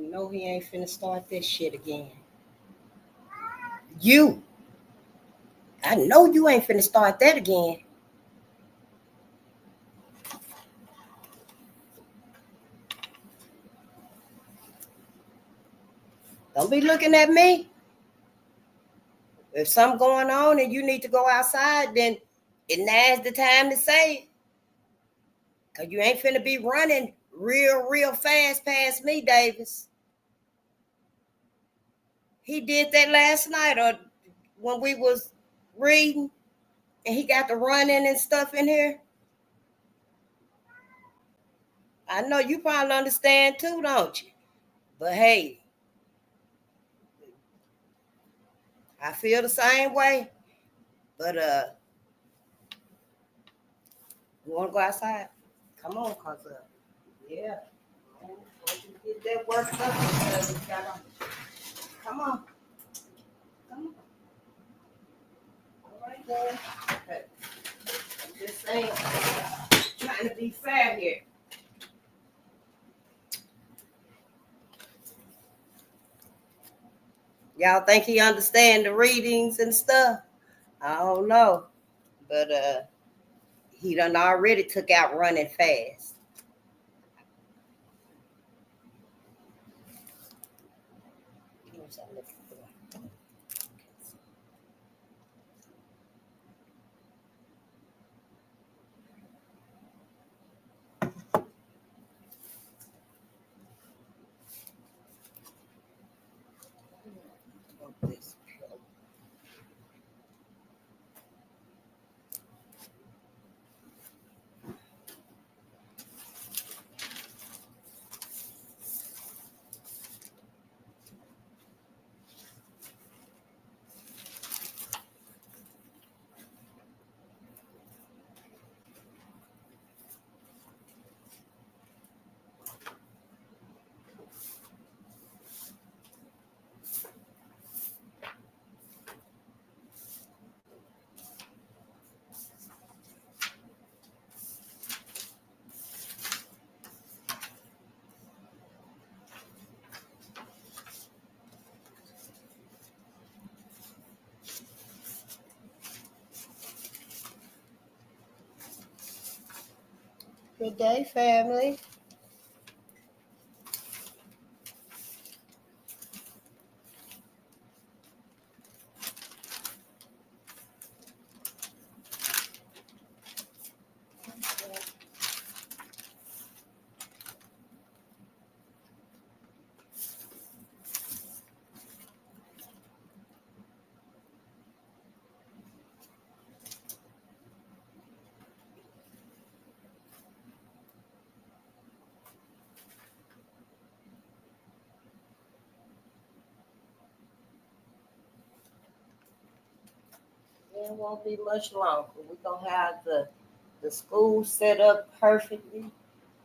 know he ain't finna start this shit again. I know you ain't finna start that again. Don't be looking at me. If something going on and you need to go outside, then now's the time to say it. Because you ain't finna be running real fast past me, Davis. He did that last night or when we was reading and he got the running and stuff in here. I know you probably understand too, don't you? But hey, I feel the same way. But you want to go outside? Come on, cause yeah, once you get that work up, come on. I'm right there. Okay. I'm just saying, trying to be fair here. Y'all think he understand the readings and stuff? I don't know. But he done already took out running fast. Good day, family. It won't be much longer. We're going to have the school set up perfectly.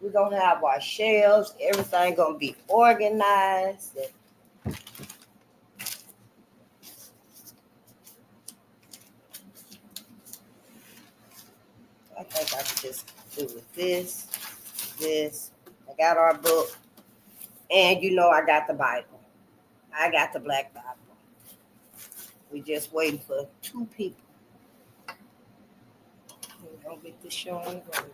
We're going to have our shelves. Everything going to be organized. I think I could just do with this. I got our book. And you know I got the Bible. I got the Black Bible. We just waiting for 2 people. We're going to get this show on the road.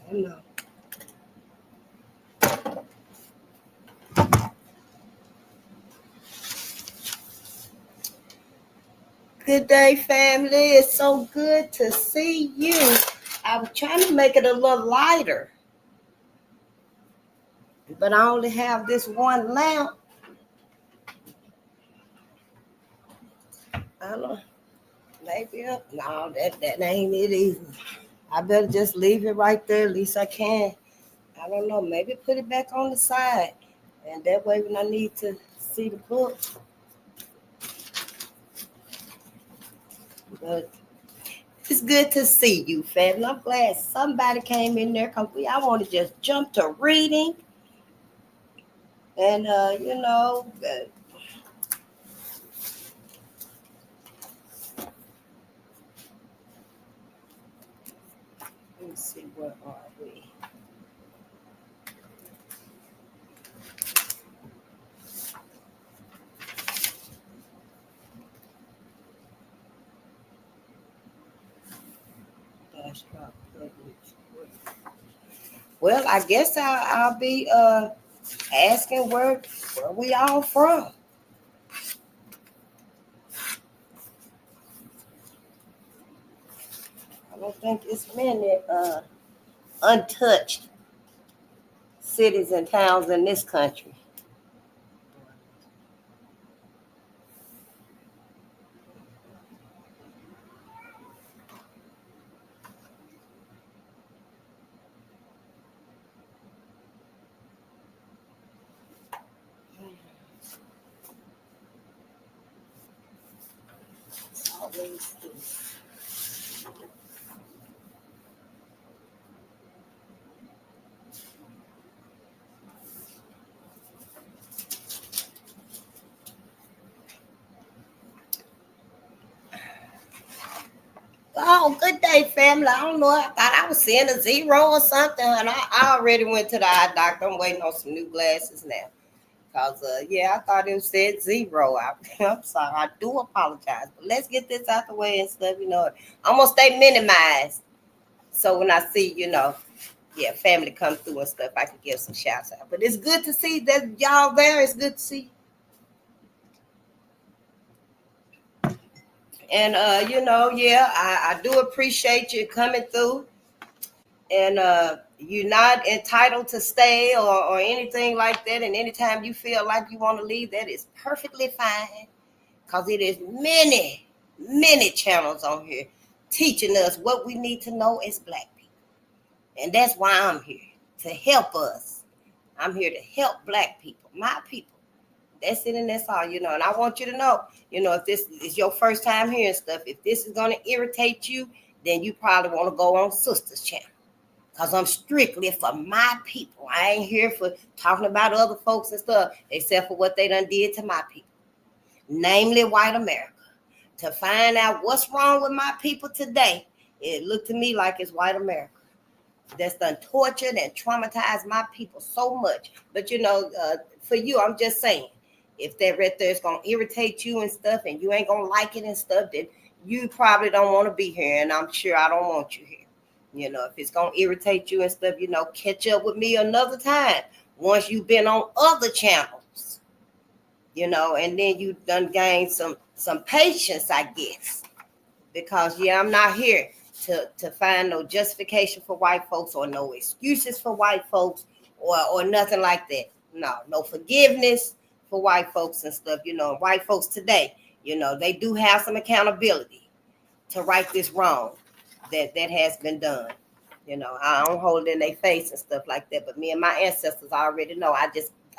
I know. Good day, family. It's so good to see you. I was trying to make it a little lighter, but I only have this one lamp. I don't know. Maybe up. No, that ain't it either. I better just leave it right there. At least I can. I don't know. Maybe put it back on the side, and that way when I need to see the book. But it's good to see you, family. I'm glad somebody came in there because I want to just jump to reading. And, let me see, where are we? Well, I guess I'll be asking where we all from. I don't think it's many untouched cities and towns in this country. Always do. Oh, good day, family. I don't know. I thought I was seeing a zero or something, and I already went to the eye doctor. I'm waiting on some new glasses now. Cause I thought it said zero. I'm sorry. I do apologize, but let's get this out the way and stuff. I'm gonna stay minimized. So when I see, family come through and stuff, I can give some shouts out. But it's good to see that y'all there. It's good to see. And I do appreciate you coming through. And you're not entitled to stay or anything like that. And anytime you feel like you want to leave, that is perfectly fine. Because it is many, many channels on here teaching us what we need to know as Black people. And that's why I'm here, to help us. I'm here to help Black people, my people. That's it and that's all, And I want you to know, if this is your first time hearing stuff, if this is going to irritate you, then you probably want to go on Sister's channel. Because I'm strictly for my people. I ain't here for talking about other folks and stuff, except for what they done did to my people, namely white America. To find out what's wrong with my people today, it looked to me like it's white America that's done tortured and traumatized my people so much. But, for you, I'm just saying, if that right there is going to irritate you and stuff and you ain't going to like it and stuff, then you probably don't want to be here. And I'm sure I don't want you here. If it's going to irritate you and stuff, catch up with me another time. Once you've been on other channels, and then you done gained some patience, I guess. Because, I'm not here to find no justification for white folks or no excuses for white folks or nothing like that. No forgiveness for white folks and stuff. White folks today, they do have some accountability to right this wrong that has been done. I don't hold it in their face and stuff like that. But me and my ancestors already know.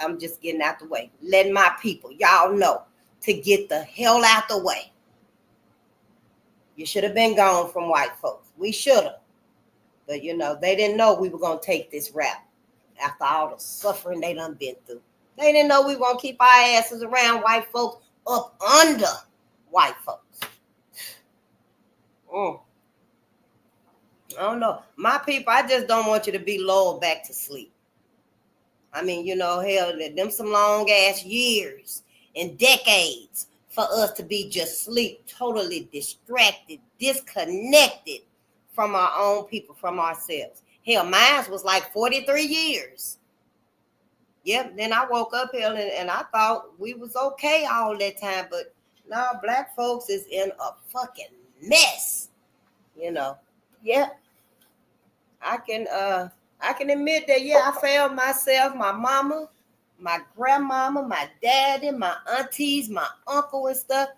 I'm just getting out the way. Letting my people, y'all know, to get the hell out the way. You should have been gone from white folks. We should have. But, they didn't know we were going to take this route after all the suffering they done been through. They didn't know we were going to keep our asses around white folks up under white folks. I don't know. My people, I just don't want you to be lulled back to sleep. I mean, hell, them some long ass years and decades for us to be just sleep, totally distracted, disconnected from our own people, from ourselves. Hell, mine was like 43 years. Yep, then I woke up here and I thought we was okay all that time, but now black folks is in a fucking mess, you know. Yeah, I can admit that, yeah, I failed myself, my mama, my grandmama, my daddy, my aunties, my uncle and stuff.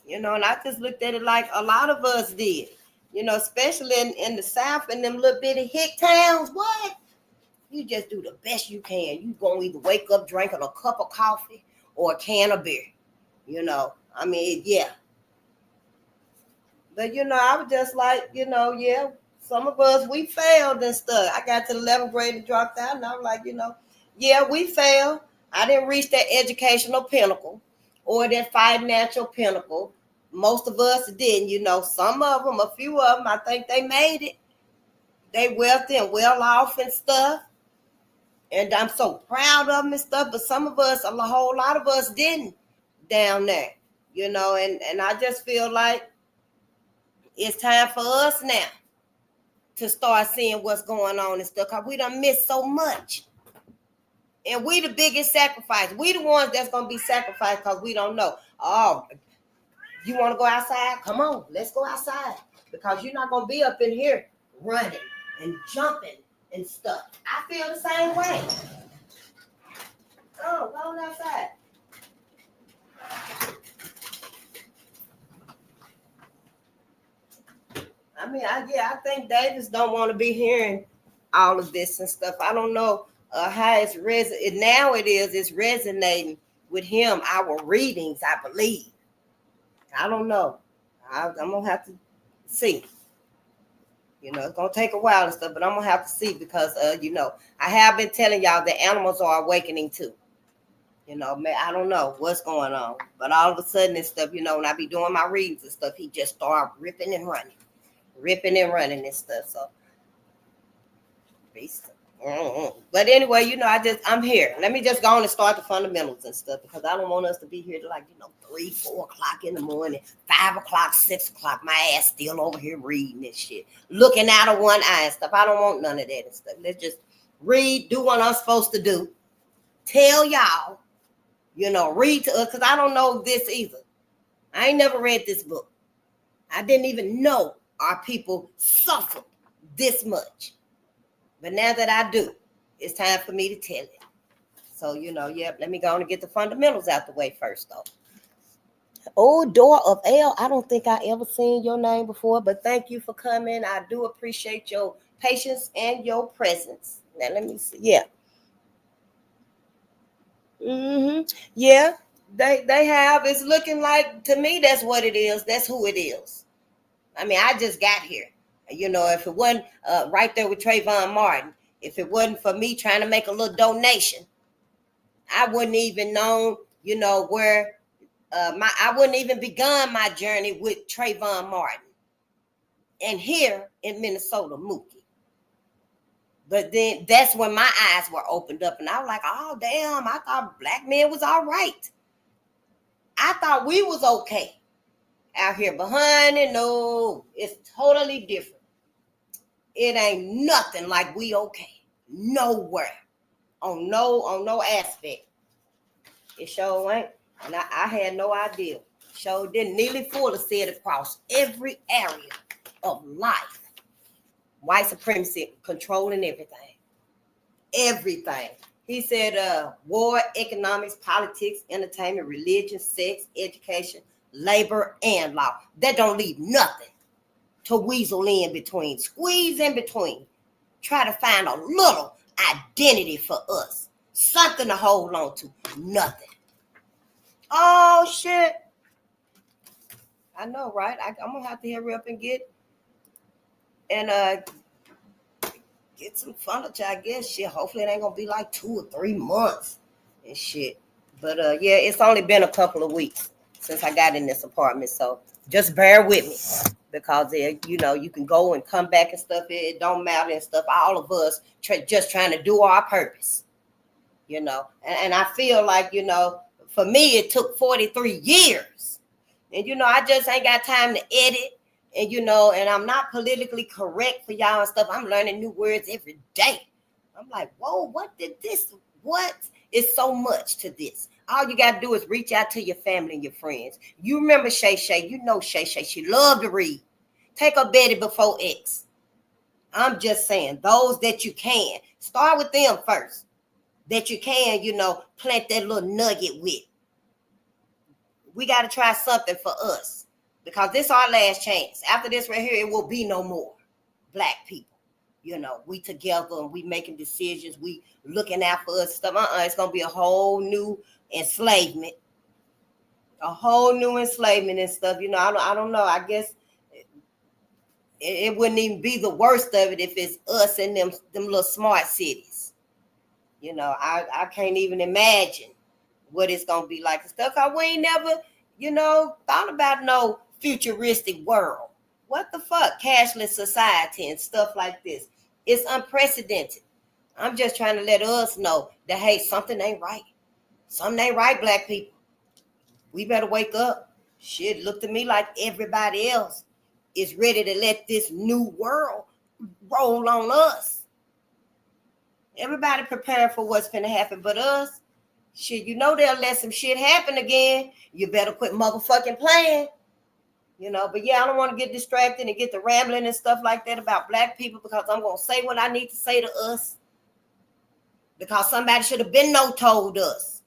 You know, and I just looked at it like a lot of us did. You know, especially in the South and them little bitty hick towns. What? You just do the best you can. You gonna either wake up drinking a cup of coffee or a can of beer. You know, I mean, yeah. But, you know, I was just like, you know, yeah, some of us, we failed and stuff. I got to the 11th grade and dropped out, and I was like, you know, yeah, we failed. I didn't reach that educational pinnacle or that financial pinnacle. Most of us didn't, you know. Some of them, a few of them, I think they made it. They wealthy and well off and stuff. And I'm so proud of them and stuff. But some of us, a whole lot of us didn't down there, you know. And I just feel like it's time for us now to start seeing what's going on and stuff, because we done missed so much. And we the biggest sacrifice. We the ones that's going to be sacrificed because we don't know. Oh, you want to go outside? Come on, let's go outside. Because you're not going to be up in here running and jumping and stuff. I feel the same way. Oh, go on outside. I mean, I think Davis don't want to be hearing all of this and stuff. I don't know how it's it's resonating with him. Our readings, I believe. I don't know. I'm gonna have to see. You know, it's gonna take a while and stuff, but I'm gonna have to see because you know, I have been telling y'all the animals are awakening too. You know, I don't know what's going on, but all of a sudden and stuff, you know, when I be doing my readings and stuff, he just start ripping and running and stuff. So, but anyway, you know, I'm here. Let me just go on and start the fundamentals and stuff, because I don't want us to be here to, like, you know, 3, 4 o'clock in the morning, 5 o'clock, 6 o'clock. My ass still over here reading this shit, looking out of one eye and stuff. I don't want none of that and stuff. Let's just read, do what I'm supposed to do. Tell y'all, you know, read to us, because I don't know this either. I ain't never read this book. I didn't even know our people suffered this much. But now that I do, it's time for me to tell it. So, you know, yeah, let me go on and get the fundamentals out the way first, though. Oh, Door of L, I don't think I ever seen your name before, but thank you for coming. I do appreciate your patience and your presence. Now, let me see. Yeah. Yeah, they have. It's looking like, to me, that's what it is. That's who it is. I mean, I just got here. You know, if it wasn't right there with Trayvon Martin, if it wasn't for me trying to make a little donation, I wouldn't even known, you know, where I wouldn't even begun my journey with Trayvon Martin. And here in Minnesota, Mookie. But then that's when my eyes were opened up, and I was like, oh, damn, I thought black men was all right. I thought we was okay out here behind it. No, it's totally different. It ain't nothing like we okay. Nowhere. On no aspect. It sure ain't. And I had no idea. Sure didn't. Nearly Fuller said across every area of life. White supremacy controlling everything. Everything. He said war, economics, politics, entertainment, religion, sex, education, labor, and law. That don't leave nothing to weasel in between. Squeeze in between. Try to find a little identity for us. Something to hold on to. Nothing. Oh, shit. I know, right? I'm going to have to hurry up and get some furniture, I guess. Shit, hopefully it ain't going to be like 2 or 3 months and shit. But, yeah, it's only been a couple of weeks since I got in this apartment. So just bear with me. Because, you know, you can go and come back and stuff. It don't matter and stuff. All of us just trying to do our purpose, you know. And I feel like, you know, for me, it took 43 years. And, you know, I just ain't got time to edit And, you know, and I'm not politically correct for y'all and stuff. I'm learning new words every day. I'm like, whoa, what did this? What is so much to this? All you got to do is reach out to your family and your friends. You remember Shay Shay. You know Shay Shay. She loved to read. Take a Betty before X. I'm just saying, those that you can. Start with them first. That you can, you know, plant that little nugget with. We got to try something for us. Because this is our last chance. After this right here, it will be no more Black people. You know, we together and we making decisions. We looking out for us stuff. It's going to be a whole new enslavement. A whole new enslavement and stuff. You know, I don't know. I guess it wouldn't even be the worst of it if it's us in them little smart cities. You know, I can't even imagine what it's going to be like and stuff. Because we ain't never, you know, thought about no futuristic world. What the fuck? Cashless society and stuff like this. It's unprecedented. I'm just trying to let us know that, hey, something ain't right. Something ain't right, Black people. We better wake up. Shit, look to me like everybody else is ready to let this new world roll on us. Everybody prepare for what's finna happen but us. Shit, you know they'll let some shit happen again. You better quit motherfucking playing. You know, but yeah, I don't want to get distracted and get to rambling and stuff like that about Black people because I'm going to say what I need to say to us. Because somebody should have been told us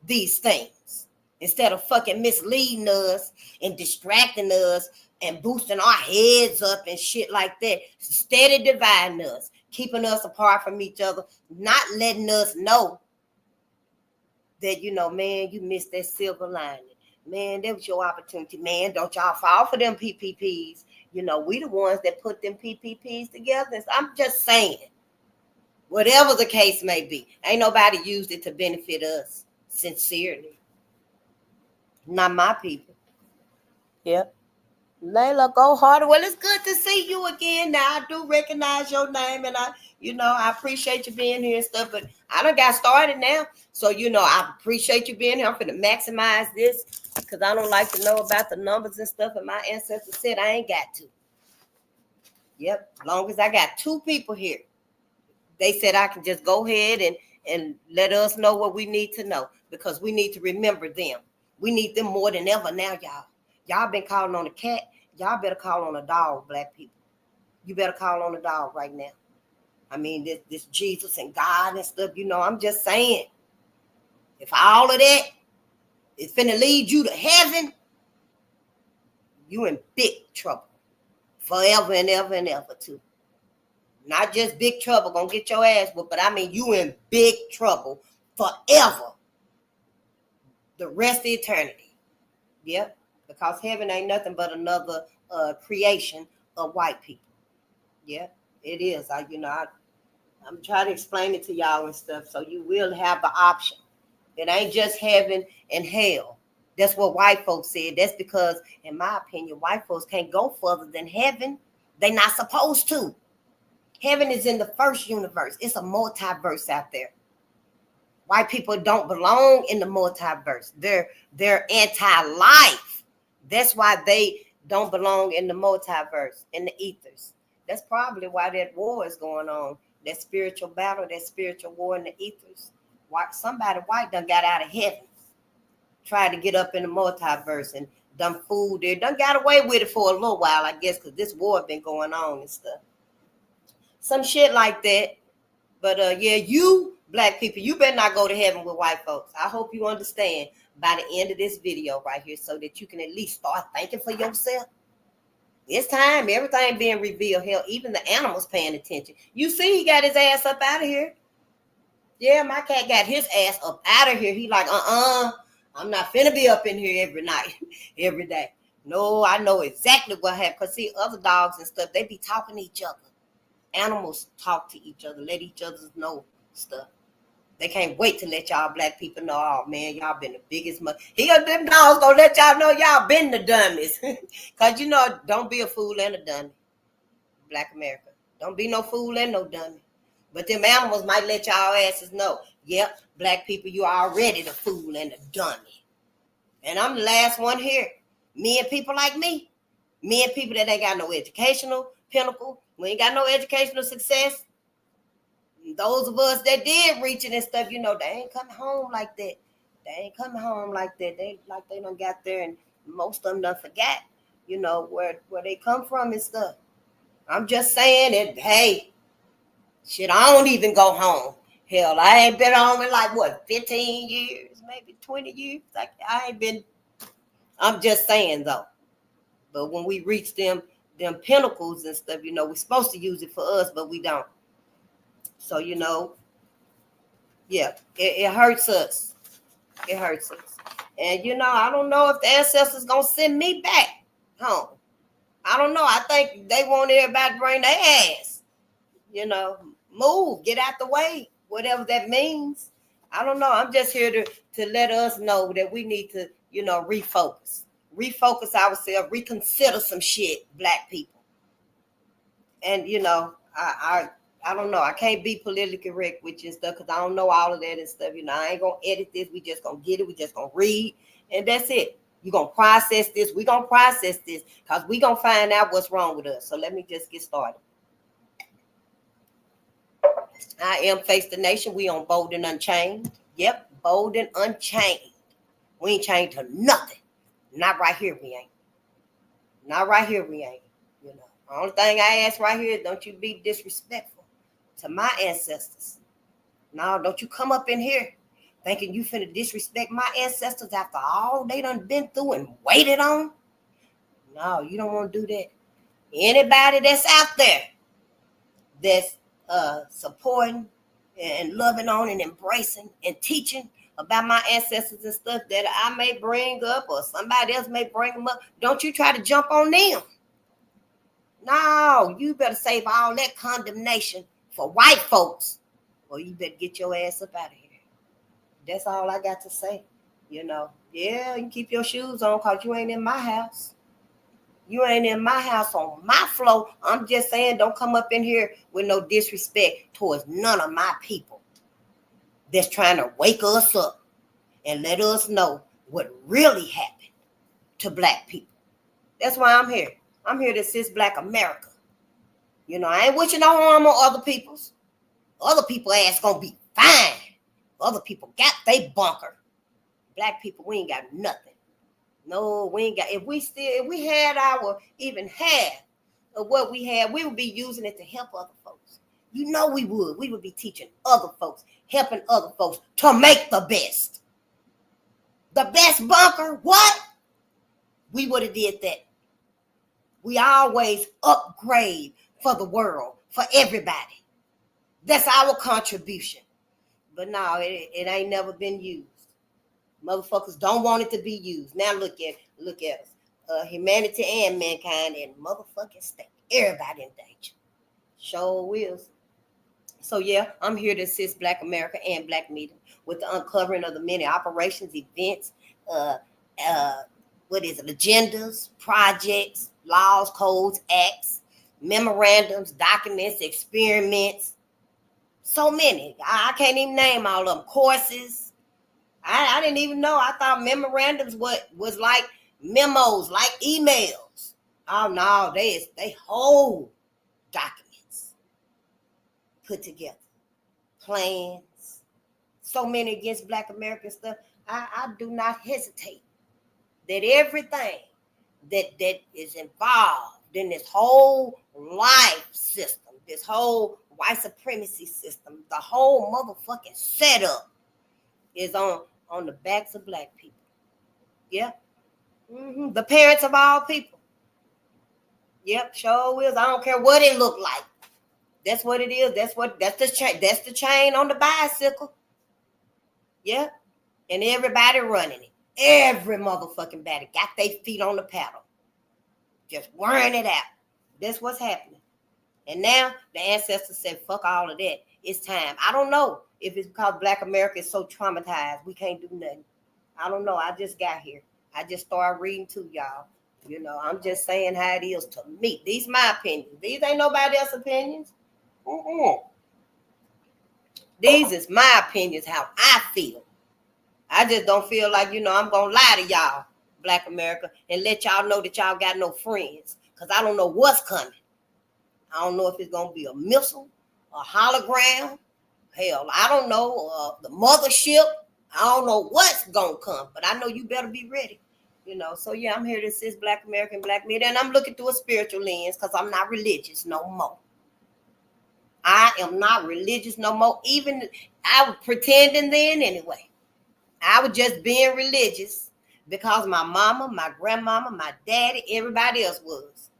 these things instead of fucking misleading us and distracting us and boosting our heads up and shit like that. Steady dividing us, keeping us apart from each other, not letting us know that, you know, man, you missed that silver lining. Man, that was your opportunity. Man, don't y'all fall for them PPPs. You know, we the ones that put them PPPs together. So I'm just saying, whatever the case may be, ain't nobody used it to benefit us. Sincerely. Not my people. Yep. Layla, go harder. Well, it's good to see you again. Now, I do recognize your name, and I appreciate you being here and stuff, but I done got started now. So, you know, I appreciate you being here. I'm going to maximize this because I don't like to know about the numbers and stuff, and my ancestors said I ain't got to. Yep, as long as I got 2 people here, they said I can just go ahead and let us know what we need to know because we need to remember them. We need them more than ever now, y'all. Y'all been calling on a cat. Y'all better call on a dog, Black people. You better call on a dog right now. I mean, this Jesus and God and stuff, you know, I'm just saying. If all of that is finna lead you to heaven, you in big trouble. Forever and ever and ever, too. Not just big trouble, gonna get your ass whooped, but I mean, you in big trouble forever. The rest of eternity. Yep. Because heaven ain't nothing but another creation of white people. Yeah, it is. I'm trying to explain it to y'all and stuff, so you will have the option. It ain't just heaven and hell. That's what white folks said. That's because, in my opinion, white folks can't go further than heaven. They're not supposed to. Heaven is in the first universe. It's a multiverse out there. White people don't belong in the multiverse. They're anti-life. That's why they don't belong in the multiverse, in the ethers. That's probably why that war is going on. That spiritual battle, that spiritual war in the ethers. Somebody white done got out of heaven, tried to get up in the multiverse and done fooled there. Done got away with it for a little while, I guess, because this war been going on and stuff. Some shit like that. But yeah, you Black people, you better not go to heaven with white folks. I hope you understand by the end of this video right here so that you can at least start thinking for yourself. It's time. Everything being revealed. Hell, even the animals paying attention. You see he got his ass up out of here. Yeah, my cat got his ass up out of here. He like, I'm not finna be up in here every night, every day. No, I know exactly what happened. Because see, other dogs and stuff, they be talking to each other. Animals talk to each other, let each other know stuff. They can't wait to let y'all Black people know, oh man, y'all been the biggest them dogs gonna let y'all know y'all been the dummies. Cause you know, don't be a fool and a dummy. Black America. Don't be no fool and no dummy. But them animals might let y'all asses know, yep, Black people, you already the fool and the dummy. And I'm the last one here. Me and people like me. Me and people that ain't got no educational pinnacle, we ain't got no educational success. Those of us that did reach it and stuff, they ain't coming home like that. They ain't coming home like that. They done got there, and most of them done forgot, where they come from and stuff. I'm just saying that, hey, shit, I don't even go home. Hell, I ain't been home in 15 years, maybe 20 years. I ain't been. I'm just saying though. But when we reach them pinnacles and stuff, we're supposed to use it for us, but we don't. So, yeah, it hurts us. It hurts us. And, I don't know if the ancestors going to send me back home. I don't know. I think they want everybody to bring their ass. Move, get out the way, whatever that means. I don't know. I'm just here to let us know that we need to, refocus ourselves, reconsider some shit, Black people. And, I don't know. I can't be politically correct with you and stuff because I don't know all of that and stuff. I ain't going to edit this. We just going to get it. We just going to read. And that's it. You're going to process this. We're going to process this because we're going to find out what's wrong with us. So let me just get started. I am Face the Nation. We on Bolden Unchained. Yep, Bolden Unchained. We ain't chained to nothing. Not right here we ain't. Not right here we ain't. The only thing I ask right here is don't you be disrespectful to my ancestors. No, don't you come up in here thinking you finna disrespect my ancestors after all they done been through and waited on. No, you don't want to do that. Anybody that's out there that's supporting and loving on and embracing and teaching about my ancestors and stuff that I may bring up or somebody else may bring them up, don't you try to jump on them. No, you better save all that condemnation for white folks, or you better get your ass up out of here. That's all I got to say. Yeah, you can keep your shoes on because you ain't in my house. You ain't in my house on my floor. I'm just saying don't come up in here with no disrespect towards none of my people that's trying to wake us up and let us know what really happened to Black people. That's why I'm here. I'm here to assist Black America. I ain't wishing no harm on other people's. Other people ass gonna be fine. Other people got they bunker. Black people, we ain't got nothing. No, we ain't got. If we had our even half of what we had, we would be using it to help other folks. We would. We would be teaching other folks, helping other folks to make the best. The best bunker, what? We would have did that. We always upgrade for the world, for everybody. That's our contribution. But no, it ain't never been used. Motherfuckers don't want it to be used. Now look at us. Humanity and mankind and motherfucking state. Everybody in danger. Sure wills. So yeah, I'm here to assist Black America and Black media with the uncovering of the many operations, events, agendas, projects, laws, codes, acts, memorandums, documents, experiments. So many. I can't even name all of them. Courses. I didn't even know. I thought memorandums was like memos, like emails. Oh no, they whole documents put together. Plans. So many against Black American stuff. I do not hesitate that everything that is involved in this whole life system, this whole white supremacy system, the whole motherfucking setup is on the backs of Black people. Yeah. Mm-hmm. The parents of all people. Yep, sure is. I don't care what it look like. That's what it is. That's the chain on the bicycle. Yeah. And everybody running it. Every motherfucking body got their feet on the paddle. Just wearing it out. That's what's happening. And now the ancestors said, fuck all of that. It's time. I don't know if it's because Black America is so traumatized. We can't do nothing. I don't know. I just got here. I just started reading to y'all. I'm just saying how it is to me. These my opinions. These ain't nobody else's opinions. These is my opinions, how I feel. I just don't feel like, I'm going to lie to y'all. Black America, and let y'all know that y'all got no friends. Because I don't know what's coming. I don't know if it's going to be a missile, a hologram. Hell, I don't know. The mothership. I don't know what's going to come. But I know you better be ready. So yeah, I'm here to assist Black American, Black media. And I'm looking through a spiritual lens because I'm not religious no more. I am not religious no more. Even I was pretending then anyway. I was just being religious because my mama, my grandmama, my daddy, everybody else was.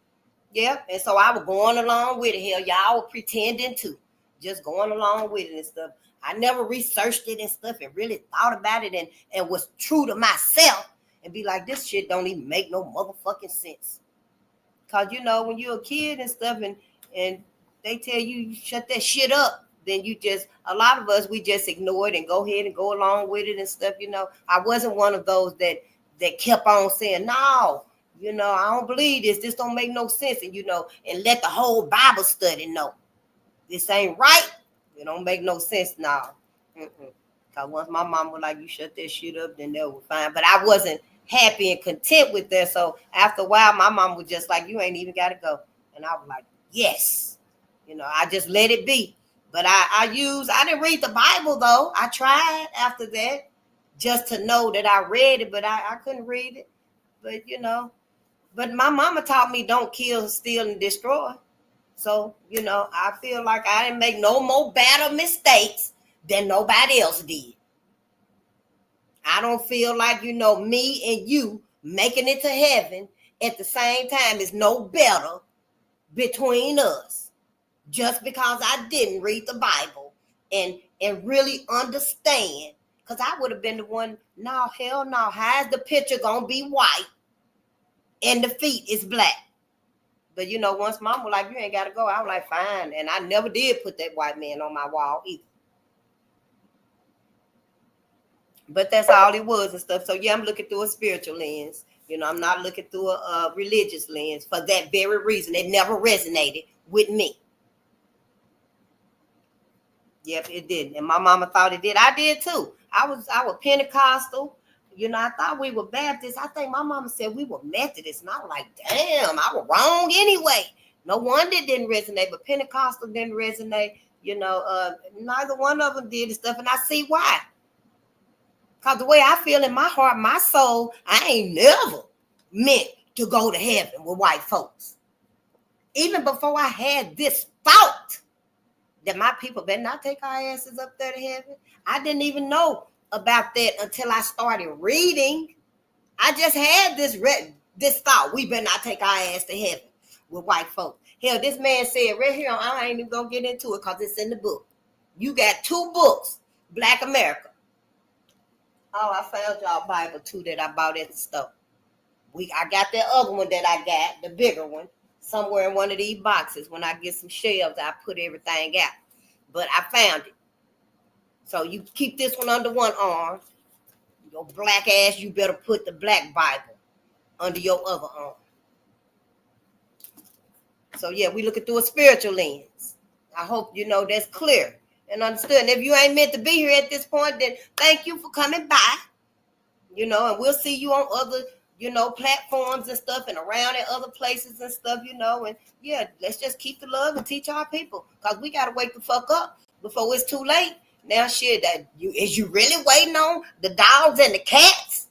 Yep. And so I was going along with it. Hell, y'all were pretending too. Just going along with it and stuff. I never researched it and stuff and really thought about it and was true to myself and be like, this shit don't even make no motherfucking sense. Because, when you're a kid and stuff and they tell you shut that shit up, then a lot of us, we just ignore it and go ahead and go along with it and stuff, I wasn't one of those that kept on saying, no, I don't believe this. This don't make no sense. And, and let the whole Bible study know. This ain't right. It don't make no sense now. Because once my mom was like, you shut that shit up, then that was fine. But I wasn't happy and content with that. So after a while, my mom was just like, you ain't even got to go. And I was like, yes. I just let it be. But I didn't read the Bible, though. I tried after that just to know that I read it, but I couldn't read it. But, but my mama taught me don't kill, steal, and destroy. So, I feel like I didn't make no more bad mistakes than nobody else did. I don't feel like, me and you making it to heaven at the same time is no better between us. Just because I didn't read the Bible and really understand. Because I would have been the one, no, hell no. How's the picture going to be white and the feet is black? But, once mom was like, you ain't got to go. I was like, fine. And I never did put that white man on my wall either. But that's all it was and stuff. So, yeah, I'm looking through a spiritual lens. I'm not looking through a religious lens for that very reason. It never resonated with me. Yep, it didn't. And my mama thought it did. I did too. I was Pentecostal. I thought we were Baptist. I think my mama said we were Methodist. And I was like, damn, I was wrong anyway. No wonder it didn't resonate, but Pentecostal didn't resonate. Neither one of them did and stuff. And I see why. Because the way I feel in my heart, my soul, I ain't never meant to go to heaven with white folks. Even before I had this thought that my people better not take our asses up there to heaven. I didn't even know about that until I started reading. I just had this thought, we better not take our ass to heaven with white folks. Hell, this man said right here, I ain't even gonna get into it because it's in the book. You got 2 books, Black America. Oh, I found y'all Bible too that I bought at the store. I got that other one that I got, the bigger one, somewhere in one of these boxes. When I get some shelves, I put everything out. But I found it. So you keep this one under one arm. Your black ass, you better put the Black Bible under your other arm. So yeah, we looking through a spiritual lens. I hope that's clear and understood. And if you ain't meant to be here at this point, then thank you for coming by. And we'll see you on other platforms and stuff and around at other places and stuff, and yeah, let's just keep the love and teach our people because we got to wake the fuck up before it's too late. Now, shit, is you really waiting on the dogs and the cats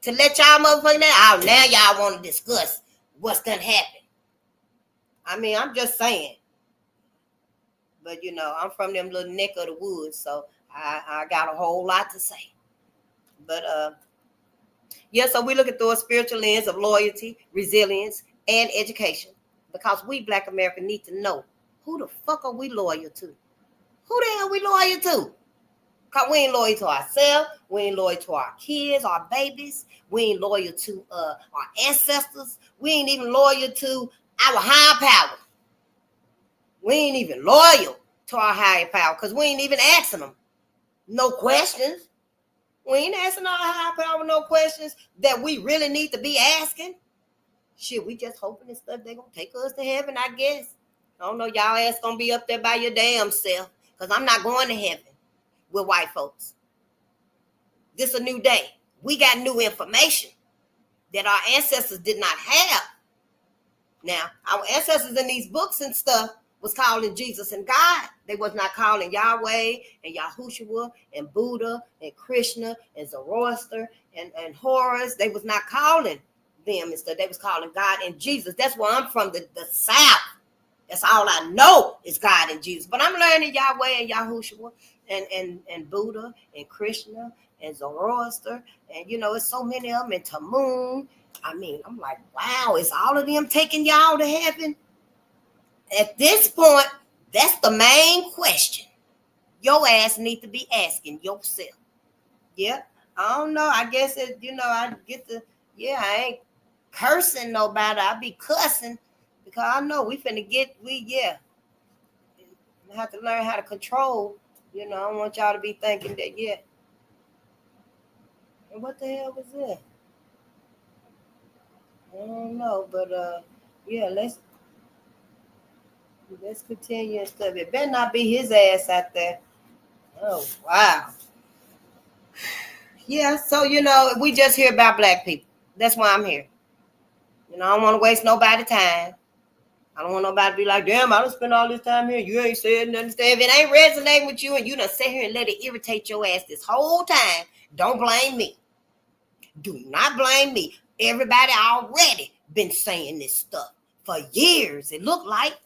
to let y'all motherfucking know? Oh, now y'all want to discuss what's going to happen. I mean, I'm just saying. But, I'm from them little neck of the woods, so I got a whole lot to say. But, yeah, so we looking through a spiritual lens of loyalty, resilience, and education. Because we Black Americans need to know who the fuck are we loyal to? Who the hell we loyal to? Because we ain't loyal to ourselves. We ain't loyal to our kids, our babies. We ain't loyal to our ancestors. We ain't even loyal to our higher power. We ain't even loyal to our higher power because we ain't even asking them no questions. We ain't asking our higher power no questions that we really need to be asking. Shit, we just hoping and stuff they gonna take us to heaven, I guess. I don't know, y'all ass gonna be up there by your damn self because I'm not going to heaven with white folks. This a new day. We got new information. that our ancestors did not have. Now, our ancestors in these books and stuff was calling Jesus and God. They was not calling Yahweh and Yahushua and Buddha and Krishna and Zoroaster and Horus. They was not calling them and stuff. They was calling God and Jesus. That's where I'm from, the South. That's all I know is God and Jesus. But I'm learning Yahweh and Yahushua and Buddha and Krishna and Zoroaster. And, it's so many of them, and Tamun. I mean, I'm like, wow, is all of them taking y'all to heaven? At this point, that's the main question your ass need to be asking yourself. Yeah, I don't know. I guess it, I get the, I ain't cursing nobody. I be cussing because I know we finna get, I have to learn how to control. I don't want y'all to be thinking that, And what the hell was that? I don't know, but let's continue and stuff. It better not be his ass out there. Oh, wow. Yeah, so, we just hear about black people. That's why I'm here. I don't want to waste nobody's time. I don't want nobody to be like, damn, I done spent all this time here. You ain't said nothing. If it ain't resonating with you and you done sit here and let it irritate your ass this whole time, don't blame me. Do not blame me. Everybody already been saying this stuff for years. It looked like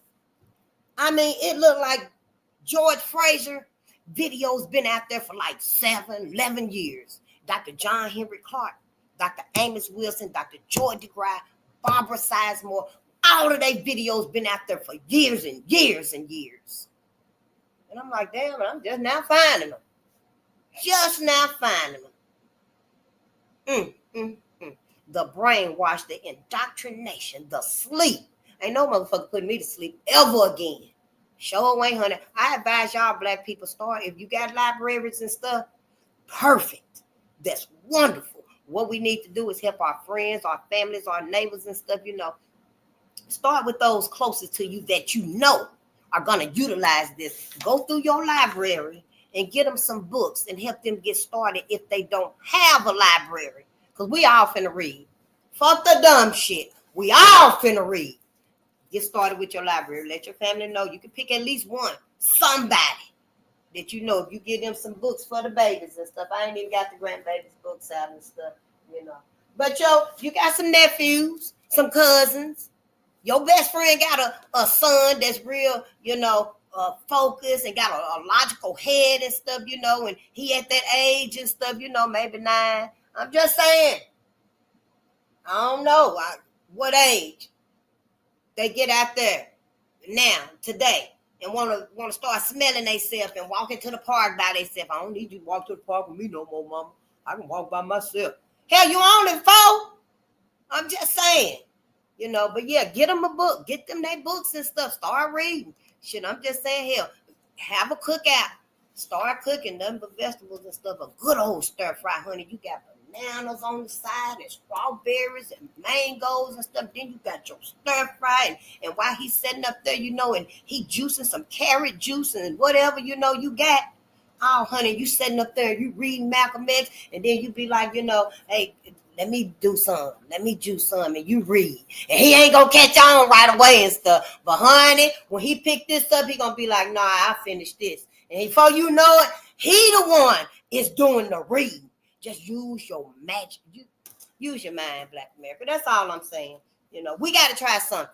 George Fraser videos been out there for like 11 years. Dr. John Henry Clark, Dr. Amos Wilson, Dr. Joy DeGrasse, Barbara Sizemore, all of their videos been out there for years and years and years. And I'm like, damn, I'm just now finding them. The brainwash, the indoctrination, the sleep. Ain't no motherfucker putting me to sleep ever again. Sure ain't, honey. I advise y'all black people start. If you got libraries and stuff, perfect. That's wonderful. What we need to do is help our friends, our families, our neighbors and stuff, Start with those closest to you that are going to utilize this. Go through your library and get them some books and help them get started if they don't have a library. Because we all finna read. Fuck the dumb shit. We all finna read. Get started with your library. Let your family know. You can pick at least one. Somebody that if you give them some books for the babies and stuff. I ain't even got the grandbabies books out and stuff, But you got some nephews, some cousins. Your best friend got a son that's real, focused and got a logical head and stuff, and he at that age and stuff, maybe 9. I'm just saying. I don't know what age they get out there now, today, and want to start smelling themselves and walk into the park by themselves. I don't need you to walk to the park with me no more, mama. I can walk by myself. Hell, you on it, fool? I'm just saying. But get them a book. Get them their books and stuff. Start reading. Shit, I'm just saying, hell, have a cookout. Start cooking nothing but vegetables and stuff. A good old stir fry, honey. You got bananas on the side and strawberries and mangoes and stuff. Then you got your stir fry. And while he's sitting up there, and he juicing some carrot juice and whatever, you got. Oh, honey, you sitting up there, you reading Malcolm X, and then you be like, hey, let me do some. Let me juice some, and you read. And he ain't gonna catch on right away and stuff. But honey, when he pick this up, he gonna be like, nah, I finished this. And before you know it, he the one is doing the reading. Just use your magic. Use your mind, Black America. That's all I'm saying. We got to try something.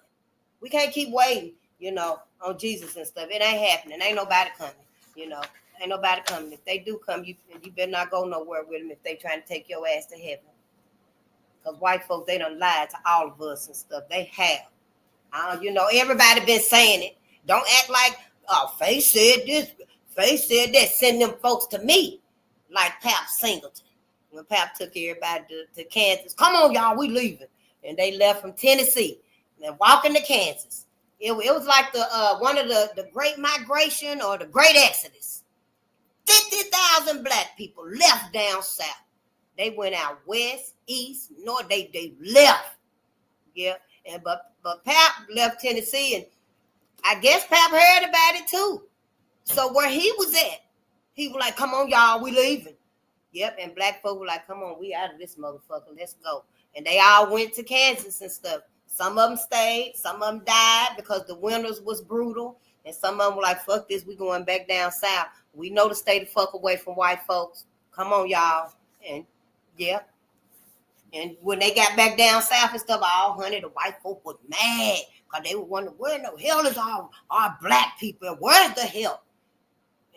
We can't keep waiting, on Jesus and stuff. It ain't happening. Ain't nobody coming, Ain't nobody coming. If they do come, you better not go nowhere with them if they trying to take your ass to heaven. Because white folks, they done lied to all of us and stuff. They have. Everybody been saying it. Don't act like, Faye said this, Faye said that. Send them folks to me, like Pap Singleton. When Pap took everybody to Kansas. Come on, y'all, we leaving. And they left from Tennessee and walking to Kansas. It was like the one of the Great Migration or the Great Exodus. 50,000 black people left down south. They went out west, east, north. They left. Yeah. But Pap left Tennessee, and I guess Pap heard about it too. So where he was at, he was like, come on, y'all, we leaving. Yep, and black folk were like, come on, we out of this motherfucker. Let's go. And they all went to Kansas and stuff. Some of them stayed, some of them died because the winters was brutal. And some of them were like, fuck this, we going back down south. We know to stay the fuck away from white folks. Come on, y'all. And yeah. And when they got back down south and stuff, all honey, the white folk was mad. Because they were wondering, where in the hell is our black people? Where's the help?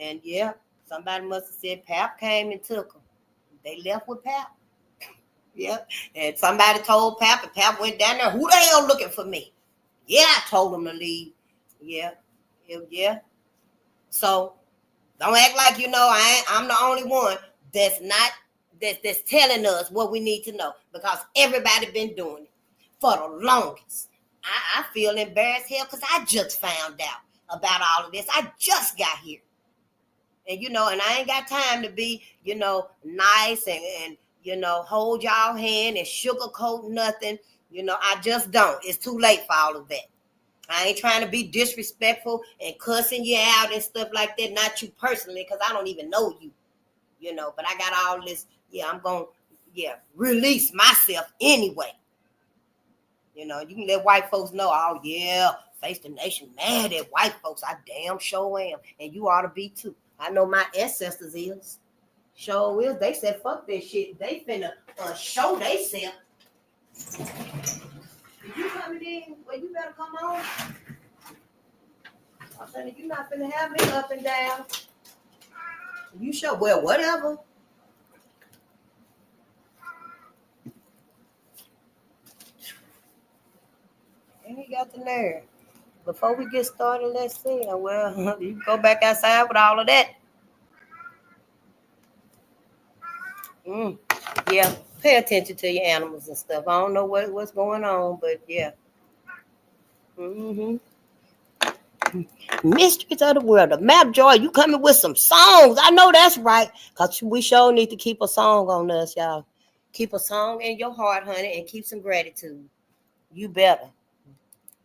And yeah, somebody must have said Pap came and took them. They left with Pap. Yep. And somebody told Pap, and Pap went down there. Who the hell looking for me? Yeah, I told him to leave. Yeah. Yeah. So don't act like I'm the only one that's telling us what we need to know, because everybody been doing it for the longest. I feel embarrassed here because I just found out about all of this. I just got here. And and I ain't got time to be, nice and hold y'all hand and sugarcoat nothing. I just don't. It's too late for all of that. I ain't trying to be disrespectful and cussing you out and stuff like that. Not you personally, because I don't even know you, but I got all this. Yeah, I'm going to, release myself anyway. You can let white folks know, oh, yeah, Face the Nation mad at white folks. I damn sure am. And you ought to be too. I know my ancestors is. Sure is. They said, fuck that shit. They finna show they self. You coming in? Well, you better come on. I'm saying, you're not finna have me up and down. You sure? Well, whatever. And he got the nerve. Before we get started, let's see. Well, you go back outside with all of that. Yeah, pay attention to your animals and stuff. I don't know what's going on, but yeah. Mysteries of the world. The Map Joy, you coming with some songs. I know that's right. Because we sure need to keep a song on us, y'all. Keep a song in your heart, honey, and keep some gratitude. You better.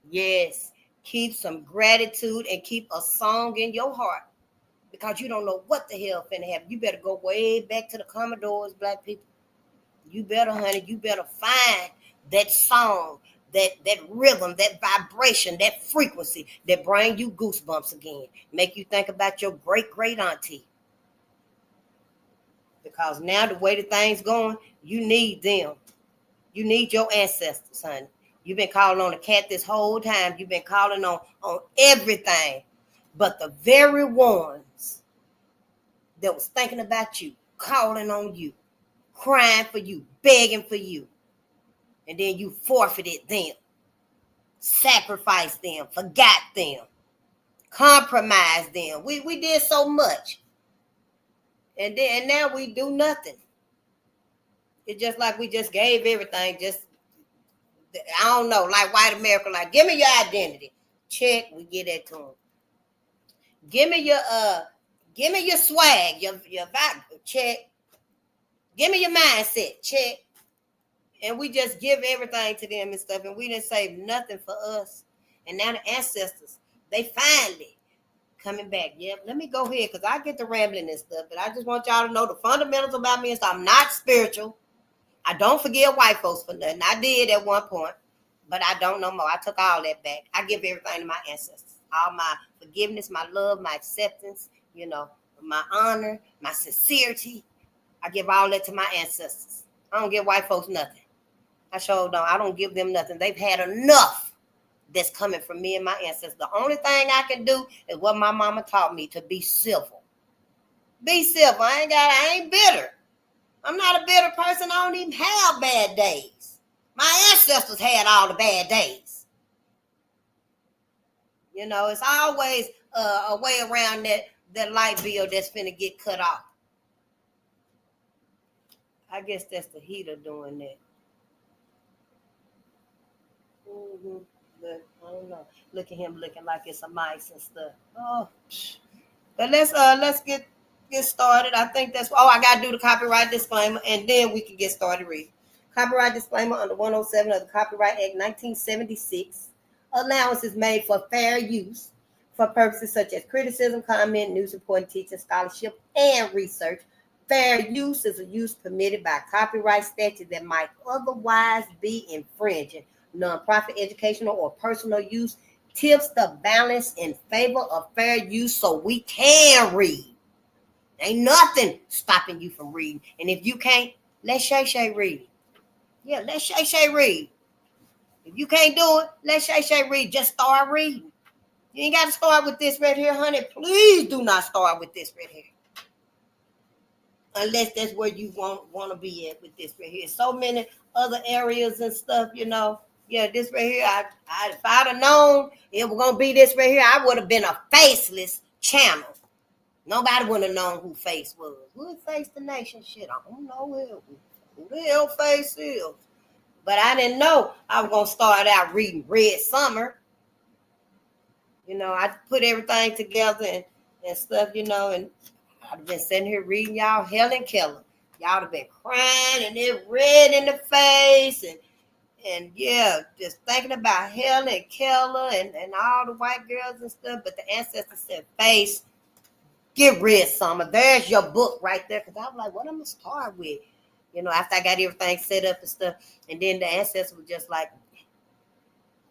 Yes. Keep some gratitude and keep a song in your heart. Because you don't know what the hell finna happen. You better go way back to the Commodores, black people. You better, honey, you better find that song, that rhythm, that vibration, that frequency that bring you goosebumps again. Make you think about your great auntie. Because now the way the thing's going, you need them. You need your ancestors, honey. You've been calling on the cat this whole time. You've been calling on everything. But the very ones that was thinking about you, calling on you, crying for you, begging for you, and then you forfeited them, sacrificed them, forgot them, compromised them. We did so much. And now we do nothing. It's just like we just gave everything. Just, I don't know, like white America, like, give me your identity. Check, we get that to them. Give me your swag, your vibe, check. Give me your mindset, check. And we just give everything to them and stuff, and we didn't save nothing for us. And now the ancestors, they finally coming back. Yeah, let me go ahead, because I get the rambling and stuff, but I just want y'all to know the fundamentals about me and stuff. I'm not spiritual. I don't forgive white folks for nothing. I did at one point, but I don't no more. I took all that back. I give everything to my ancestors. All my forgiveness, my love, my acceptance, my honor, my sincerity. I give all that to my ancestors. I don't give white folks nothing. I sure don't. I don't give them nothing. They've had enough that's coming from me and my ancestors. The only thing I can do is what my mama taught me, to be civil. Be civil. I ain't bitter. I'm not a bitter person. I don't even have bad days. My ancestors had all the bad days. It's always a way around that light bill that's finna get cut off. I guess that's the heater doing that. But I don't know. Look at him looking like it's a mice and stuff. Oh, but let's get started. I think that's. Oh, I gotta do the copyright disclaimer, and then we can get started reading. Copyright disclaimer under 107 of the Copyright Act 1976. Allowance is made for fair use for purposes such as criticism, comment, news reporting, teaching, scholarship, and research. Fair use is a use permitted by copyright statute that might otherwise be infringing. Nonprofit, educational, or personal use tips the balance in favor of fair use so we can read. Ain't nothing stopping you from reading. And if you can't, let Shay Shay read. Yeah, let Shay Shay read. If you can't do it, let Shay Shay read. Just start reading. You ain't got to start with this right here, honey. Please do not start with this right here. Unless that's where you want to be at with this right here. So many other areas and stuff, you know. Yeah, this right here, if I'd have known it was going to be this right here, I would have been a faceless channel. Nobody would have known who Face was. Who Face the Nation? Shit, I don't know who the hell Face is. But I didn't know I was going to start out reading Red Summer. You know, I put everything together and stuff, you know, and I'd have been sitting here reading y'all Helen Keller. Y'all have been crying and it red in the face and yeah, just thinking about Helen Keller and all the white girls and stuff. But the ancestors said, Face, get Red Summer. There's your book right there. Because I was like, what am I going to start with? You know, after I got everything set up and stuff. And then the ancestors were just like,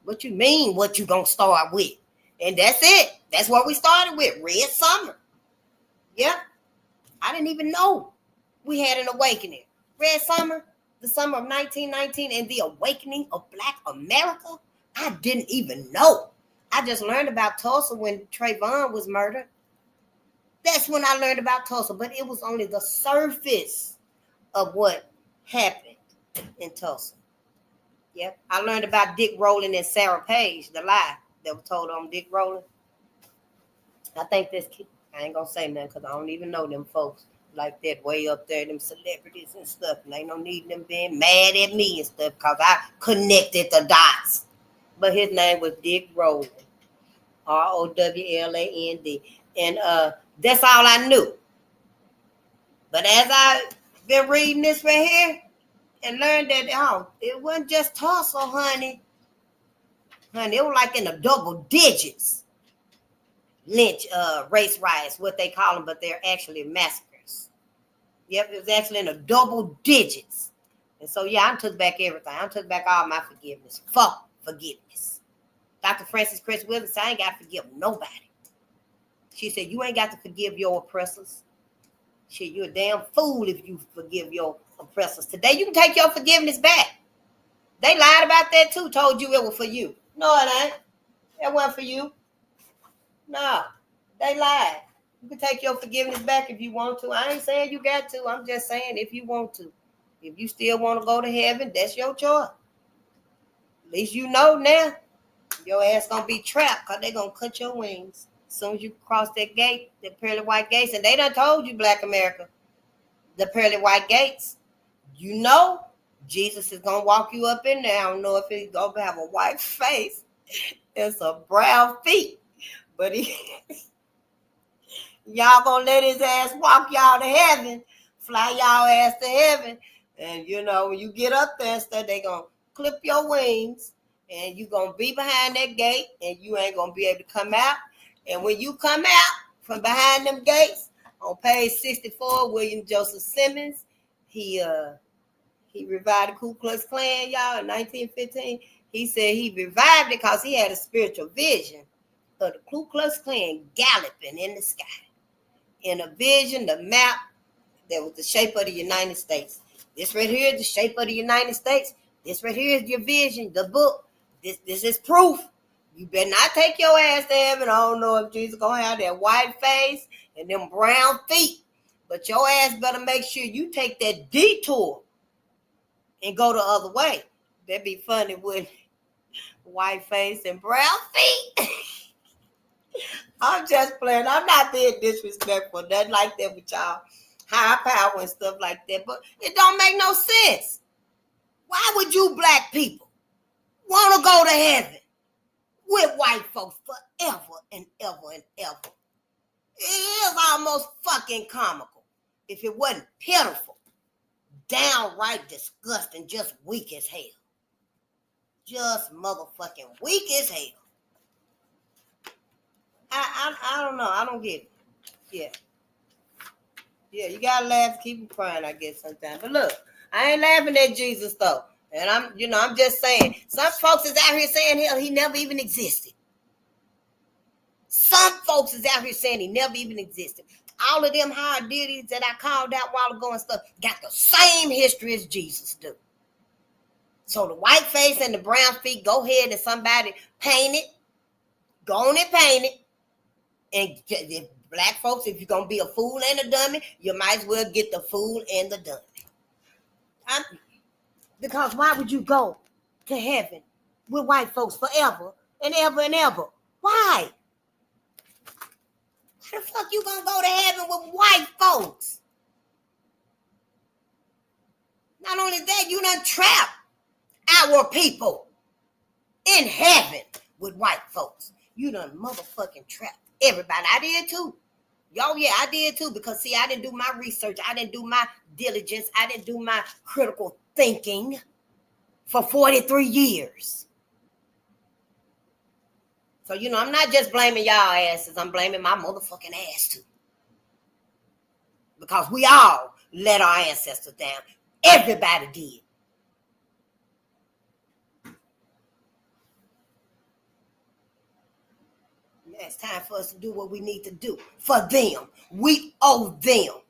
what you mean what you going to start with? And that's it. That's what we started with, Red Summer. Yeah. I didn't even know we had an awakening. Red Summer, the summer of 1919, and the awakening of Black America. I didn't even know. I just learned about Tulsa when Trayvon was murdered. That's when I learned about Tulsa, but it was only the surface of what happened in Tulsa. Yep. I learned about Dick Rowland and Sarah Page, the lie that was told on Dick Rowland. I think this kid, I ain't gonna say nothing because I don't even know them folks like that way up there, them celebrities and stuff. And ain't no need them being mad at me and stuff because I connected the dots. But his name was Dick Rowland, Rowland. And that's all I knew. But as I've been reading this right here and learned that, it wasn't just Tulsa, honey. Honey, it was like in the double digits. Lynch, race riots, what they call them, but they're actually massacres. Yep, it was actually in the double digits. And so, yeah, I took back everything. I took back all my forgiveness. Fuck forgiveness. Dr. Frances Cress Williams, I ain't got to forgive nobody. She said, you ain't got to forgive your oppressors. Shit, you're a damn fool if you forgive your oppressors. Today, you can take your forgiveness back. They lied about that too, told you it was for you. No, it ain't. That wasn't for you. No, they lied. You can take your forgiveness back if you want to. I ain't saying you got to. I'm just saying if you want to. If you still want to go to heaven, that's your choice. At least you know now. Your ass gonna be trapped because they gonna cut your wings. As soon as you cross that gate, the pearly white gates, and they done told you, Black America, the pearly white gates, you know Jesus is gonna walk you up in there. I don't know if he's gonna have a white face and some brown feet, but y'all gonna let his ass walk y'all to heaven, fly y'all ass to heaven, and you know when you get up there and stuff, they gonna clip your wings, and you gonna be behind that gate, and you ain't gonna be able to come out. And when you come out from behind them gates, on page 64, William Joseph Simmons, he revived the Ku Klux Klan, y'all, in 1915. He said he revived it because he had a spiritual vision of the Ku Klux Klan galloping in the sky. In a vision, the map that was the shape of the United States. This right here is the shape of the United States. This right here is your vision, the book. This is proof. You better not take your ass to heaven. I don't know if Jesus gonna have that white face and them brown feet, but your ass better make sure you take that detour and go the other way. That'd be funny with white face and brown feet. I'm just playing. I'm not being disrespectful. Nothing like that with y'all. High power and stuff like that. But it don't make no sense. Why would you Black people want to go to heaven with white folks forever and ever and ever? It is almost fucking comical. If it wasn't pitiful, downright disgusting, just weak as hell. Just motherfucking weak as hell. I don't know. I don't get it. Yeah. Yeah, you gotta laugh to keep from crying, I guess, sometimes. But look, I ain't laughing at Jesus though. And I'm just saying, some folks is out here saying hell, he never even existed. Some folks is out here saying he never even existed. All of them hard diddies that I called out a while ago and stuff got the same history as Jesus do. So the white face and the brown feet, go ahead and somebody paint it. Go on and paint it. And if black folks, if you're going to be a fool and a dummy, you might as well get the fool and the dummy. Because why would you go to heaven with white folks forever and ever and ever? Why? How the fuck you going to go to heaven with white folks? Not only that, you done trapped our people in heaven with white folks. You done motherfucking trapped everybody. I did too. Yo, yeah, I did too. Because see, I didn't do my research. I didn't do my diligence. I didn't do my critical thinking for 43 years. So, I'm not just blaming y'all asses. I'm blaming my motherfucking ass too. Because we all let our ancestors down. Everybody did. It's time for us to do what we need to do for them. We owe them.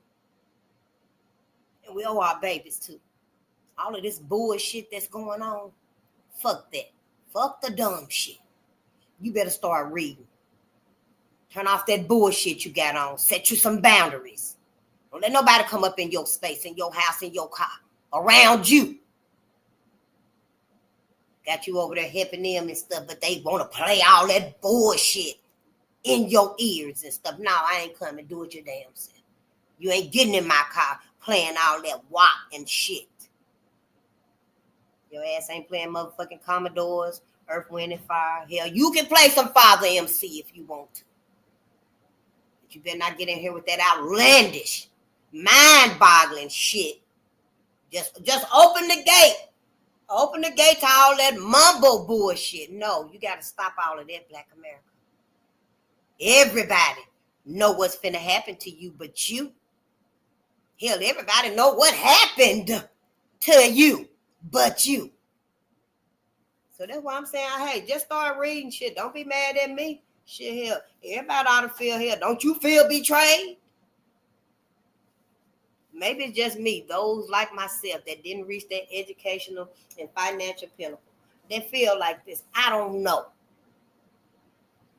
And we owe our babies too. All of this bullshit that's going on, fuck that. Fuck the dumb shit. You better start reading. Turn off that bullshit you got on. Set you some boundaries. Don't let nobody come up in your space, in your house, in your car, around you. Got you over there helping them and stuff, but they want to play all that bullshit in your ears and stuff. No, I ain't coming. Do it your damn self. You ain't getting in my car playing all that wop and shit. Your ass ain't playing motherfucking Commodores, Earth, Wind, and Fire. Hell, you can play some Father MC if you want to. But you better not get in here with that outlandish, mind-boggling shit. Just open the gate. Open the gate to all that mumbo bullshit. No, you got to stop all of that, Black America. Everybody know what's finna happen to you but you. Hell, everybody know what happened to you but you. So that's why I'm saying, hey, just start reading shit. Don't be mad at me. Shit, hell, everybody ought to feel here. Don't you feel betrayed? Maybe it's just me, those like myself that didn't reach that educational and financial pinnacle. They feel like this. I don't know.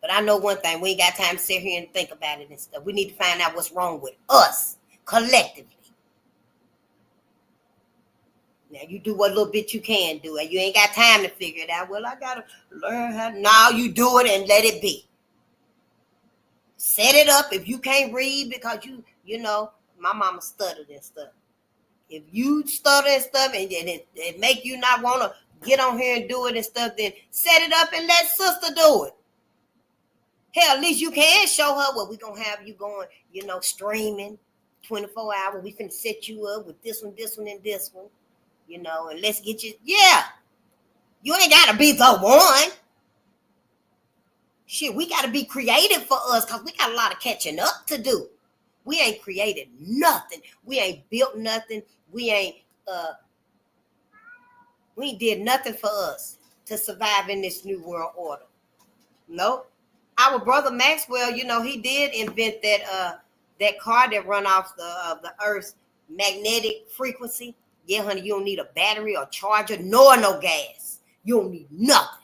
But I know one thing. We ain't got time to sit here and think about it and stuff. We need to find out what's wrong with us collectively. Now, you do what little bit you can do, and you ain't got time to figure it out. Well, I got to learn how. Now you do it and let it be. Set it up if you can't read because my mama stuttered and stuff. If you stutter and stuff and it make you not want to get on here and do it and stuff, then set it up and let sister do it. Hell, at least you can show her what we going to have you going, streaming 24 hours. We finna set you up with this one, and this one, and let's get you. Yeah. You ain't got to be the one. Shit, we got to be creative for us because we got a lot of catching up to do. We ain't created nothing. We ain't built nothing. We ain't did nothing for us to survive in this new world order. Nope. Our brother Maxwell, he did invent that car that run off the Earth's magnetic frequency. Yeah, honey, you don't need a battery or charger nor no gas. You don't need nothing.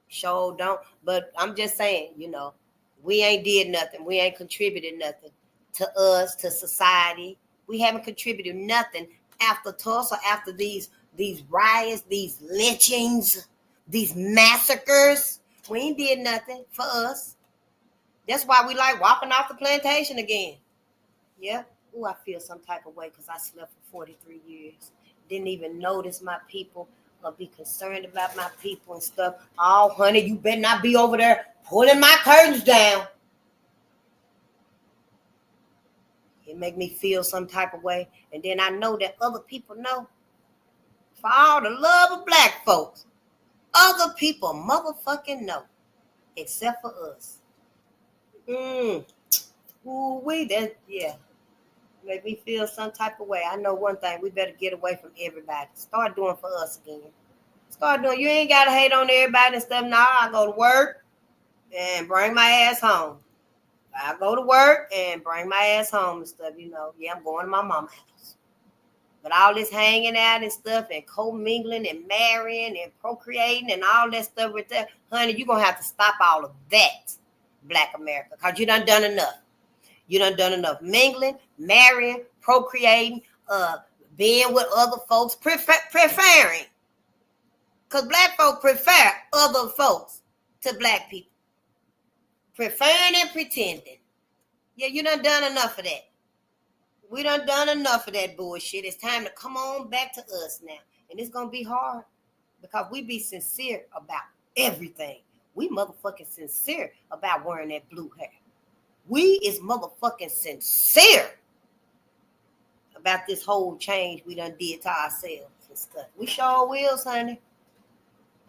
Sure don't. But I'm just saying, we ain't did nothing. We ain't contributed nothing to us, to society. We haven't contributed nothing after Tulsa, after these riots, these lynchings, these massacres. We ain't did nothing for us. That's why we like walking off the plantation again. Yeah. Ooh, I feel some type of way because I slept for 43 years. Didn't even notice my people or be concerned about my people and stuff. Oh, honey, you better not be over there pulling my curtains down. It make me feel some type of way. And then I know that other people know. For all the love of black folks, other people motherfucking know. Except for us. Yeah. Make me feel some type of way. I know one thing, we better get away from everybody. Start doing for us again. Start doing, you ain't gotta hate on everybody and stuff. Nah, I go to work and bring my ass home. I go to work and bring my ass home and stuff, you know. Yeah, I'm going to my mama's house. But all this hanging out and stuff and co-mingling and marrying and procreating and all that stuff with that, honey, you're going to have to stop all of that, Black America, because you done enough. You done enough mingling, marrying, procreating, being with other folks, preferring. Because Black folks prefer other folks to Black people. Preferring and pretending. Yeah, you done enough of that. We done enough of that bullshit. It's time to come on back to us now. And it's going to be hard because we be sincere about everything. We motherfucking sincere about wearing that blue hair. We is motherfucking sincere about this whole change we done did to ourselves and stuff. We sure will, honey.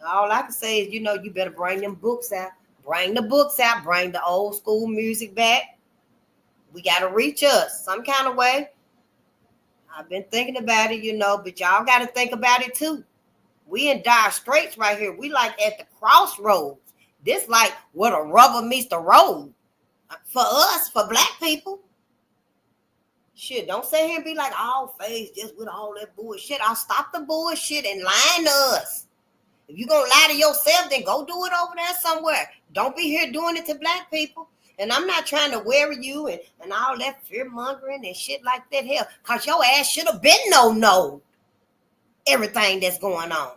All I can say is, you know, you better bring them books out. Bring the books out. Bring the old school music back. We got to reach us some kind of way. I've been thinking about it, you know, but y'all got to think about it too. We in dire straits right here. We like at the crossroads. This like where the rubber meets the road. For us, for Black people. Shit, don't sit here and be like all face just with all that bullshit. I'll stop the bullshit and lie to us. If you're going to lie to yourself, then go do it over there somewhere. Don't be here doing it to Black people. And I'm not trying to worry you and all that fear-mongering and shit like that. Hell, because your ass should have been no everything that's going on.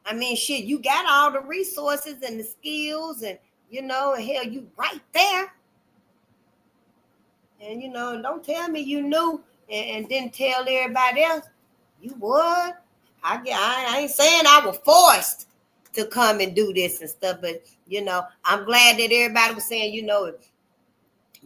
I mean, shit, you got all the resources and the skills and, you know, and hell, you right there. And, you know, don't tell me you knew and didn't tell everybody else. You would. I ain't saying I was forced to come and do this and stuff, but, you know, I'm glad that everybody was saying, you know, if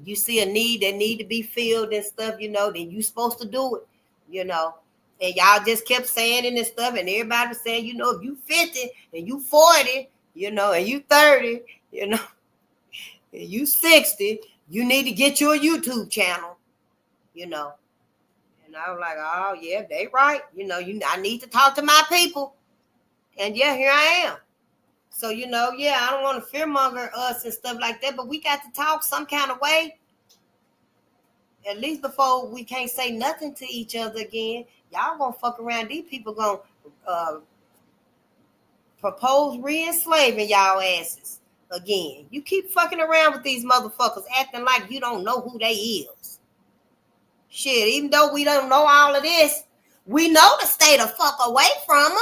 you see a need that need to be filled and stuff, you know, then you supposed to do it, you know. And y'all just kept saying it and stuff, and everybody was saying, you know, if you 50 and you 40, you know, and you 30, you know, and you 60, you need to get you a YouTube channel, you know. And I was like, oh, yeah, they right. You know, I need to talk to my people. And, yeah, here I am. So, you know, yeah, I don't want to fearmonger us and stuff like that, but we got to talk some kind of way. At least before we can't say nothing to each other again. Y'all gonna fuck around. These people gonna propose re-enslaving y'all asses again. You keep fucking around with these motherfuckers, acting like you don't know who they is. Shit, even though we don't know all of this, we know to stay the fuck away from them.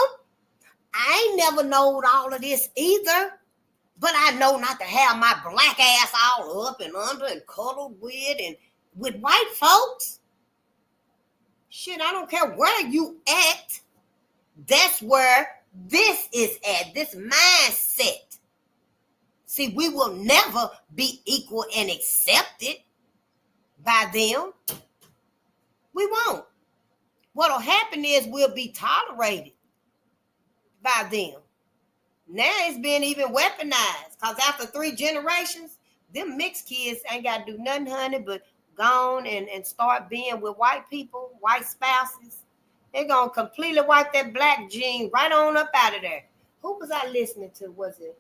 I ain't never known all of this either. But I know not to have my black ass all up and under and cuddled with white folks. Shit, I don't care where you at. That's where this is at, this mindset. See, we will never be equal and accepted by them. We won't. What'll happen is we'll be tolerated by them. Now it's been even weaponized because after 3 generations, them mixed kids ain't got to do nothing, honey, but gone and start being with white people, white spouses. They're going to completely wipe that black gene right on up out of there. Who was I listening to? Was it?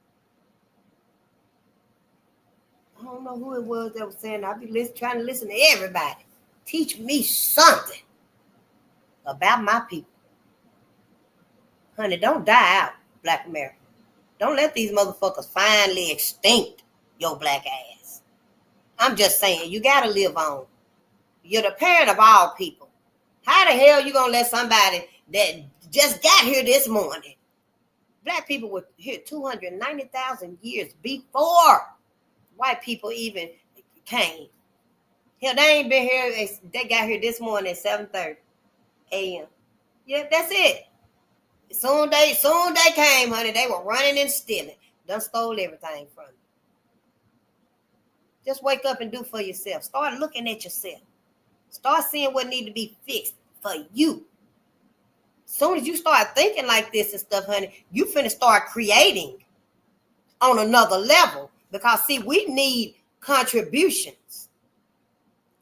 I don't know who it was that was saying, I'll be trying to listen to everybody. Teach me something about my people. Honey, don't die out, Black America. Don't let these motherfuckers finally extinct your black ass. I'm just saying, you got to live on. You're the parent of all people. How the hell you going to let somebody that just got here this morning? Black people were here 290,000 years before white people even came. Hell, they ain't been here. They got here this morning at 7:30 a.m. Yeah, that's it. Soon they came, honey. They were running and stealing. Done stole everything from you. Just wake up and do for yourself. Start looking at yourself. Start seeing what need to be fixed for you. Soon as you start thinking like this and stuff, honey, you finna start creating on another level. Because, see, we need contributions.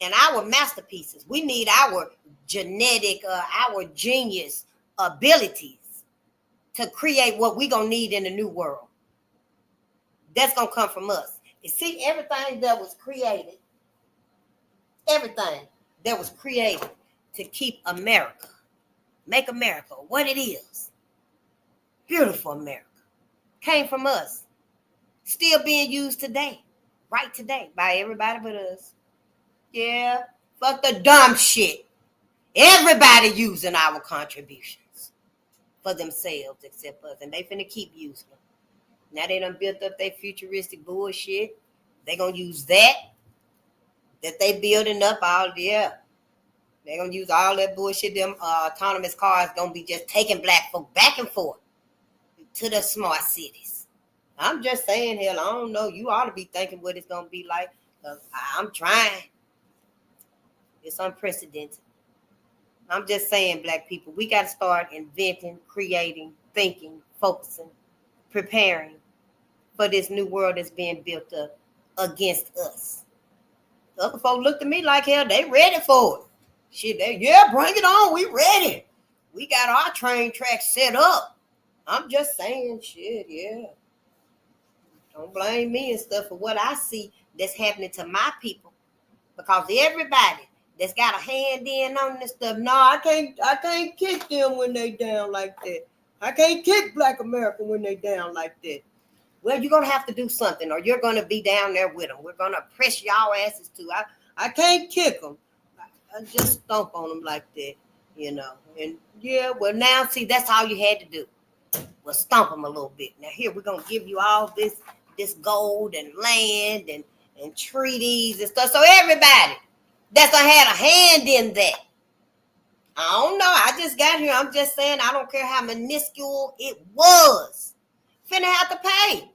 and our masterpieces. We need our genetic, our genius abilities to create what we're going to need in the new world. That's going to come from us. You see, everything that was created to keep America, make America what it is, beautiful America, came from us. Still being used today, right today, by everybody but us. Yeah, fuck the dumb shit. Everybody using our contributions for themselves except us, and they finna keep using them. Now they done built up their futuristic bullshit. They gonna use that they building up all, yeah. They gonna use all that bullshit. Them autonomous cars gonna be just taking black folk back and forth to the smart cities. I'm just saying, hell, I don't know. You ought to be thinking what it's gonna be like. I'm trying. It's unprecedented. I'm just saying, black people, we got to start inventing, creating, thinking, focusing, preparing for this new world that's being built up against us. The other folks looked at me like hell. They ready for it. Shit, yeah, bring it on. We ready. We got our train track set up. I'm just saying, shit, yeah. Don't blame me and stuff for what I see that's happening to my people. Because everybody that's got a hand in on this stuff, no, I can't kick them when they down like that. I can't kick Black America when they down like that. Well, you're going to have to do something, or you're going to be down there with them. We're going to press y'all asses too. I can't kick them. I just stomp on them like that, you know. And yeah, well, now, see, that's all you had to do. Well, stomp them a little bit. Now, here, we're going to give you all this gold and land and treaties and stuff. So everybody that's had a hand in that. I don't know. I just got here. I'm just saying, I don't care how minuscule it was. Finna have to pay.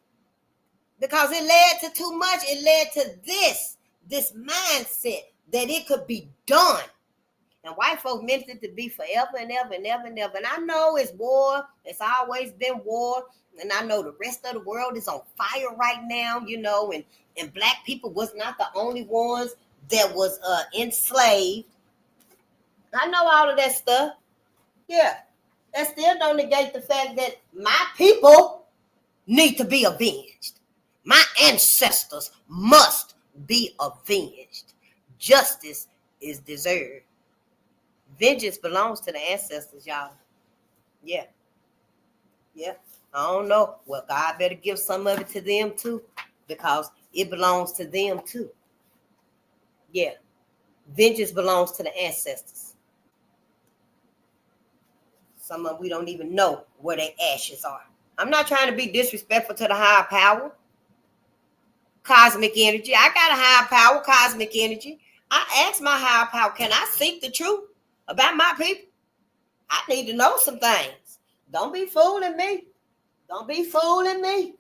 Because it led to too much. It led to this mindset that it could be done. And white folks meant it to be forever and ever and ever and ever. And I know it's war. It's always been war. And I know the rest of the world is on fire right now, you know, and black people was not the only ones that was enslaved. I know all of that stuff. Yeah. That still don't negate the fact that my people need to be avenged. My ancestors must be avenged. Justice is deserved. Vengeance belongs to the ancestors, y'all. Yeah. Yeah. I don't know. Well, God better give some of it to them too, because it belongs to them too. Yeah. Vengeance belongs to the ancestors. Some of them we don't even know where their ashes are. I'm not trying to be disrespectful to the higher power. Cosmic energy. I got a higher power, cosmic energy. I asked my higher power, can I seek the truth about my people? I need to know some things. Don't be fooling me. Don't be fooling me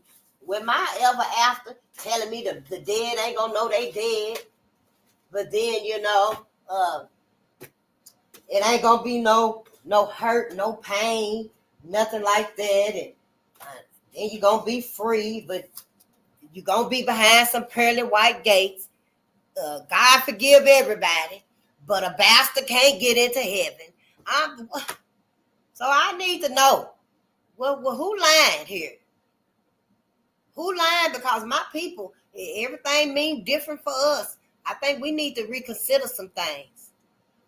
with my ever after telling me the dead ain't gonna know they dead. But then, you know, it ain't gonna be no hurt, no pain, nothing like that. And then you're gonna be free, but you're gonna be behind some pearly white gates. God forgive everybody, but a bastard can't get into heaven. So I need to know, well, who lying here? Who lying? Because my people, everything means different for us. I think we need to reconsider some things.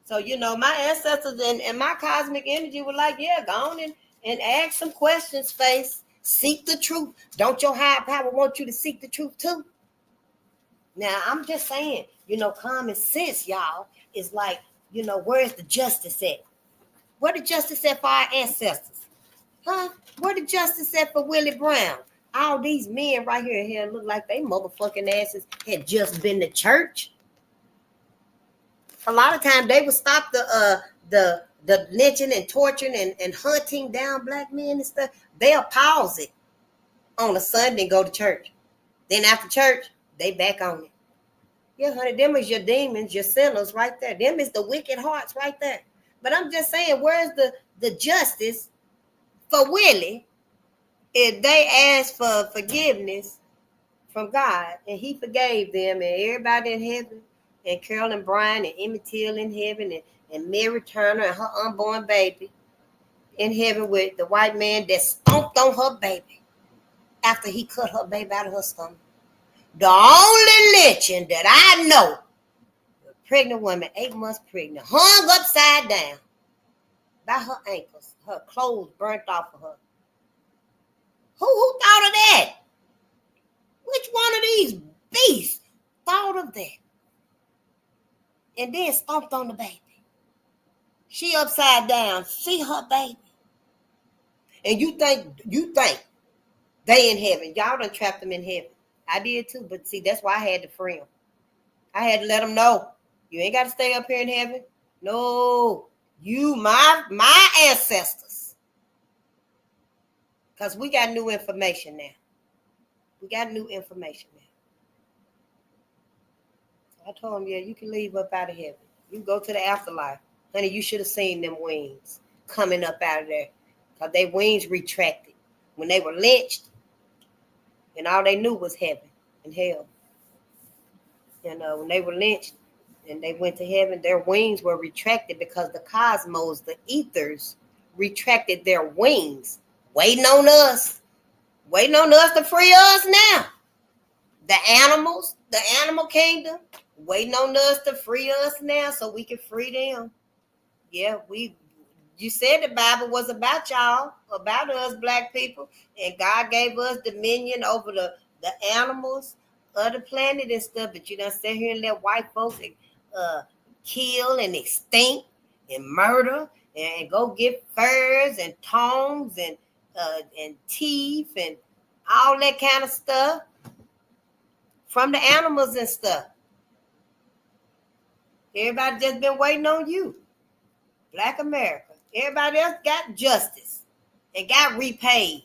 So, you know, my ancestors and my cosmic energy were like, yeah, go on and ask some questions, face. Seek the truth. Don't your higher power want you to seek the truth too? Now, I'm just saying, you know, common sense, y'all, is like, you know, where's the justice at? Where the justice at for our ancestors? Huh? Where the justice at for Willie Brown? All these men right here look like they motherfucking asses had just been to church. A lot of times they would stop the lynching and torturing and hunting down black men and stuff. They'll pause it on a Sunday and go to church. Then after church, they back on it. Yeah, honey, them is your demons, your sinners right there. Them is the wicked hearts right there. But I'm just saying, where's the justice for Willie if they asked for forgiveness from God and he forgave them and everybody in heaven and Carolyn Bryan and Emmett Till in heaven, and Mary Turner and her unborn baby in heaven with the white man that stomped on her baby after he cut her baby out of her stomach. The only lynching that I know, a pregnant woman, 8 months pregnant, hung upside down by her ankles, her clothes burnt off of her. Who thought of that? Which one of these beasts thought of that? And then stomped on the baby. She upside down, see her baby. And you think they in heaven. Y'all done trapped them in heaven. I did too, but see, that's why I had to free them. I had to let them know, you ain't got to stay up here in heaven. No, you, my ancestors. Because we got new information now. We got new information now. I told him, yeah, you can leave up out of heaven. You can go to the afterlife. Honey, you should have seen them wings coming up out of there. Because their wings retracted. When they were lynched, and all they knew was heaven and hell. When they were lynched and they went to heaven, their wings were retracted because the cosmos, the ethers, retracted their wings, waiting on us to free us now. The animals, the animal kingdom, waiting on us to free us now so we can free them. Yeah, you said the Bible was about y'all, about us black people, and God gave us dominion over the animals of the planet and stuff, but you done sit here and let white folks kill and extinct and murder and go get furs and tongues and teeth and all that kind of stuff from the animals and stuff. Everybody just been waiting on you. Black America. Everybody else got justice and got repaid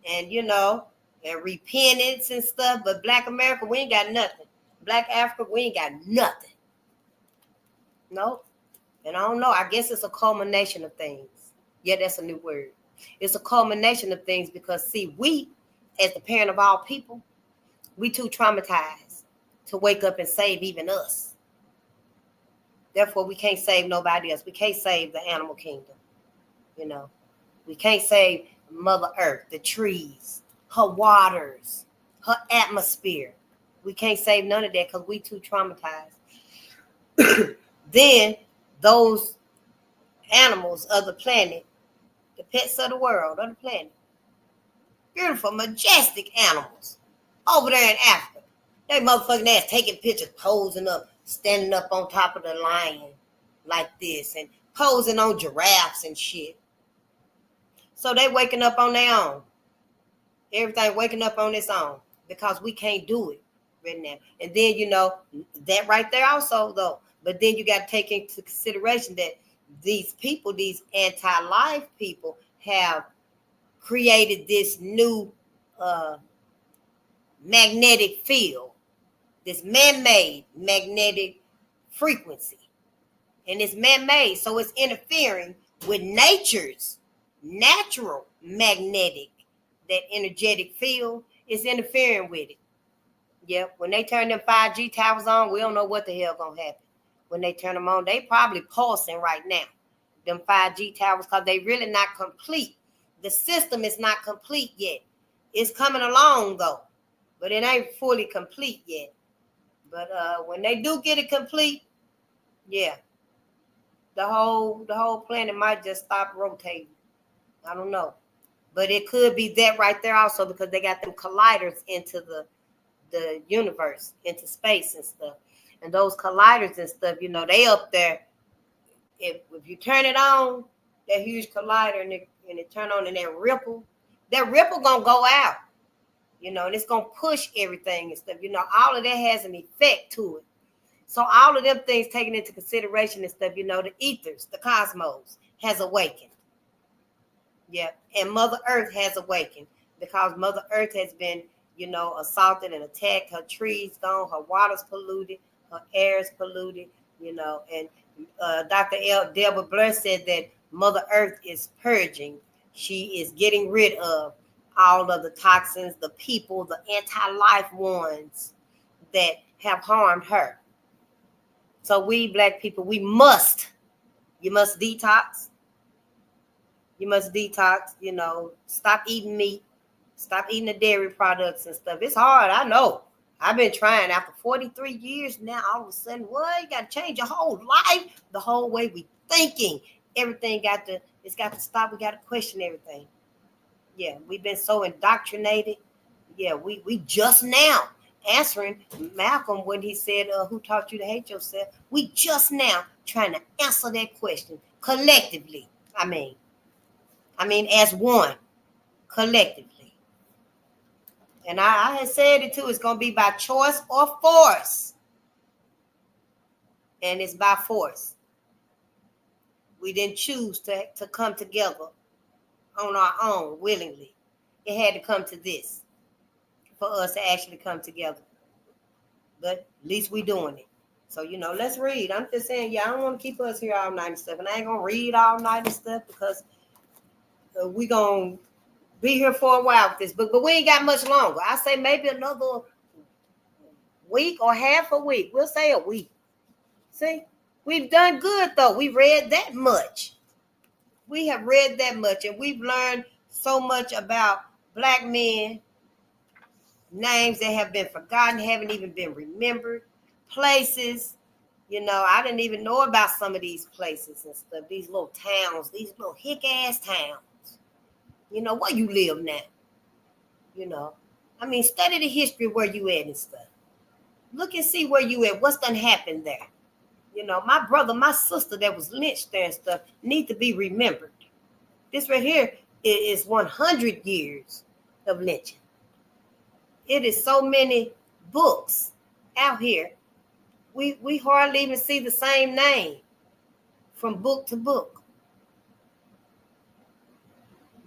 and, and repentance and stuff. But Black America, we ain't got nothing. Black Africa, we ain't got nothing. Nope. And I don't know. I guess it's a culmination of things. Yeah, that's a new word. It's a culmination of things because, see, we, as the parent of all people, we too traumatized to wake up and save even us. Therefore, we can't save nobody else. We can't save the animal kingdom. We can't save Mother Earth, the trees, her waters, her atmosphere. We can't save none of that because we too traumatized. Then those animals of the planet, the pets of the world, of the planet, beautiful, majestic animals over there in Africa. They motherfucking ass taking pictures, posing up, standing up on top of the lion like this and posing on giraffes and shit. So they waking up on their own. Everything waking up on its own because we can't do it right now. And then, that right there also, though. But then you got to take into consideration that these people, these anti-life people, have created this new magnetic field, this man-made magnetic frequency. And it's man-made, so it's interfering with nature's natural magnetic, that energetic field is interfering with it. Yep, when they turn them 5G towers on, we don't know what the hell gonna happen. When they turn them on, they probably pulsing right now, them 5G towers, because they really not complete. The system is not complete yet. It's coming along though, but it ain't fully complete yet. But when they do get it complete, yeah, the whole planet might just stop rotating. I don't know. But it could be that right there also because they got them colliders into the universe, into space and stuff. And those colliders and stuff, they up there. If you turn it on, that huge collider, and it turn on and that ripple gonna go out. And it's gonna push everything and stuff. All of that has an effect to it. So all of them things taken into consideration and stuff, the ethers, the cosmos has awakened. Yeah, and Mother Earth has awakened because Mother Earth has been, assaulted and attacked. Her trees gone, her water's polluted, her air's polluted, and Dr. Delbert Blair said that Mother Earth is purging. She is getting rid of all of the toxins, the people, the anti-life ones that have harmed her. So we black people, you must detox. You must detox, stop eating meat, stop eating the dairy products and stuff. It's hard, I know. I've been trying after 43 years now. All of a sudden, what? You got to change your whole life, the whole way we thinking. Everything it's got to stop. We got to question everything. Yeah, we've been so indoctrinated. Yeah, we just now answering Malcolm when he said, who taught you to hate yourself? We just now trying to answer that question collectively. I mean, as one, collectively. And I had said it too, it's going to be by choice or force. And it's by force. We didn't choose to come together on our own willingly. It had to come to this for us to actually come together. But at least we doing it. So, let's read. I'm just saying, I don't want to keep us here all night and stuff. And I ain't going to read all night and stuff because we going to be here for a while with this book. But we ain't got much longer. I say maybe another week or half a week. We'll say a week. See? We've done good, though. We read that much. We have read that much. And we've learned so much about black men, names that have been forgotten, haven't even been remembered, places. I didn't even know about some of these places and stuff, these little towns, these little hick-ass towns. Where you live now. Study the history of where you at and stuff. Look and see where you at, what's done happened there. My brother, my sister that was lynched there and stuff need to be remembered. This right here is 100 years of lynching. It is so many books out here. We hardly even see the same name from book to book.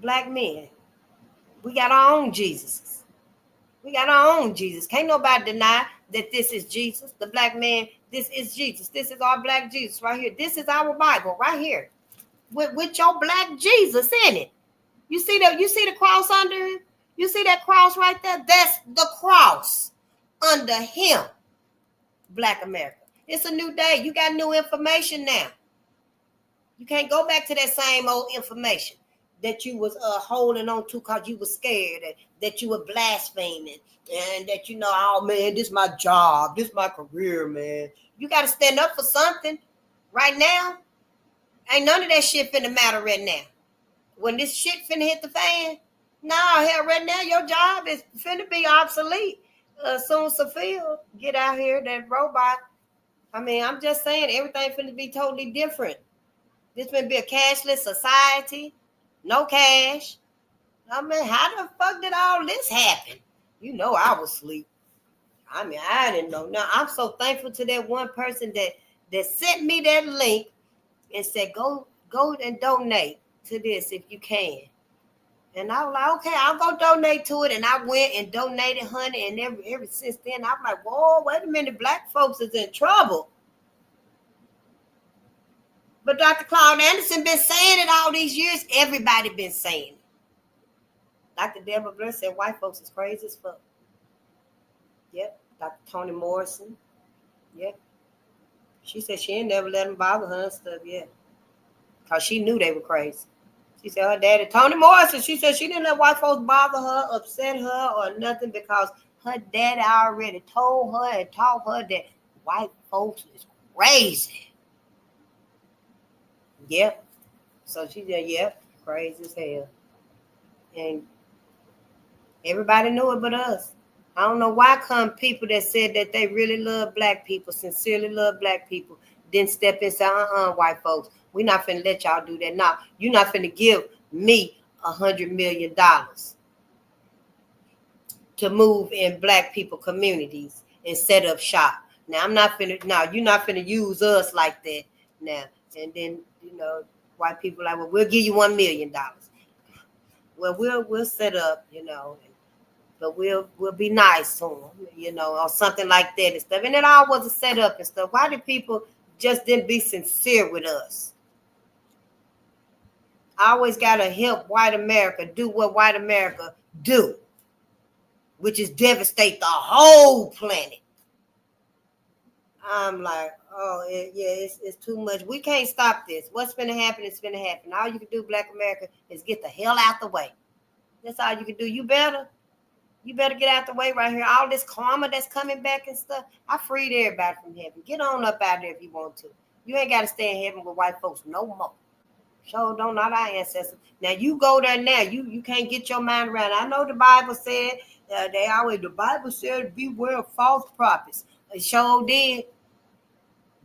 Black men. We got our own Jesuses. We got our own Jesus. Can't nobody deny that this is Jesus. The black man, this is Jesus. This is our black Jesus right here. This is our Bible right here. With your black Jesus in it. You see the cross under him? You see that cross right there? That's the cross under him. Black America. It's a new day. You got new information now. You can't go back to that same old information that you was holding on to because you were scared, that you were blaspheming, and that oh man, this is my job, this is my career, man. You got to stand up for something right now. Ain't none of that shit finna matter right now. When this shit finna hit the fan, hell, right now your job is finna be obsolete. Soon Sophia get out here, that robot. I'm just saying everything finna be totally different. This finna be a cashless society. No cash. How the fuck did all this happen? I was asleep. I didn't know. Now, I'm so thankful to that one person that sent me that link and said, go and donate to this if you can. And I was like, okay, I'll go donate to it. And I went and donated, honey. And ever since then, I'm like, whoa, wait a minute. Black folks is in trouble. But Dr. Claude Anderson been saying it all these years. Everybody been saying it. Dr. Deborah Blair said white folks is crazy as fuck. Yep. Dr. Toni Morrison. Yep. She said she ain't never let them bother her and stuff yet. Because she knew they were crazy. She said her daddy, Toni Morrison, she said she didn't let white folks bother her, upset her, or nothing because her daddy already told her and taught her that white folks is crazy. Yep. So she said, yep, crazy as hell. And everybody knew it but us. I don't know why come people that said that they really love black people, sincerely love black people, didn't step in and say, white folks, we're not finna let y'all do that. Now, you're not finna give me $100 million to move in black people communities and set up shop. Now, you're not finna use us like that now. And then, white people like, well, we'll give you $1 million. Well, we'll set up, but we'll be nice to them, or something like that and stuff. And it all was a setup and stuff. Why did people just didn't be sincere with us? I always got to help white America do what white America do, which is devastate the whole planet. I'm like, oh, it's too much. We can't stop this. What's going to happen is going to happen. All you can do, Black America, is get the hell out the way. That's all you can do. You better get out the way right here. All this karma that's coming back and stuff. I freed everybody from heaven. Get on up out there if you want to. You ain't got to stay in heaven with white folks no more. So don't, not our ancestors. Now you go there now. You can't get your mind around it. I know the Bible said the Bible said beware of false prophets. It sure did.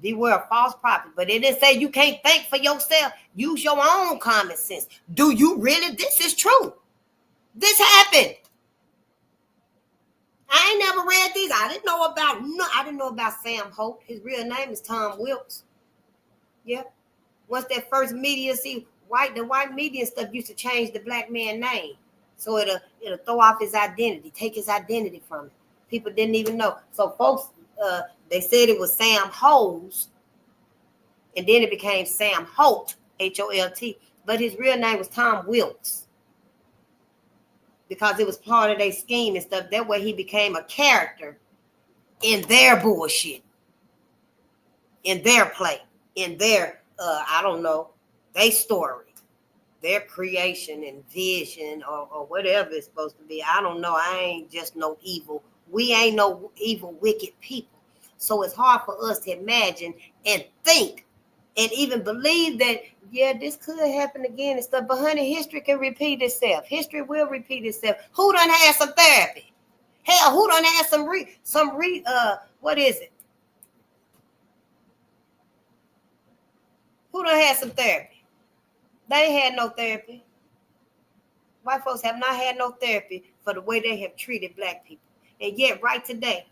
Beware of false prophets. But it didn't say you can't think for yourself. Use your own common sense. Do you really? This is true. This happened. I ain't never read these. I didn't know about Sam Holt. His real name is Tom Wilkes. Yeah. Once that first media, the white media and stuff used to change the black man name. So it'll throw off his identity, take his identity from him. People didn't even know. So folks, they said it was Sam Holes, and then it became Sam Holt, Holt. But his real name was Tom Wilkes, because it was part of their scheme and stuff. That way he became a character in their bullshit, in their play, in their, I don't know, their story, their creation and vision or whatever it's supposed to be. I don't know. I ain't just no evil. We ain't no evil, wicked people. So it's hard for us to imagine and think and even believe that, yeah, this could happen again and stuff. But honey, history can repeat itself. History will repeat itself. Who done had some therapy? Hell, who done had what is it? Who done had some therapy? They ain't had no therapy. White folks have not had no therapy for the way they have treated black people. And yet right today,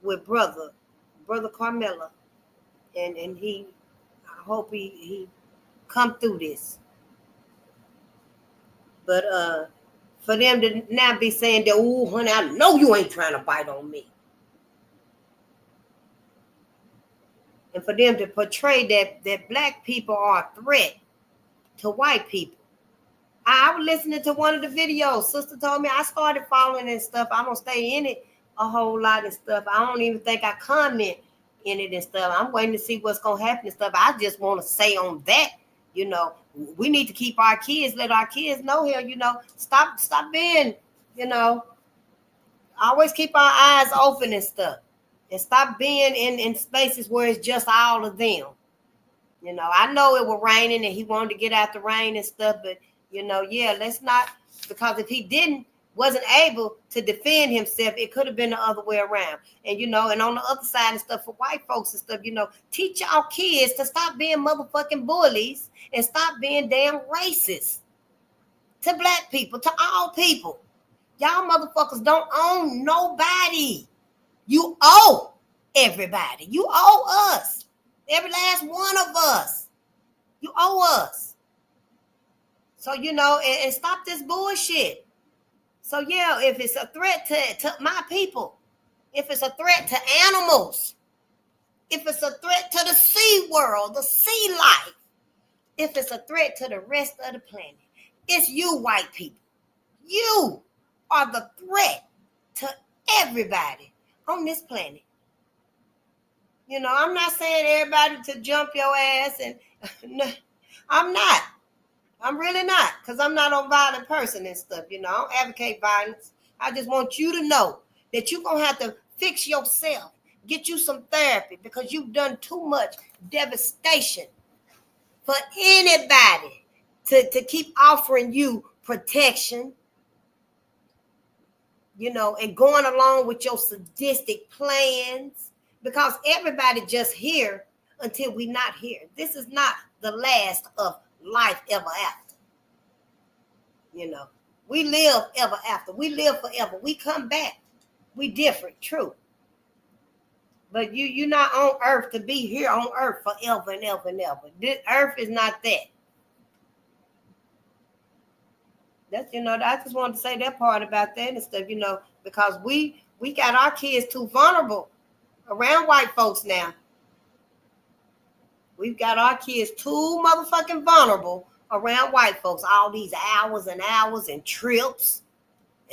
with brother Carmela, and I hope he come through this. But for them to now be saying that, oh, honey, I know you ain't trying to bite on me. And for them to portray that black people are a threat to white people. I was listening to one of the videos. Sister told me, I started following and stuff. I don't stay in it a whole lot of stuff. I don't even think I comment in it and stuff. I'm waiting to see what's going to happen and stuff. I just want to say on that, we need to keep our kids, let our kids know here, stop being, always keep our eyes open and stuff. And stop being in spaces where it's just all of them. I know it was raining and he wanted to get out the rain and stuff, but let's not, because if he wasn't able to defend himself, it could have been the other way around. And, and on the other side and stuff, for white folks and stuff, teach y'all kids to stop being motherfucking bullies and stop being damn racist to black people, to all people. Y'all motherfuckers don't own nobody. You owe everybody. You owe us. Every last one of us. You owe us. So, and stop this bullshit. So, yeah, if it's a threat to my people, if it's a threat to animals, if it's a threat to the sea world, the sea life, if it's a threat to the rest of the planet, it's you white people. You are the threat to everybody on this planet. I'm not saying everybody to jump your ass, and I'm not. I'm really not, because I'm not a violent person and stuff. I don't advocate violence. I just want you to know that you're going to have to fix yourself, get you some therapy, because you've done too much devastation for anybody to keep offering you protection, and going along with your sadistic plans, because everybody just here until we not here. This is not the last of life ever after. We live ever after. We live forever. We come back. We different, true. But you're not on earth to be here on earth forever and ever and ever. This earth is not that. That's, I just wanted to say that part about that and stuff, because we got our kids too vulnerable around white folks now. We've got our kids too motherfucking vulnerable around white folks. All these hours and hours and trips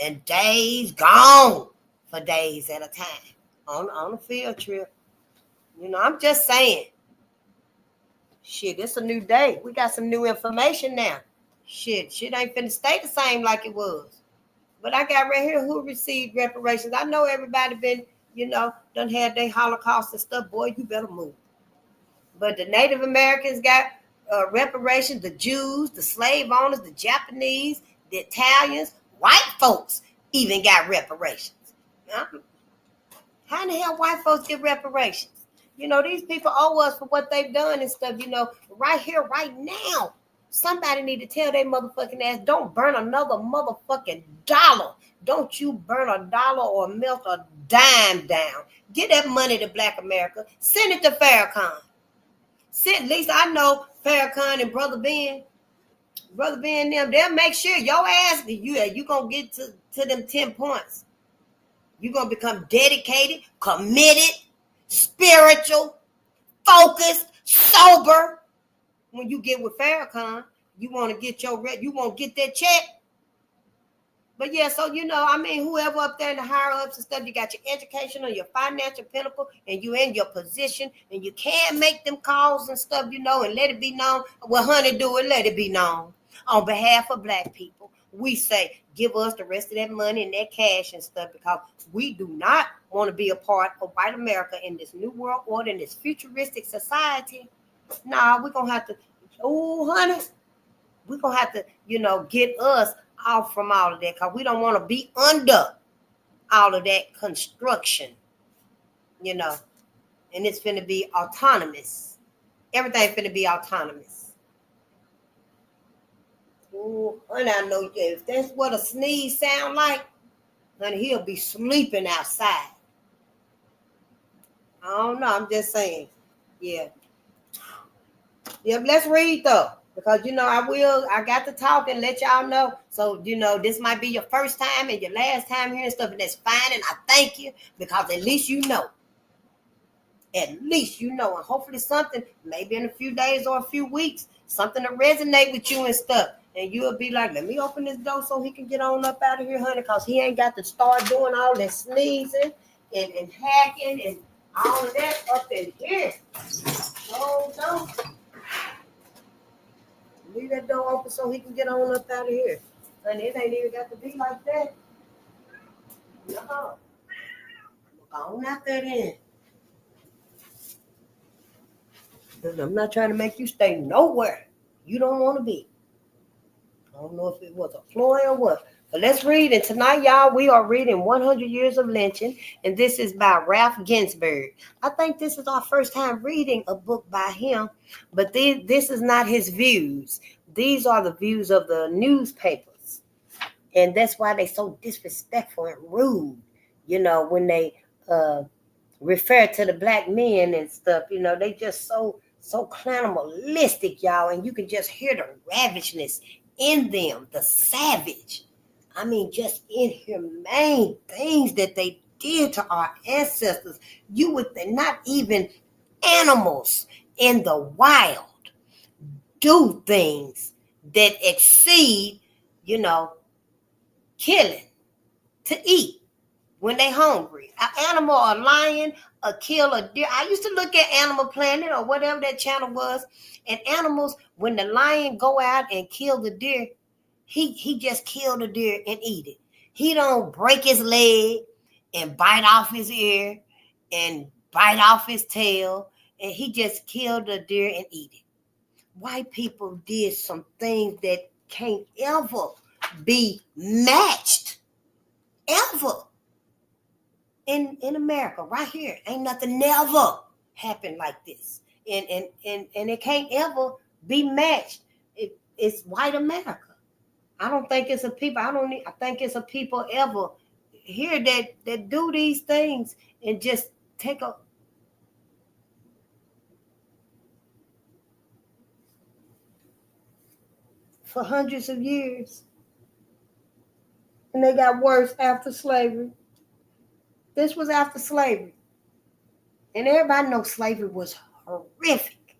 and days gone for days at a time on a field trip. You know, I'm just saying. Shit, it's a new day. We got some new information now. Shit ain't finna stay the same like it was. But I got right here who received reparations. I know everybody been, done had their Holocaust and stuff. Boy, you better move. But the Native Americans got reparations, the Jews, the slave owners, the Japanese, the Italians, white folks even got reparations. How in the hell white folks get reparations? These people owe us for what they've done and stuff, right here, right now. Somebody need to tell their motherfucking ass, don't burn another motherfucking dollar. Don't you burn a dollar or melt a dime down. Get that money to Black America. Send it to Farrakhan. At least I know Farrakhan and Brother Ben them, they'll make sure your ass, you going to get to them 10 points. You're going to become dedicated, committed, spiritual, focused, sober. When you get with Farrakhan, you want to get you won't get that check. But yeah, so whoever up there in the higher ups and stuff, you got your education or your financial pinnacle, and you in your position, and you can make them calls and stuff, and let it be known. Well, honey, do it, let it be known. On behalf of Black people, we say, give us the rest of that money and that cash and stuff, because we do not want to be a part of white America in this new world order, in this futuristic society. Nah, we're going to have to, honey, we're going to have to, get us off from all of that, because we don't want to be under all of that construction, and it's finna be autonomous. Everything finna be autonomous. Ooh, honey, I know if that's what a sneeze sound like, honey, he'll be sleeping outside. I don't know, I'm just saying. Yeah, let's read though. Because, I got to talk and let y'all know. So, this might be your first time and your last time hearing stuff, and that's fine. And I thank you, because at least you know. At least you know. And hopefully something, maybe in a few days or a few weeks, something to resonate with you and stuff. And you'll be like, let me open this door so he can get on up out of here, honey, because he ain't got to start doing all that sneezing and hacking and all of that up in here. Oh, no. Leave that door open so he can get on up out of here. And it ain't even got to be like that. No. Go on out there then. I'm not trying to make you stay nowhere you don't want to be. I don't know if it was a ploy or what. But let's read. And tonight, y'all, we are reading 100 Years of Lynching. And this is by Ralph Ginsberg. I think this is our first time reading a book by him. But this is not his views. These are the views of the newspapers. And that's why they're so disrespectful and rude. When they refer to the Black men and stuff, they just so cannibalistic, y'all. And you can just hear the ravageness in them, the savage. I mean, just inhumane things that they did to our ancestors. You would think not even animals in the wild do things that exceed, killing to eat when they hungry. An animal, a lion, kill a deer. I used to look at Animal Planet or whatever that channel was, and animals, when the lion go out and kill the deer, he just kill the deer and eat it. He don't break his leg and bite off his ear and bite off his tail, and he just killed the deer and eat it. White people did some things that can't ever be matched, ever. In America, right here, ain't nothing never happened like this, and it can't ever be matched. It's white America. I don't think it's a people. I think it's a people ever here that do these things and just take a. For hundreds of years, and they got worse after slavery. This was after slavery, and everybody knows slavery was horrific.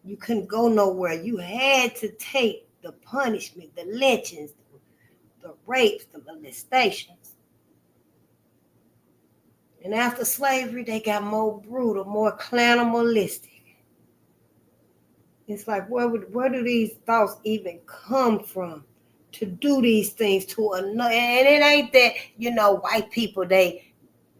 You couldn't go nowhere. You had to take the punishment, the lynchings, the rapes, the molestations. And after slavery, they got more brutal, more cannibalistic. It's like, where do these thoughts even come from to do these things to another? And it ain't that, white people, they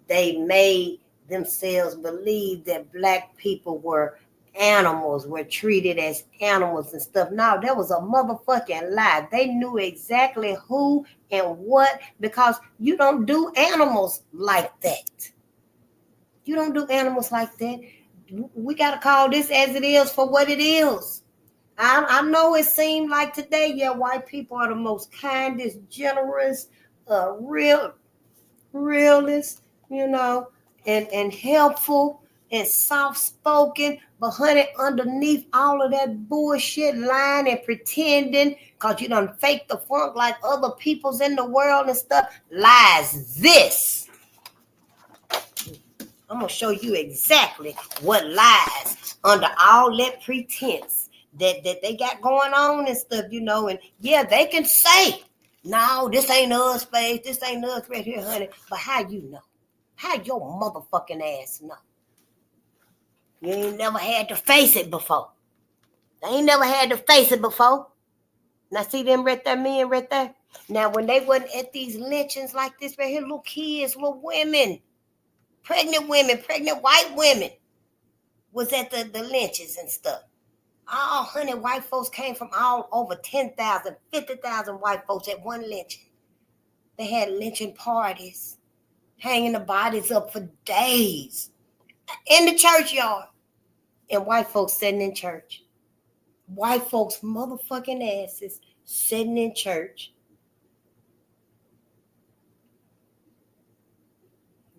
made themselves believe that black people were animals, were treated as animals and stuff. No, that was a motherfucking lie. They knew exactly who and what, because you don't do animals like that. You don't do animals like that. We got to call this as it is for what it is. I know it seemed like today, white people are the most kindest, generous, realist, and helpful and soft-spoken. But honey, underneath all of that bullshit, lying and pretending, because you done fake the funk like other peoples in the world and stuff, lies this. I'm going to show you exactly what lies under all that pretense that they got going on and stuff, and they can say, no, this ain't us, face, this ain't us right here, honey. But how you know? How your motherfucking ass know? You ain't never had to face it before. They ain't never had to face it before. Now see them right there, men right there? Now when they wasn't at these lynchings like this right here, little kids, little women, pregnant white women was at the lynchings and stuff. All 100 white folks came from all over 10,000, 50,000 white folks at one lynching. They had lynching parties, hanging the bodies up for days in the churchyard. And white folks sitting in church. White folks motherfucking asses sitting in church.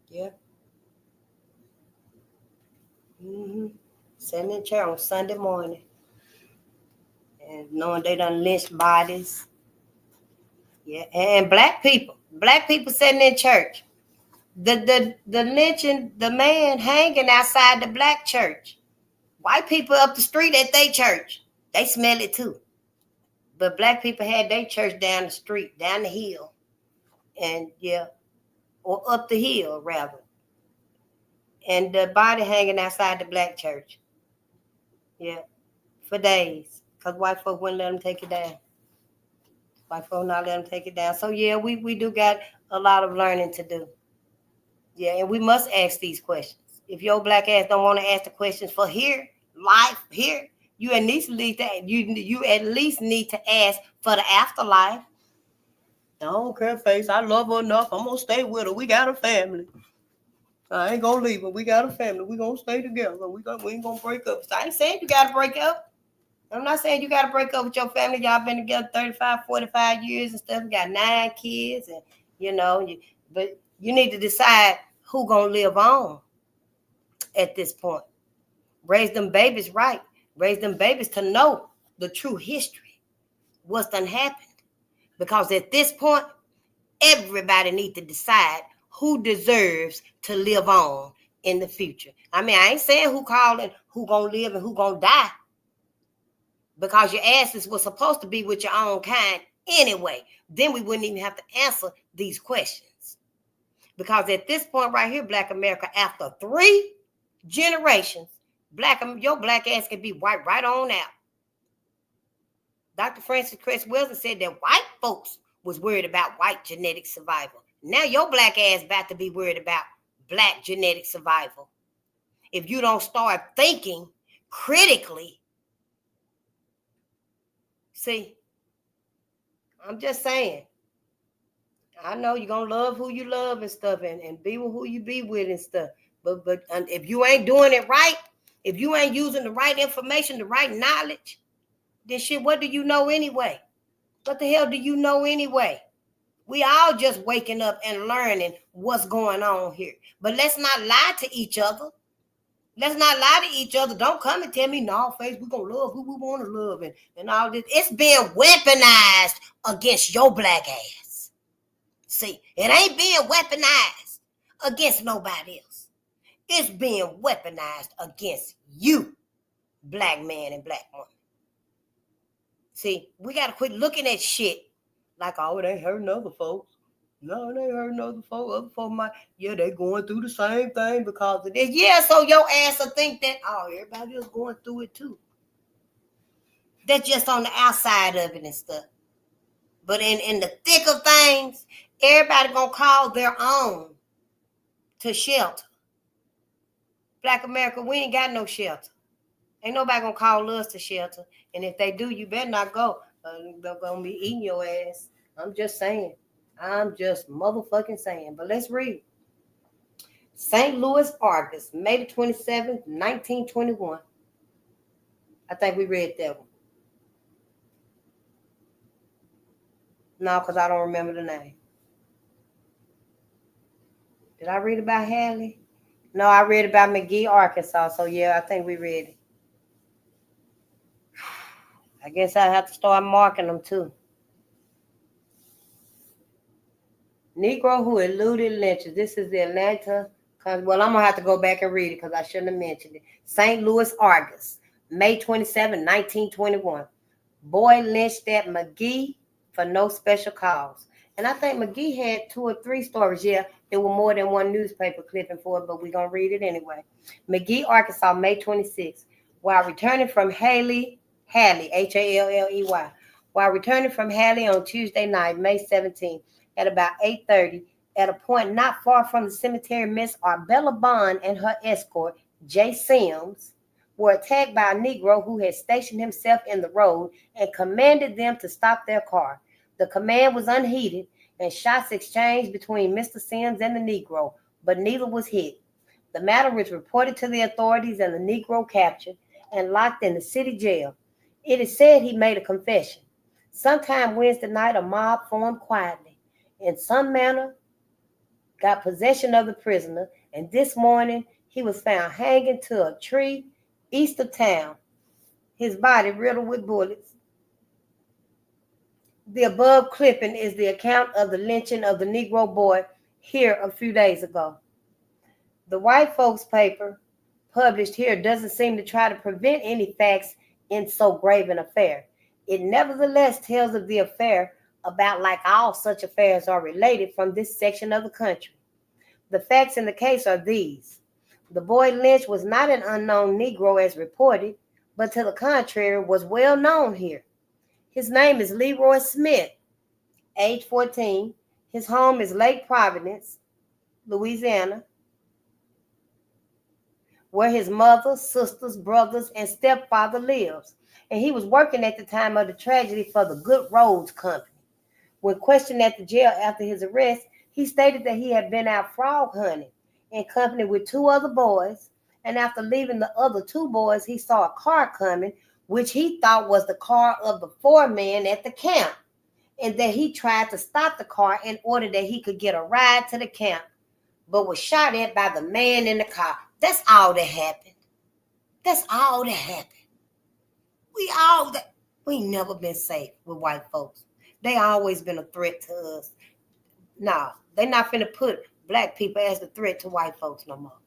Yeah. Sitting in church on Sunday morning. And knowing they done lynched bodies. Yeah. And black people sitting in church. The lynching, the man hanging outside the black church. White people up the street at their church. They smell it too. But black people had their church down the street, down the hill. And or up the hill rather. And the body hanging outside the black church. Yeah. For days. Because white folk wouldn't let them take it down. White folk not let them take it down. So we do got a lot of learning to do. Yeah, and we must ask these questions. If your black ass don't want to ask the questions for life here, you at least need to ask for the afterlife. I don't care, face. I love her enough. I'm gonna stay with her. We got a family. I ain't gonna leave her. We got a family. We gonna stay together. We ain't gonna break up. So I ain't saying you gotta break up. I'm not saying you gotta break up with your family. Y'all been together 35, 45 years and stuff. You got 9 kids, and but you need to decide who gonna live on at this point. Raise them babies right. Raise them babies to know the true history, what's done happened. Because at this point, everybody needs to decide who deserves to live on in the future. I mean, I ain't saying who calling, who gonna live and who gonna die. Because your asses were supposed to be with your own kind anyway. Then we wouldn't even have to answer these questions. Because at this point right here, Black America, after 3 generations, your black ass can be wiped right on out. Dr. Francis Cress Wilson said that white folks was worried about white genetic survival. Now your black ass about to be worried about black genetic survival. If you don't start thinking critically. See, I'm just saying. I know you're going to love who you love and stuff and be with who you be with and stuff. But if you ain't doing it right, if you ain't using the right information, the right knowledge, then shit, what do you know anyway? What the hell do you know anyway? We all just waking up and learning what's going on here. But let's not lie to each other. Let's not lie to each other. Don't come and tell me, no, face, we're going to love who we want to love and all this. It's being weaponized against your black ass. See, it ain't being weaponized against nobody else. It's being weaponized against you, black man and black woman. See, we got to quit looking at shit like, oh, it ain't hurting other folks. No, they heard other folk yeah, they going through the same thing because of this. Yeah, so your ass will think that, oh, everybody else going through it too. That's just on the outside of it and stuff. But in the thick of things, everybody gonna call their own to shelter. Black America, we ain't got no shelter. Ain't nobody gonna call us to shelter. And if they do, you better not go. They're gonna be eating your ass. I'm just saying. I'm just motherfucking saying. But let's read. St. Louis Argus, May the 27th, 1921. I think we read that one. No, because I don't remember the name. Did I read about Hadley? No, I read about McGee, Arkansas. So, yeah, I think we read it. I guess I have to start marking them, too. Negro who eluded lynchers. This is the Atlanta. Well, I'm going to have to go back and read it because I shouldn't have mentioned it. St. Louis Argus, May 27, 1921. Boy lynched at McGee for no special cause. And I think McGee had 2 or 3 stories. Yeah, there were more than one newspaper clipping for it, but we're going to read it anyway. McGee, Arkansas, May 26. While returning from Halley, Halley, while returning from Halley on Tuesday night, May 17, at about 8:30, at a point not far from the cemetery, Miss Arbella Bond and her escort, J. Sims, were attacked by a Negro who had stationed himself in the road and commanded them to stop their car. The command was unheeded, and shots exchanged between Mr. Sims and the Negro, but neither was hit. The matter was reported to the authorities and the Negro captured and locked in the city jail. It is said he made a confession. Sometime Wednesday night, a mob formed quietly. In some manner, got possession of the prisoner, and this morning he was found hanging to a tree east of town, his body riddled with bullets. The above clipping is the account of the lynching of the Negro boy here a few days ago. The white folks paper published here doesn't seem to try to prevent any facts in so grave an affair. It nevertheless tells of the affair about like all such affairs are related from this section of the country. The facts in the case are these. The boy lynched was not an unknown Negro as reported, but to the contrary was well known here. His name is Leroy Smith, age 14. His home is Lake Providence, Louisiana, where his mother, sisters, brothers, and stepfather lives. And he was working at the time of the tragedy for the Good Roads Company. When questioned at the jail after his arrest, he stated that he had been out frog hunting in company with 2 other boys, and after leaving the other 2 boys, he saw a car coming, which he thought was the car of the foreman at the camp, and that he tried to stop the car in order that he could get a ride to the camp, but was shot at by the man in the car. That's all that happened. That's all that happened. We never been safe with white folks. They always been a threat to us. No, they not finna put black people as the threat to white folks no more.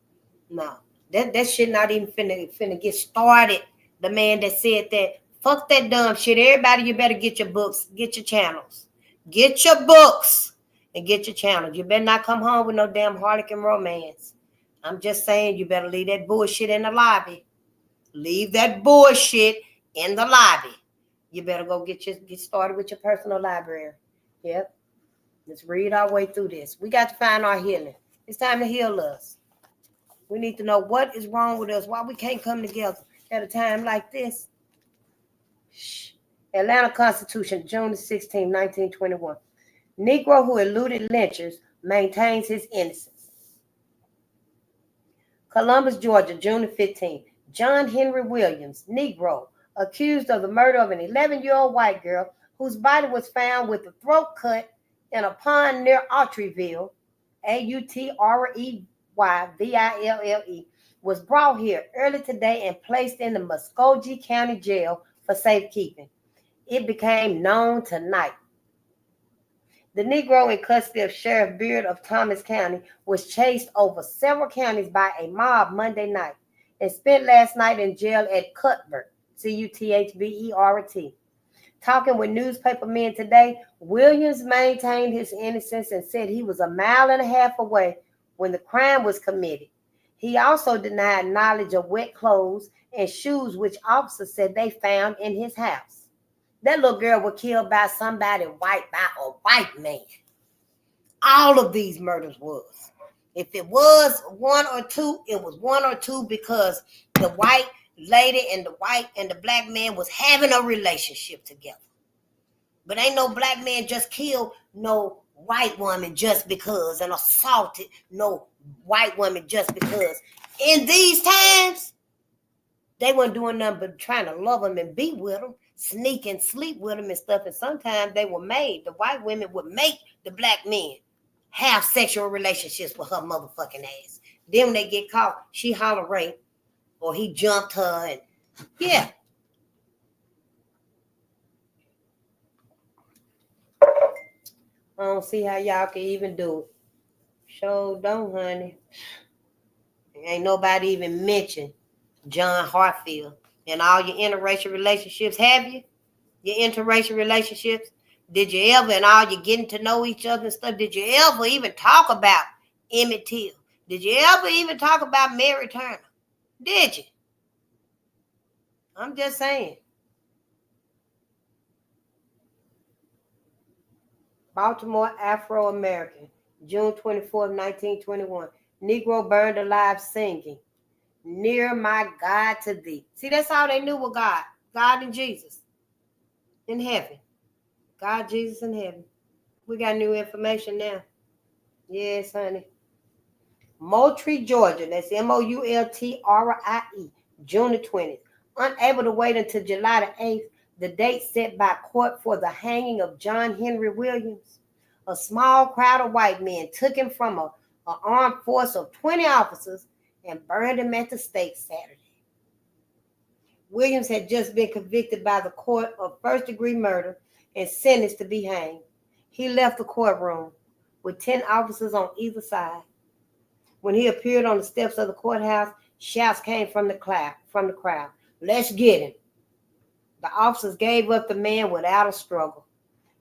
No, that shit not even finna get started. The man that said that, fuck that dumb shit. Everybody, you better get your books, get your channels. Get your books and get your channels. You better not come home with no damn Harlequin romance. I'm just saying, you better leave that bullshit in the lobby. Leave that bullshit in the lobby. You better go get started with your personal library. Yep. Let's read our way through this. We got to find our healing. It's time to heal us. We need to know what is wrong with us, why we can't come together at a time like this. Atlanta Constitution, June 16, 1921. Negro who eluded lynchers maintains his innocence. Columbus, Georgia, June 15. John Henry Williams, Negro, accused of the murder of an 11-year-old white girl whose body was found with a throat cut in a pond near Autryville, Autreyville, was brought here early today and placed in the Muscogee County Jail for safekeeping. It became known tonight. The Negro in custody of Sheriff Beard of Thomas County was chased over several counties by a mob Monday night and spent last night in jail at Cuthbert, Cuthbert. Talking with newspaper men today, Williams maintained his innocence and said he was a mile and a half away when the crime was committed. He also denied knowledge of wet clothes and shoes, which officers said they found in his house. That little girl was killed by somebody white, by a white man. All of these murders was. If it was one or two, it was one or two because the white lady and the black man was having a relationship together. But ain't no black man just killed no white woman just because and assaulted no white woman just because. In these times, they weren't doing nothing but trying to love them and be with them, sneak and sleep with them and stuff. And sometimes they were made. The white women would make the black men have sexual relationships with her motherfucking ass. Then when they get caught, she holler rape or he jumped her. And yeah. I don't see how y'all can even do it. Sure don't, honey. Ain't nobody even mentioned John Hartfield and all your interracial relationships. Have you? Your interracial relationships? Did you ever, and all you getting to know each other and stuff, did you ever even talk about Emmett Till? Did you ever even talk about Mary Turner? Did you? I'm just saying. Baltimore Afro-American, June 24, 1921. Negro burned alive singing, "Near my God to thee." See, that's all they knew was God. God and Jesus in heaven. God, Jesus in heaven. We got new information now. Yes, honey. Moultrie, Georgia. That's Moultrie, June the 20th. Unable to wait until July the 8th, the date set by court for the hanging of John Henry Williams, a small crowd of white men took him from an armed force of 20 officers and burned him at the stake Saturday. Williams had just been convicted by the court of first-degree murder and sentenced to be hanged. He left the courtroom with 10 officers on either side. When he appeared on the steps of the courthouse, shouts came from the crowd. "Let's get him." The officers gave up the man without a struggle,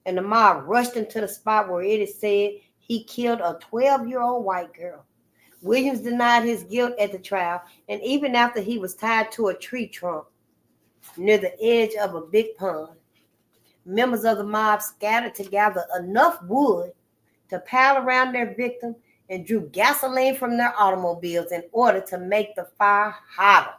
and the mob rushed him to the spot where it is said he killed a 12-year-old white girl. Williams denied his guilt at the trial, and even after he was tied to a tree trunk near the edge of a big pond, members of the mob scattered to gather enough wood to pile around their victim and drew gasoline from their automobiles in order to make the fire hotter.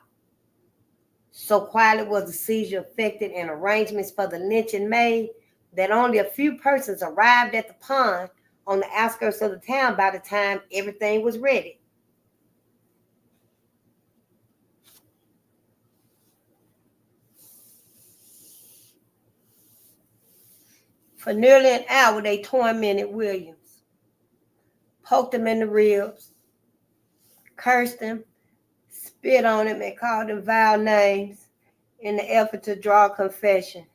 So quietly was the seizure effected and arrangements for the lynching made that only a few persons arrived at the pond on the outskirts of the town by the time everything was ready. For nearly an hour, they tormented Williams, poked him in the ribs, cursed him, spit on him, and called him vile names in the effort to draw confession.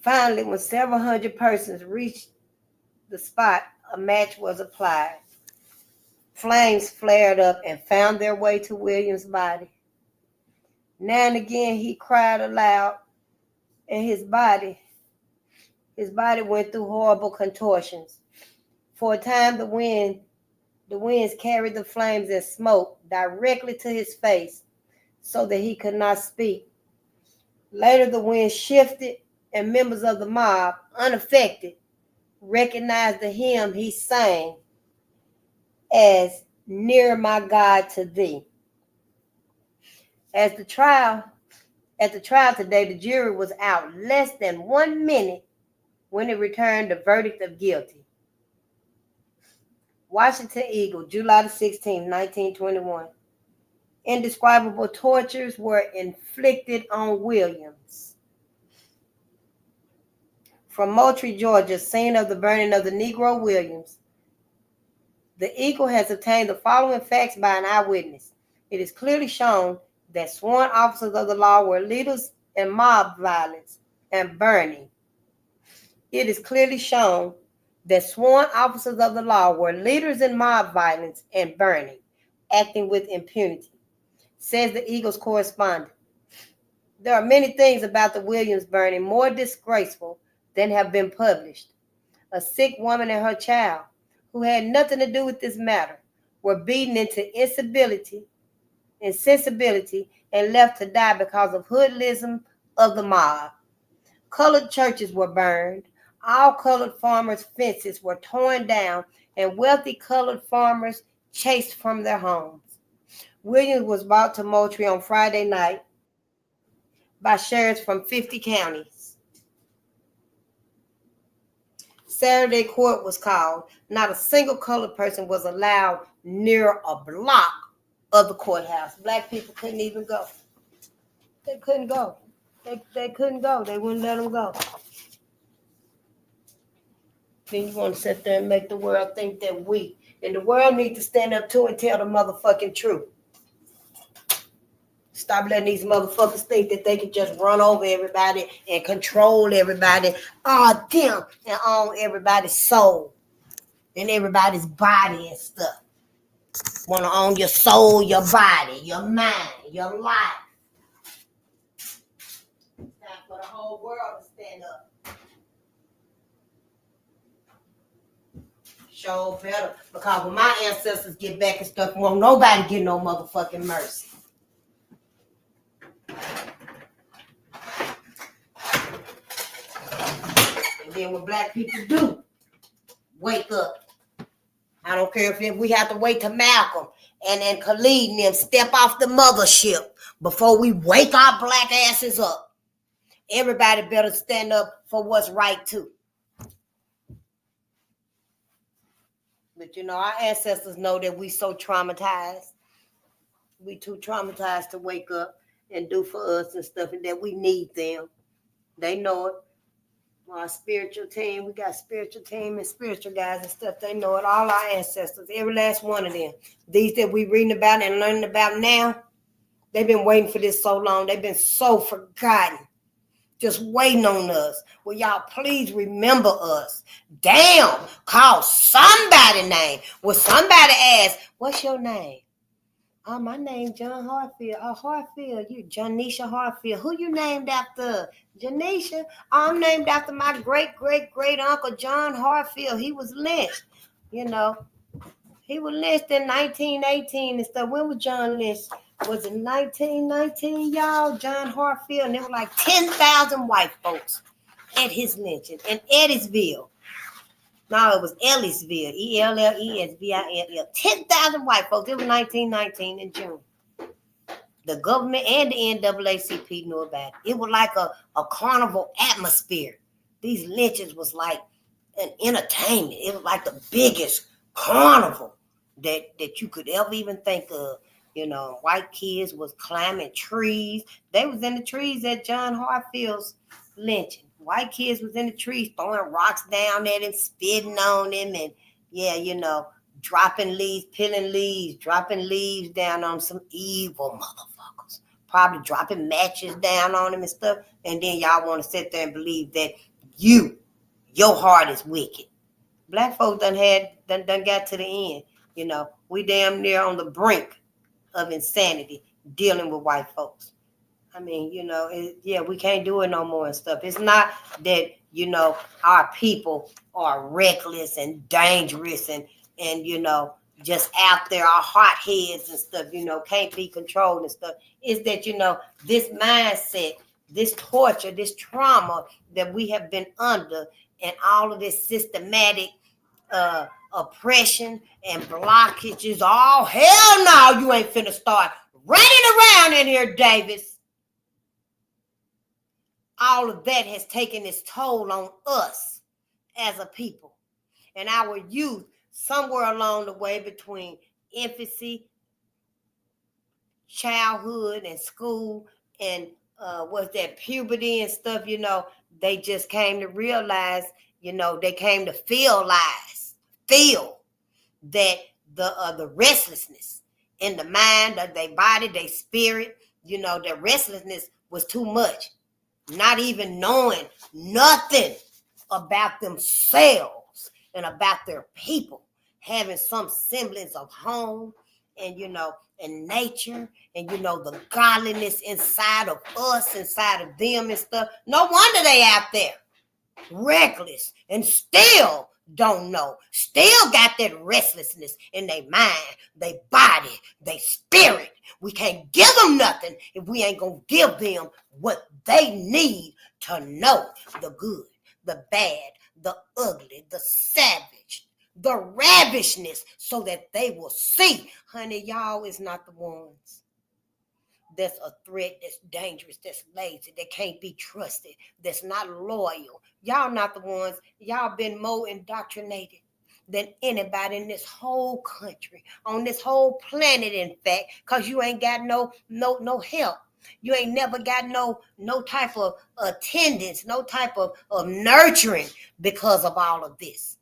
Finally, when several hundred persons reached the spot, a match was applied. Flames flared up and found their way to Williams' body. Now and again, he cried aloud, and his body went through horrible contortions. For a time, the winds carried the flames and smoke directly to his face so that he could not speak. Later, the wind shifted, and members of the mob, unaffected, recognized the hymn he sang as "Near My God to Thee." At the trial today, the jury was out less than 1 minute when it returned a verdict of guilty. Washington Eagle, July the 16th, 1921. Indescribable tortures were inflicted on Williams. From Moultrie, Georgia, scene of the burning of the Negro Williams, the Eagle has obtained the following facts by an eyewitness. It is clearly shown that sworn officers of the law were leaders in mob violence and burning. It is clearly shown that sworn officers of the law were leaders in mob violence and burning, acting with impunity, says the Eagle's correspondent. There are many things about the Williams burning more disgraceful than have been published. A sick woman and her child, who had nothing to do with this matter, were beaten into insensibility, and left to die because of hoodlism of the mob. Colored churches were burned. All colored farmers' fences were torn down, and wealthy colored farmers chased from their homes. Williams was brought to Moultrie on Friday night by sheriffs from 50 counties. Saturday court was called. Not a single colored person was allowed near a block of the courthouse. Black people couldn't even go. They couldn't go. They couldn't go. They wouldn't let them go. Then you want to sit there and make the world think that we, and the world need to stand up too and tell the motherfucking truth. Stop letting these motherfuckers think that they can just run over everybody and control everybody, them, and own everybody's soul and everybody's body and stuff. Want to own your soul, your body, your mind, your life. It's time for the whole world to stand up. Show better, because when my ancestors get back and stuff, won't nobody get no motherfucking mercy. And then what black people do, wake up. I don't care if we have to wait till Malcolm and then Khalid and them step off the mothership before we wake our black asses up. Everybody better stand up for what's right too. But our ancestors know that we so traumatized. We too traumatized to wake up and do for us and stuff, and that we need them. They know it. Our spiritual team, we got spiritual team and spiritual guys and stuff. They know it. All our ancestors, every last one of them. These that we reading about and learning about now, they've been waiting for this so long. They've been so forgotten. Just waiting on us. Well, y'all, please remember us. Damn, call somebody name. Well, somebody ask, what's your name? Oh, my name John Hartfield. Oh, Hartfield. You Janisha Hartfield. Who you named after? Janisha. Oh, I'm named after my great uncle John Hartfield. He was lynched. He was lynched in 1918 and stuff. When was John lynched? Was it 1919, y'all? John Hartfield. And there were like 10,000 white folks at his lynching in Edisville. No, it was Ellisville, Ellesville. 10,000 white folks. It was 1919 in June. The government and the NAACP knew about it. It was like a carnival atmosphere. These lynchings was like an entertainment. It was like the biggest carnival that you could ever even think of. White kids was climbing trees. They was in the trees at John Hartfield's lynching. White kids was in the trees throwing rocks down at him, spitting on him, and dropping leaves, peeling leaves, dropping leaves down on some evil motherfuckers. Probably dropping matches down on him and stuff. And then y'all want to sit there and believe that your heart is wicked. Black folks done got to the end. We damn near on the brink of insanity dealing with white folks. I mean, we can't do it no more and stuff. It's not that, our people are reckless and dangerous and just out there, our hot heads and stuff, can't be controlled and stuff. It's that, this mindset, this torture, this trauma that we have been under and all of this systematic oppression and blockages. Oh, hell no, you ain't finna start running around in here, Davis. All of that has taken its toll on us as a people. And our youth, somewhere along the way between infancy, childhood, and school, and puberty and stuff, they just came to realize, they came to feel that the restlessness in the mind of their body, their spirit, their restlessness was too much. Not even knowing nothing about themselves and about their people, having some semblance of home and and nature, and the godliness inside of us, inside of them and stuff. No wonder they out there reckless and still don't know, still got that restlessness in their mind, their body, their spirit. We can't give them nothing if we ain't gonna give them what they need to know: the good, the bad, the ugly, the savage, the ravishness, so that they will see, honey, y'all is not the ones that's a threat, that's dangerous, that's lazy, that can't be trusted, that's not loyal. Y'all not the ones. Y'all been more indoctrinated than anybody in this whole country, on this whole planet, in fact, because you ain't got no help. You ain't never got no type of attendance, no type of nurturing because of all of this.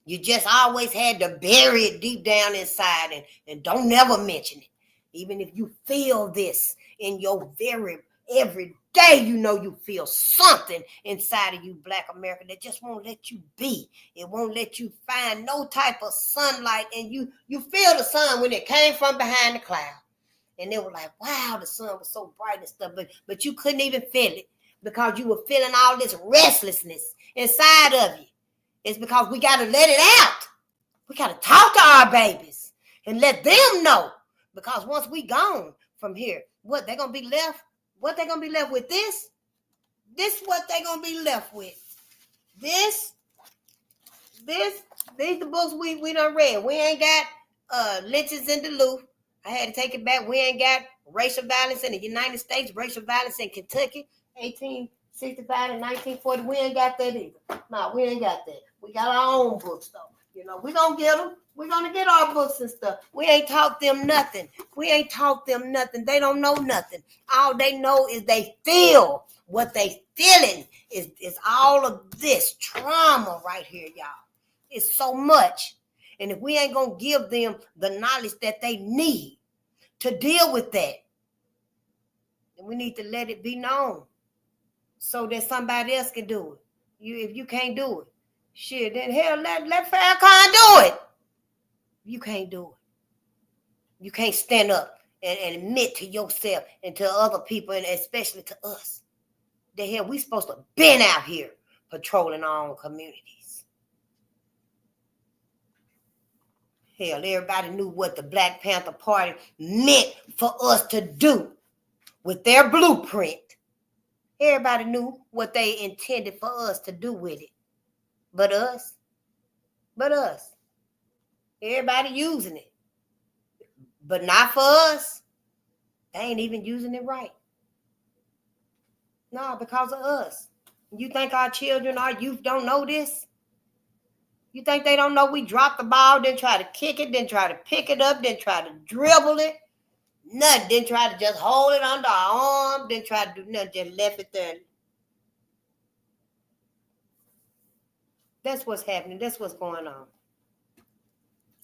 You just always had to bury it deep down inside and don't never mention it. Even if you feel this in your very every day, you feel something inside of you, Black America, that just won't let you be. It won't let you find no type of sunlight, and you feel the sun when it came from behind the cloud. And it was like, wow, the sun was so bright and stuff, but you couldn't even feel it because you were feeling all this restlessness inside of you. It's because we got to let it out. We got to talk to our babies and let them know. Because once we gone from here, what they gonna be left? What they gonna be left with? This what they gonna be left with? These the books we done read. We ain't got lynchings in Duluth. I had to take it back. We ain't got racial violence in the United States, racial violence in Kentucky, 1865 and 1940. We ain't got that either. No, we ain't got that. We got our own books though. We gonna get them. We're going to get our books and stuff. We ain't taught them nothing. They don't know nothing. All they know is they feel. What they feeling is all of this trauma right here, y'all. It's so much. And if we ain't going to give them the knowledge that they need to deal with that, then we need to let it be known so that somebody else can do it. If you can't do it, shit, then hell, let Farrakhan do it. You can't do it. You can't stand up and admit to yourself and to other people, and especially to us. The hell, we supposed to been out here patrolling our own communities. Hell, everybody knew what the Black Panther Party meant for us to do with their blueprint. Everybody knew what they intended for us to do with it. But us. Everybody using it. But not for us. They ain't even using it right. No, because of us. You think our children, our youth don't know this? You think they don't know we dropped the ball, then try to kick it, then try to pick it up, then try to dribble it? Nothing. Then try to just hold it under our arm, then try to do nothing, just left it there. That's what's happening. That's what's going on.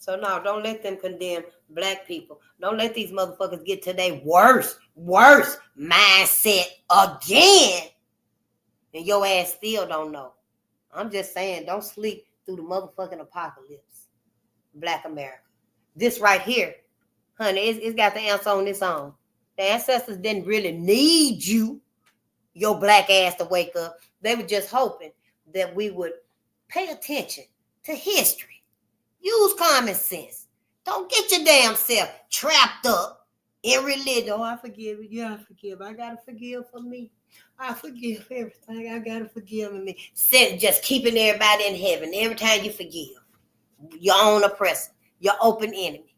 So no, don't let them condemn Black people. Don't let these motherfuckers get to their worst mindset again. And your ass still don't know. I'm just saying, don't sleep through the motherfucking apocalypse. Black America. This right here, honey, it's got the answer on its own. The ancestors didn't really need you, your Black ass, to wake up. They were just hoping that we would pay attention to history. Use common sense. Don't get your damn self trapped up in religion. Oh, I forgive you. Yeah, I forgive. I got to forgive for me. I forgive everything. I got to forgive me. Just keeping everybody in heaven. Every time you forgive your own oppressor, your open enemy.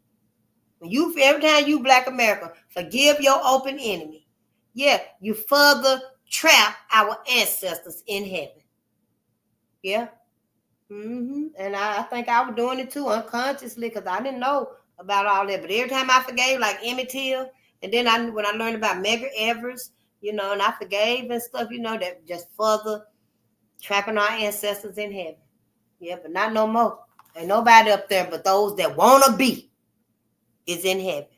Every time you, Black America, forgive your open enemy, yeah, you further trap our ancestors in heaven. Yeah. And I think I was doing it too unconsciously because I didn't know about all that. But every time I forgave, like Emmett Till, and then when I learned about Medgar Evers, and I forgave and stuff, that just further trapping our ancestors in heaven. Yeah, but not no more. Ain't nobody up there but those that want to be is in heaven.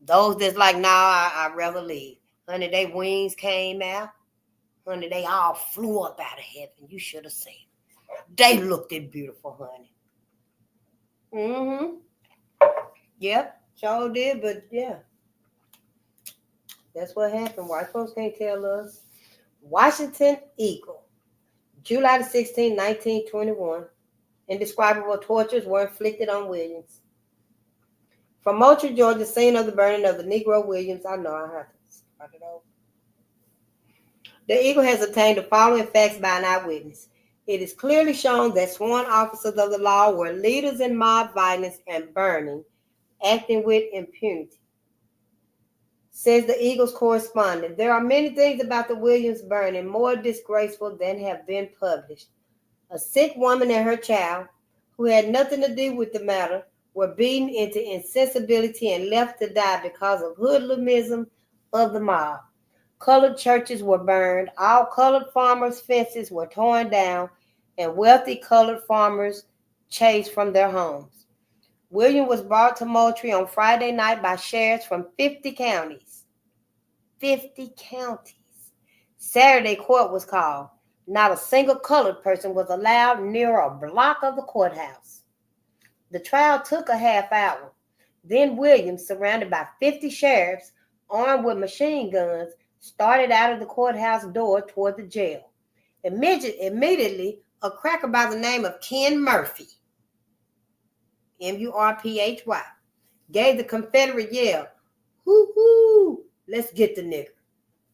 Those that's like, nah, I'd rather leave. Honey, they wings came out. Honey, they all flew up out of heaven. You should have seen. They looked it beautiful, honey. Yep. Sure did, but yeah. That's what happened. White folks can't tell us. Washington Eagle, July the 16th, 1921. Indescribable tortures were inflicted on Williams. From Moultrie, Georgia, scene of the burning of the Negro Williams. I know I have to start it over. The Eagle has obtained the following facts by an eyewitness. It is clearly shown that sworn officers of the law were leaders in mob violence and burning, acting with impunity. Says the Eagle's correspondent, there are many things about the Williams burning more disgraceful than have been published. A sick woman and her child, who had nothing to do with the matter, were beaten into insensibility and left to die because of hoodlumism of the mob. Colored churches were burned, all colored farmers' fences were torn down, and wealthy colored farmers chased from their homes. William was brought to Moultrie on Friday night by sheriffs from 50 counties. 50 counties. Saturday court was called. Not a single colored person was allowed near a block of the courthouse. The trial took a half hour. Then Williams, surrounded by 50 sheriffs, armed with machine guns, started out of the courthouse door toward the jail. Immediately, a cracker by the name of Ken Murphy, Murphy, gave the Confederate yell, "Hoo-hoo, let's get the nigger."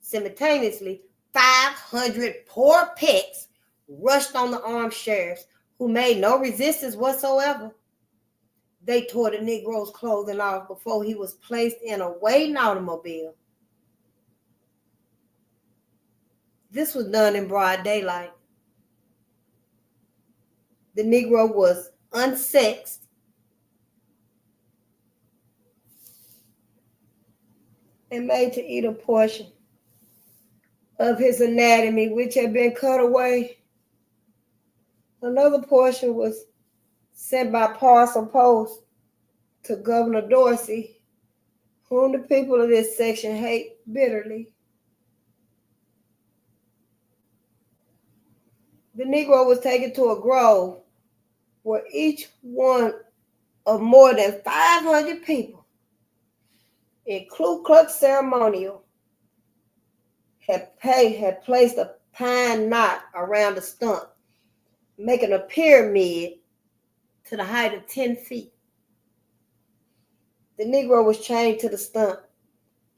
Simultaneously, 500 poor pecks rushed on the armed sheriffs, who made no resistance whatsoever. They tore the Negro's clothing off before he was placed in a waiting automobile. This was done in broad daylight. The Negro was unsexed and made to eat a portion of his anatomy, which had been cut away. Another portion was sent by parcel post to Governor Dorsey, whom the people of this section hate bitterly. The Negro was taken to a grove where each one of more than 500 people in Ku Klux ceremonial had placed a pine knot around the stump, making a pyramid to the height of 10 feet. The Negro was chained to the stump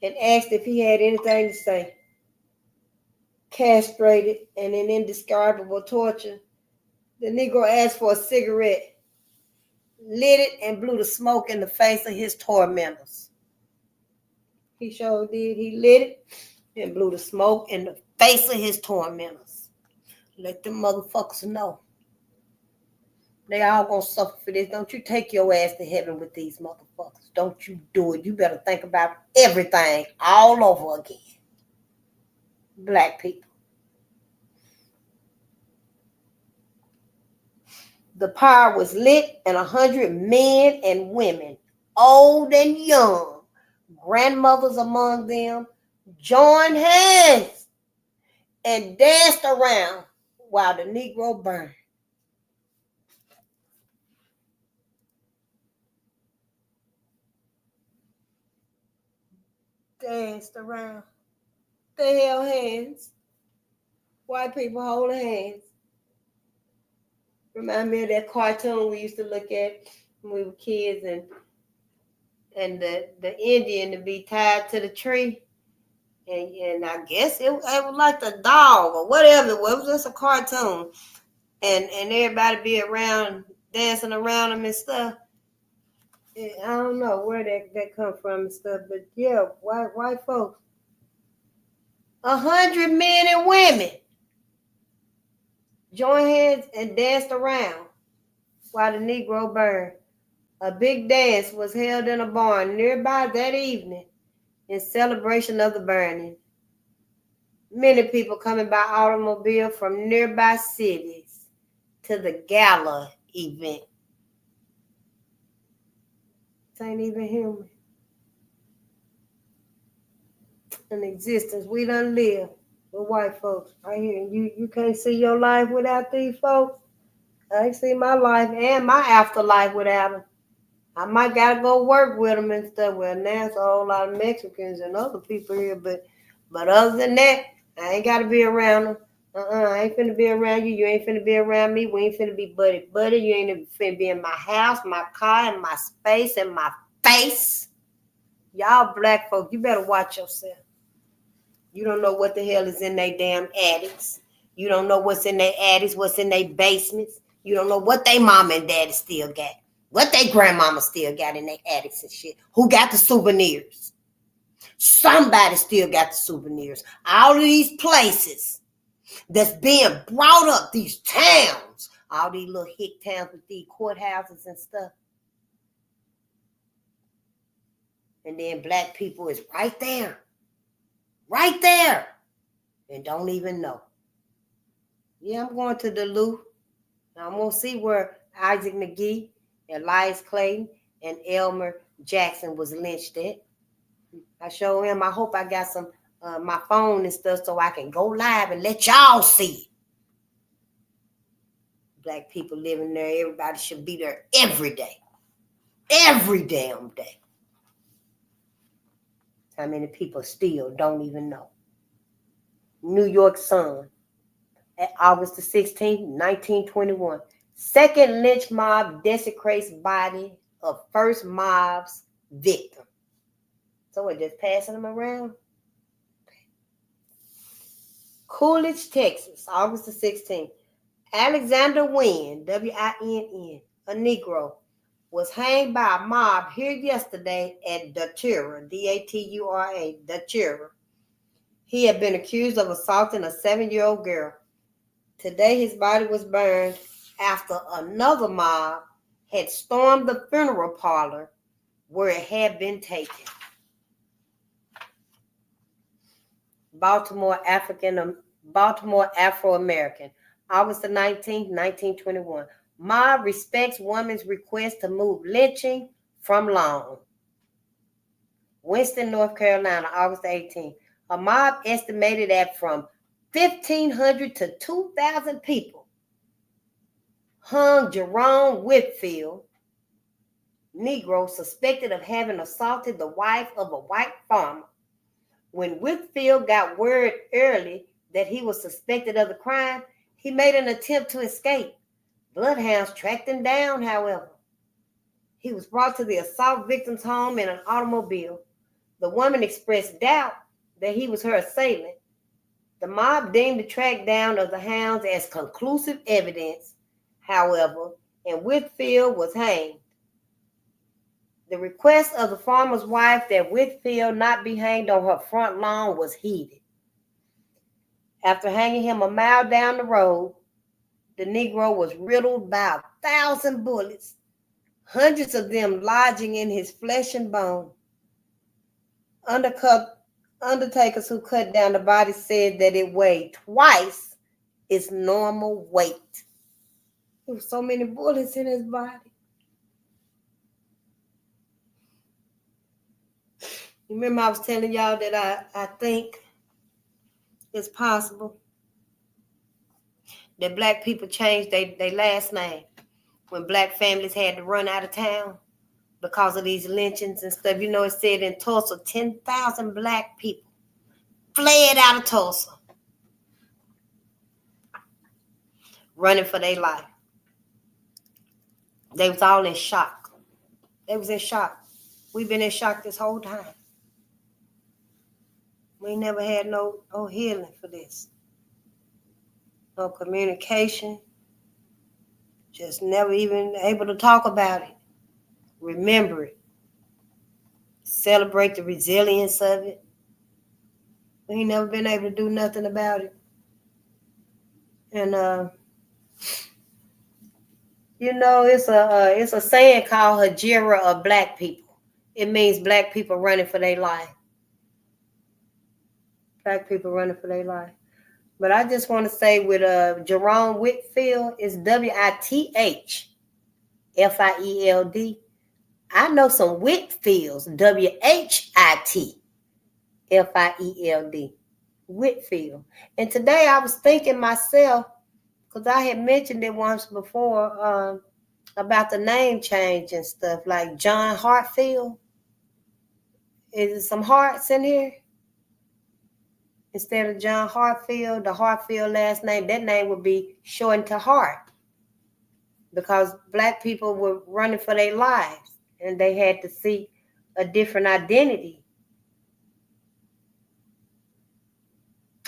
and asked if he had anything to say. Castrated and in indescribable torture, the Negro asked for a cigarette, lit it, and blew the smoke in the face of his tormentors. He sure did. He lit it and blew the smoke in the face of his tormentors. Let them motherfuckers know. They all gonna suffer for this. Don't you take your ass to heaven with these motherfuckers. Don't you do it. You better think about everything all over again. Black people. The pyre was lit, and 100 men and women, old and young, grandmothers among them, joined hands and danced around while the Negro burned. Danced around. They held hands. White people hold hands. Remind me of that cartoon we used to look at when we were kids, and the Indian to be tied to the tree. And I guess it was like the dog or whatever it was. It was just a cartoon. And everybody be around, dancing around them and stuff. I don't know where that come from and stuff, but yeah, white folks. 100 men and women joined hands and danced around while the Negro burned. A big dance was held in a barn nearby that evening in celebration of the burning. Many people coming by automobile from nearby cities to the gala event. It ain't even human. An existence we done live with white folks right here. You can't see your life without these folks. I ain't see my life and my afterlife without them. I might gotta go work with them and stuff. Well, now it's a whole lot of Mexicans and other people here, but other than that, I ain't gotta be around them. I ain't finna be around you. You ain't finna be around me. We ain't finna be buddy. You ain't finna be in my house, my car, and my space, and my face. Y'all black folk, you better watch yourself. You don't know what the hell is in their damn attics. You don't know what's in their attics, what's in their basements. You don't know what they mama and daddy still got. What they grandmama still got in their attics and shit. Who got the souvenirs? Somebody still got the souvenirs. All of these places that's being brought up, these towns, all these little hick towns with these courthouses and stuff. And then black people is right there. Right there. And don't even know. Yeah, I'm going to Duluth. I'm going to see where Isaac McGee, Elias Clayton, and Elmer Jackson was lynched at. I show him. I hope I got some my phone and stuff so I can go live and let y'all see it. Black people living there. Everybody should be there every day. Every damn day. How many people still don't even know? New York Sun, at August the 16th, 1921. Second lynch mob desecrates body of first mob's victim. So we're just passing them around. Coolidge, Texas, August the 16th. Alexander Wynn, W-I-N-N, a Negro, was hanged by a mob here yesterday at Datura, D-A-T-U-R-A, Datura. He had been accused of assaulting a 7-year-old girl. Today his body was burned after another mob had stormed the funeral parlor where it had been taken. Baltimore Afro-American, August the 19th, 1921. Mob respects woman's request to move lynching from lawn. Winston, North Carolina, August 18th. A mob estimated at from 1,500 to 2,000 people hung Jerome Whitfield, Negro, suspected of having assaulted the wife of a white farmer. When Whitfield got word early that he was suspected of the crime, he made an attempt to escape. Bloodhounds tracked him down, however. He was brought to the assault victim's home in an automobile. The woman expressed doubt that he was her assailant. The mob deemed the track down of the hounds as conclusive evidence, however, and Whitfield was hanged. The request of the farmer's wife that Whitfield not be hanged on her front lawn was heeded. After hanging him a mile down the road, the Negro was riddled by 1,000 bullets, hundreds of them lodging in his flesh and bone. Undertakers who cut down the body said that it weighed twice its normal weight. There were so many bullets in his body. Remember I was telling y'all that I think it's possible that black people changed their last name when black families had to run out of town because of these lynchings and stuff. You know, it said in Tulsa, 10,000 black people fled out of Tulsa, running for their life. They was all in shock. They was in shock. We've been in shock this whole time. We never had no healing for this. No communication. Just never even able to talk about it. Remember it. Celebrate the resilience of it. We ain't never been able to do nothing about it. And you know, it's a saying called Hajira of black people. It means black people running for their life. Black people running for their life. But I just want to say with Jerome Whitfield, it's Whitfield. I know some Whitfields, Whitfield. Whitfield. And today I was thinking myself, because I had mentioned it once before, about the name change and stuff, like John Hartfield. Is there some hearts in here? Instead of John Hartfield, the Hartfield last name, that name would be shortened to Hart, because Black people were running for their lives and they had to seek a different identity.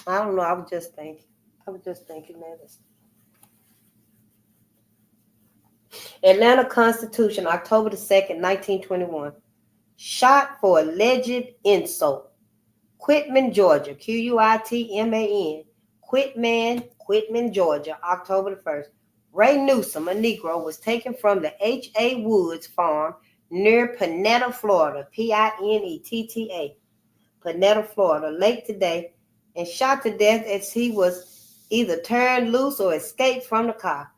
I don't know. I was just thinking that. Atlanta Constitution, October the 2nd, 1921. Shot for alleged insult. Quitman, Georgia. Quitman. Quitman, Georgia, October the 1st. Ray Newsom, a Negro, was taken from the H.A. Woods farm near Panetta, Florida, Pinetta, Panetta, Florida, late today, and shot to death as he was either turned loose or escaped from the car.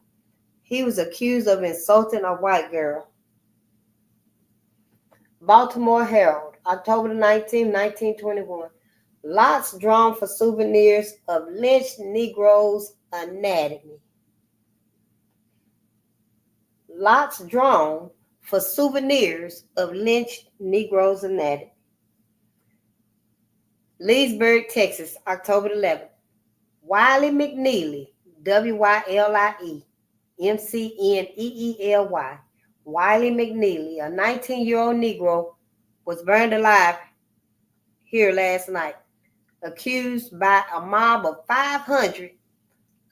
He was accused of insulting a white girl. Baltimore Herald, October 19, 1921. Lots drawn for souvenirs of lynched Negroes' anatomy. Lots drawn for souvenirs of lynched Negroes' anatomy. Leesburg, Texas, October 11th. Wiley McNeely, Wylie McNeely, Wiley McNeely, a 19-year-old Negro, was burned alive here last night, accused by a mob of 500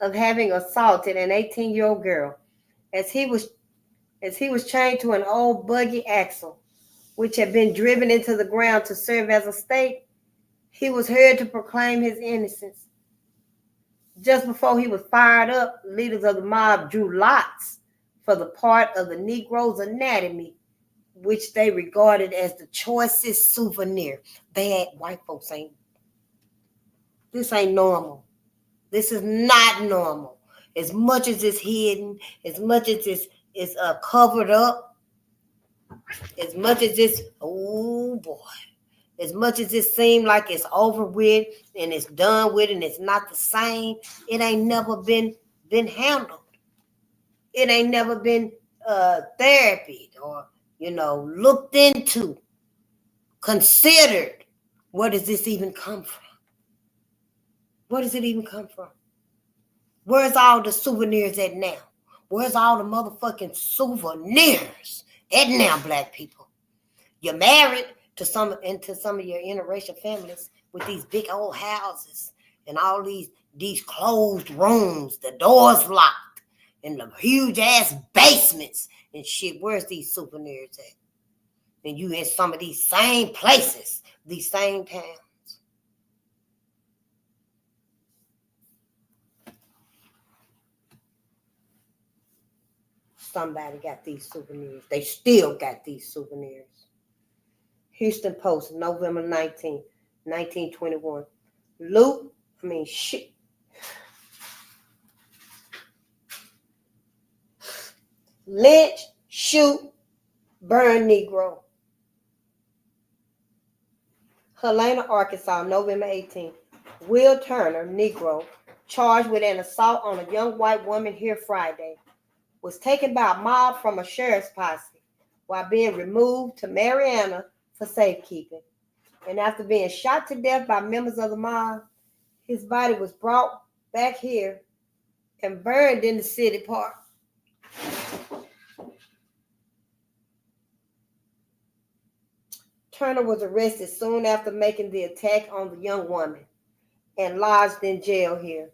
of having assaulted an 18-year-old girl as he was chained to an old buggy axle, which had been driven into the ground to serve as a stake. He was heard to proclaim his innocence. Just before he was fired up, leaders of the mob drew lots for the part of the Negro's anatomy, which they regarded as the choicest souvenir. Bad white folks this ain't normal. This is not normal. As much as it's hidden, as much as it's covered up, as much as it's, oh boy, as much as it seems like it's over with and it's done with and it's not the same, it ain't never been handled. It ain't never been therapied or, looked into, considered. Where does this even come from? Where does it even come from? Where's all the souvenirs at now? Where's all the motherfucking souvenirs at now, Black people? You're married to some of your interracial families with these big old houses and all these closed rooms, the doors locked, and the huge ass basements and shit. Where's these souvenirs at? And you in some of these same places, these same towns. Somebody got these souvenirs. They still got these souvenirs. Houston Post, November 19, 1921. Lynch, shoot, burn Negro. Helena, Arkansas, November 18. Will Turner, Negro, charged with an assault on a young white woman here Friday, was taken by a mob from a sheriff's posse while being removed to Marianna for safekeeping. And after being shot to death by members of the mob, his body was brought back here and burned in the city park. Turner was arrested soon after making the attack on the young woman and lodged in jail here.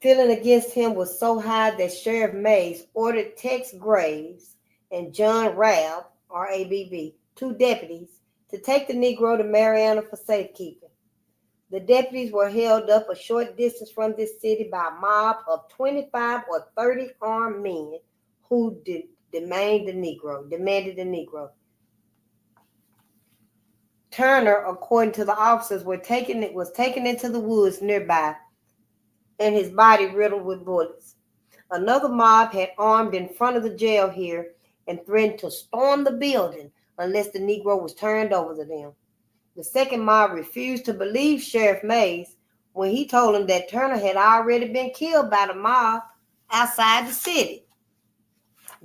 Feeling against him was so high that Sheriff Mays ordered Tex Graves and John Rabb, R-A-B-B, 2 deputies, to take the Negro to Marianna for safekeeping. The deputies were held up a short distance from this city by a mob of 25 or 30 armed men who demanded the Negro. Turner, according to the officers, was taken into the woods nearby, and his body riddled with bullets. Another mob had armed in front of the jail here and threatened to storm the building unless the Negro was turned over to them. The second mob refused to believe Sheriff Mays when he told him that Turner had already been killed by the mob outside the city.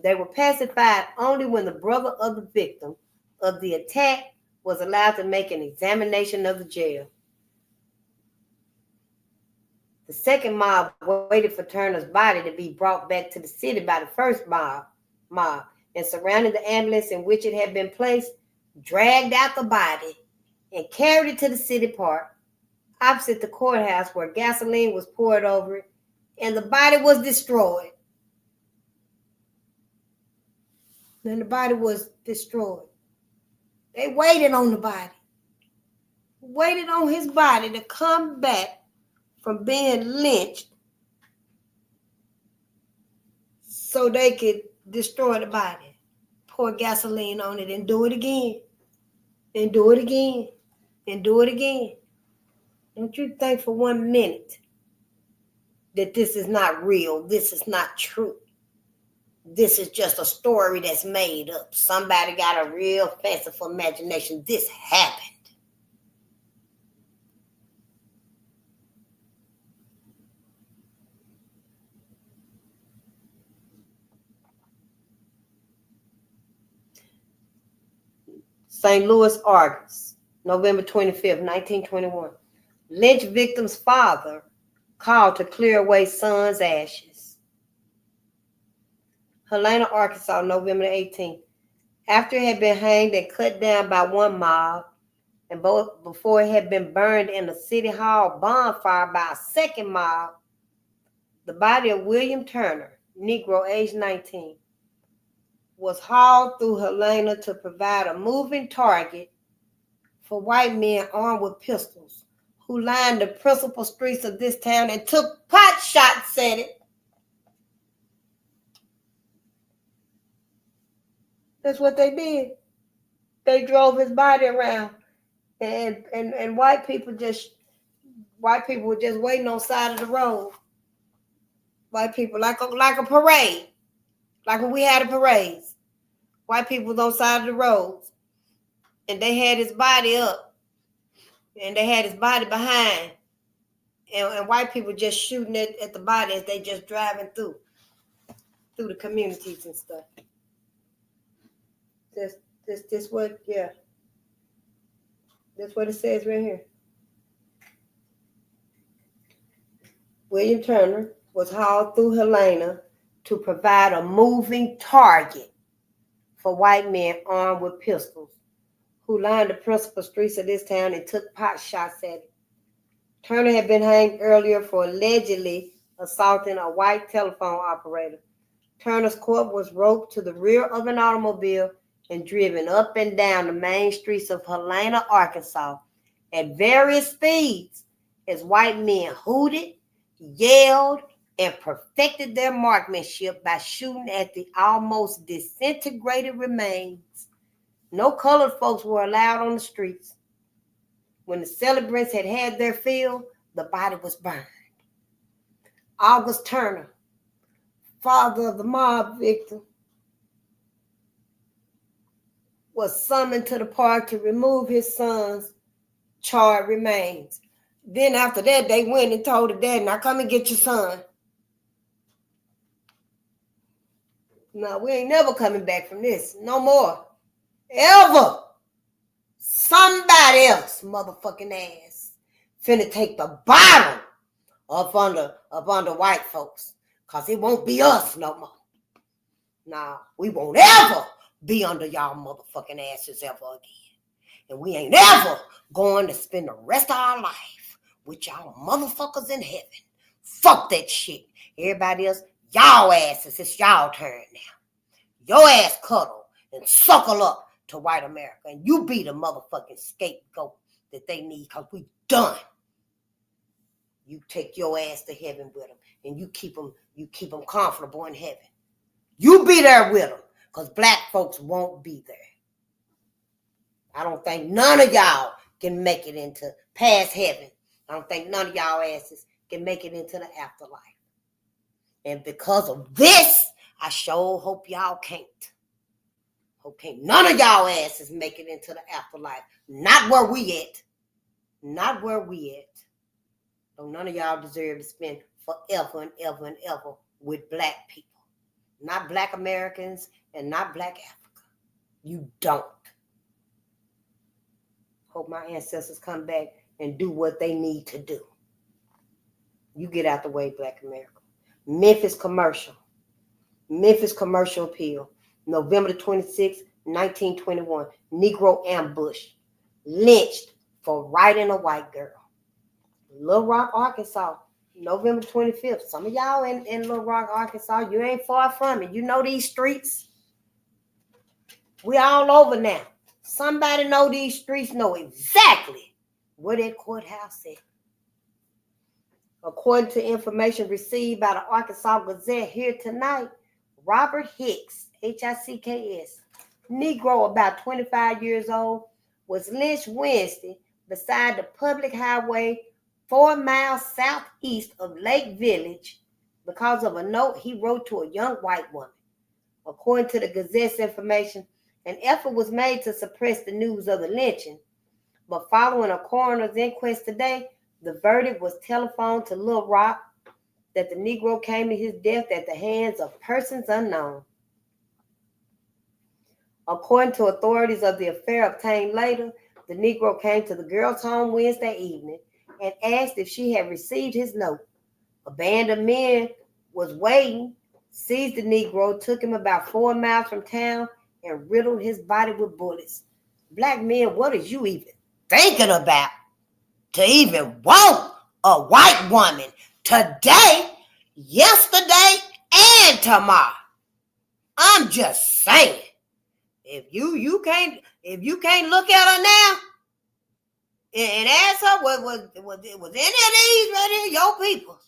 They were pacified only when the brother of the victim of the attack was allowed to make an examination of the jail. The second mob waited for Turner's body to be brought back to the city by the first mob, and surrounding the ambulance in which it had been placed, dragged out the body and carried it to the city park opposite the courthouse, where gasoline was poured over it, and the body was destroyed. Then the body was destroyed. They waited on the body. Waited on his body to come back from being lynched so they could destroy the body, pour gasoline on it, and do it again, and do it again, and do it again. Don't you think for 1 minute that this is not real, this is not true. This is just a story that's made up. Somebody got a real fanciful imagination. This happened. St. Louis, Arkansas, November 25th, 1921. Lynch victim's father called to clear away son's ashes. Helena, Arkansas, November 18th. After it had been hanged and cut down by one mob, and before it had been burned in a city hall bonfire by a second mob, the body of William Turner, Negro, age 19, was hauled through Helena to provide a moving target for white men armed with pistols who lined the principal streets of this town and took pot shots at it. That's what they did. They drove his body around, and white people were just waiting on the side of the road. White people, like a parade, like when we had a parades. White people was on the side of the roads, and they had his body up, and they had his body behind, and white people just shooting at the body as they just driving through the communities and stuff. This what, yeah. That's what it says right here. William Turner was hauled through Helena to provide a moving target for white men armed with pistols who lined the principal streets of this town and took pot shots at it. Turner had been hanged earlier for allegedly assaulting a white telephone operator. Turner's corpse was roped to the rear of an automobile and driven up and down the main streets of Helena, Arkansas, at various speeds as white men hooted, yelled, and perfected their marksmanship by shooting at the almost disintegrated remains. No colored folks were allowed on the streets. When the celebrants had had their fill, the body was burned. August Turner, father of the mob victim, was summoned to the park to remove his son's charred remains. Then after that, they went and told the dad, now come and get your son. No, we ain't never coming back from this. No more. Ever. Somebody else, motherfucking ass, finna take the bottom up under white folks. Because it won't be us no more. Nah, we won't ever be under y'all motherfucking asses ever again. And we ain't ever going to spend the rest of our life with y'all motherfuckers in heaven. Fuck that shit. Everybody else, y'all asses, it's y'all turn now. Your ass cuddle and suckle up to white America. And you be the motherfucking scapegoat that they need because we done. You take your ass to heaven with them and you keep them comfortable in heaven. You be there with them because black folks won't be there. I don't think none of y'all can make it into past heaven. I don't think none of y'all asses can make it into the afterlife. And because of this, I sure hope y'all can't. Hope can't none of y'all asses make it into the afterlife. Not where we at. Not where we at. So none of y'all deserve to spend forever and ever and ever with black people. not Black Americans and not Black Africa. You don't. Hope my ancestors come back and do what they need to do. You get out the way, Black America. Memphis commercial appeal. November the 26th, 1921. Negro ambush. Lynched for writing a white girl. Little Rock, Arkansas. November 25th. Some of y'all in Little Rock, Arkansas, you ain't far from it. You know these streets. We all over now. Somebody know these streets, know exactly where that courthouse is. According to information received by the Arkansas Gazette here tonight, Robert Hicks, Hicks, Negro about 25 years old, was lynched Wednesday beside the public highway 4 miles southeast of Lake Village because of a note he wrote to a young white woman. According to the Gazette's information, an effort was made to suppress the news of the lynching, but following a coroner's inquest today, the verdict was telephoned to Little Rock that the Negro came to his death at the hands of persons unknown. According to authorities of the affair obtained later, the Negro came to the girl's home Wednesday evening and asked if she had received his note. A band of men was waiting, seized the Negro, took him about 4 miles from town, and riddled his body with bullets. Black men, what are you even thinking about to even want a white woman today, yesterday, and tomorrow? I'm just saying, if you can't look at her now and ask her, was any of these right here your people?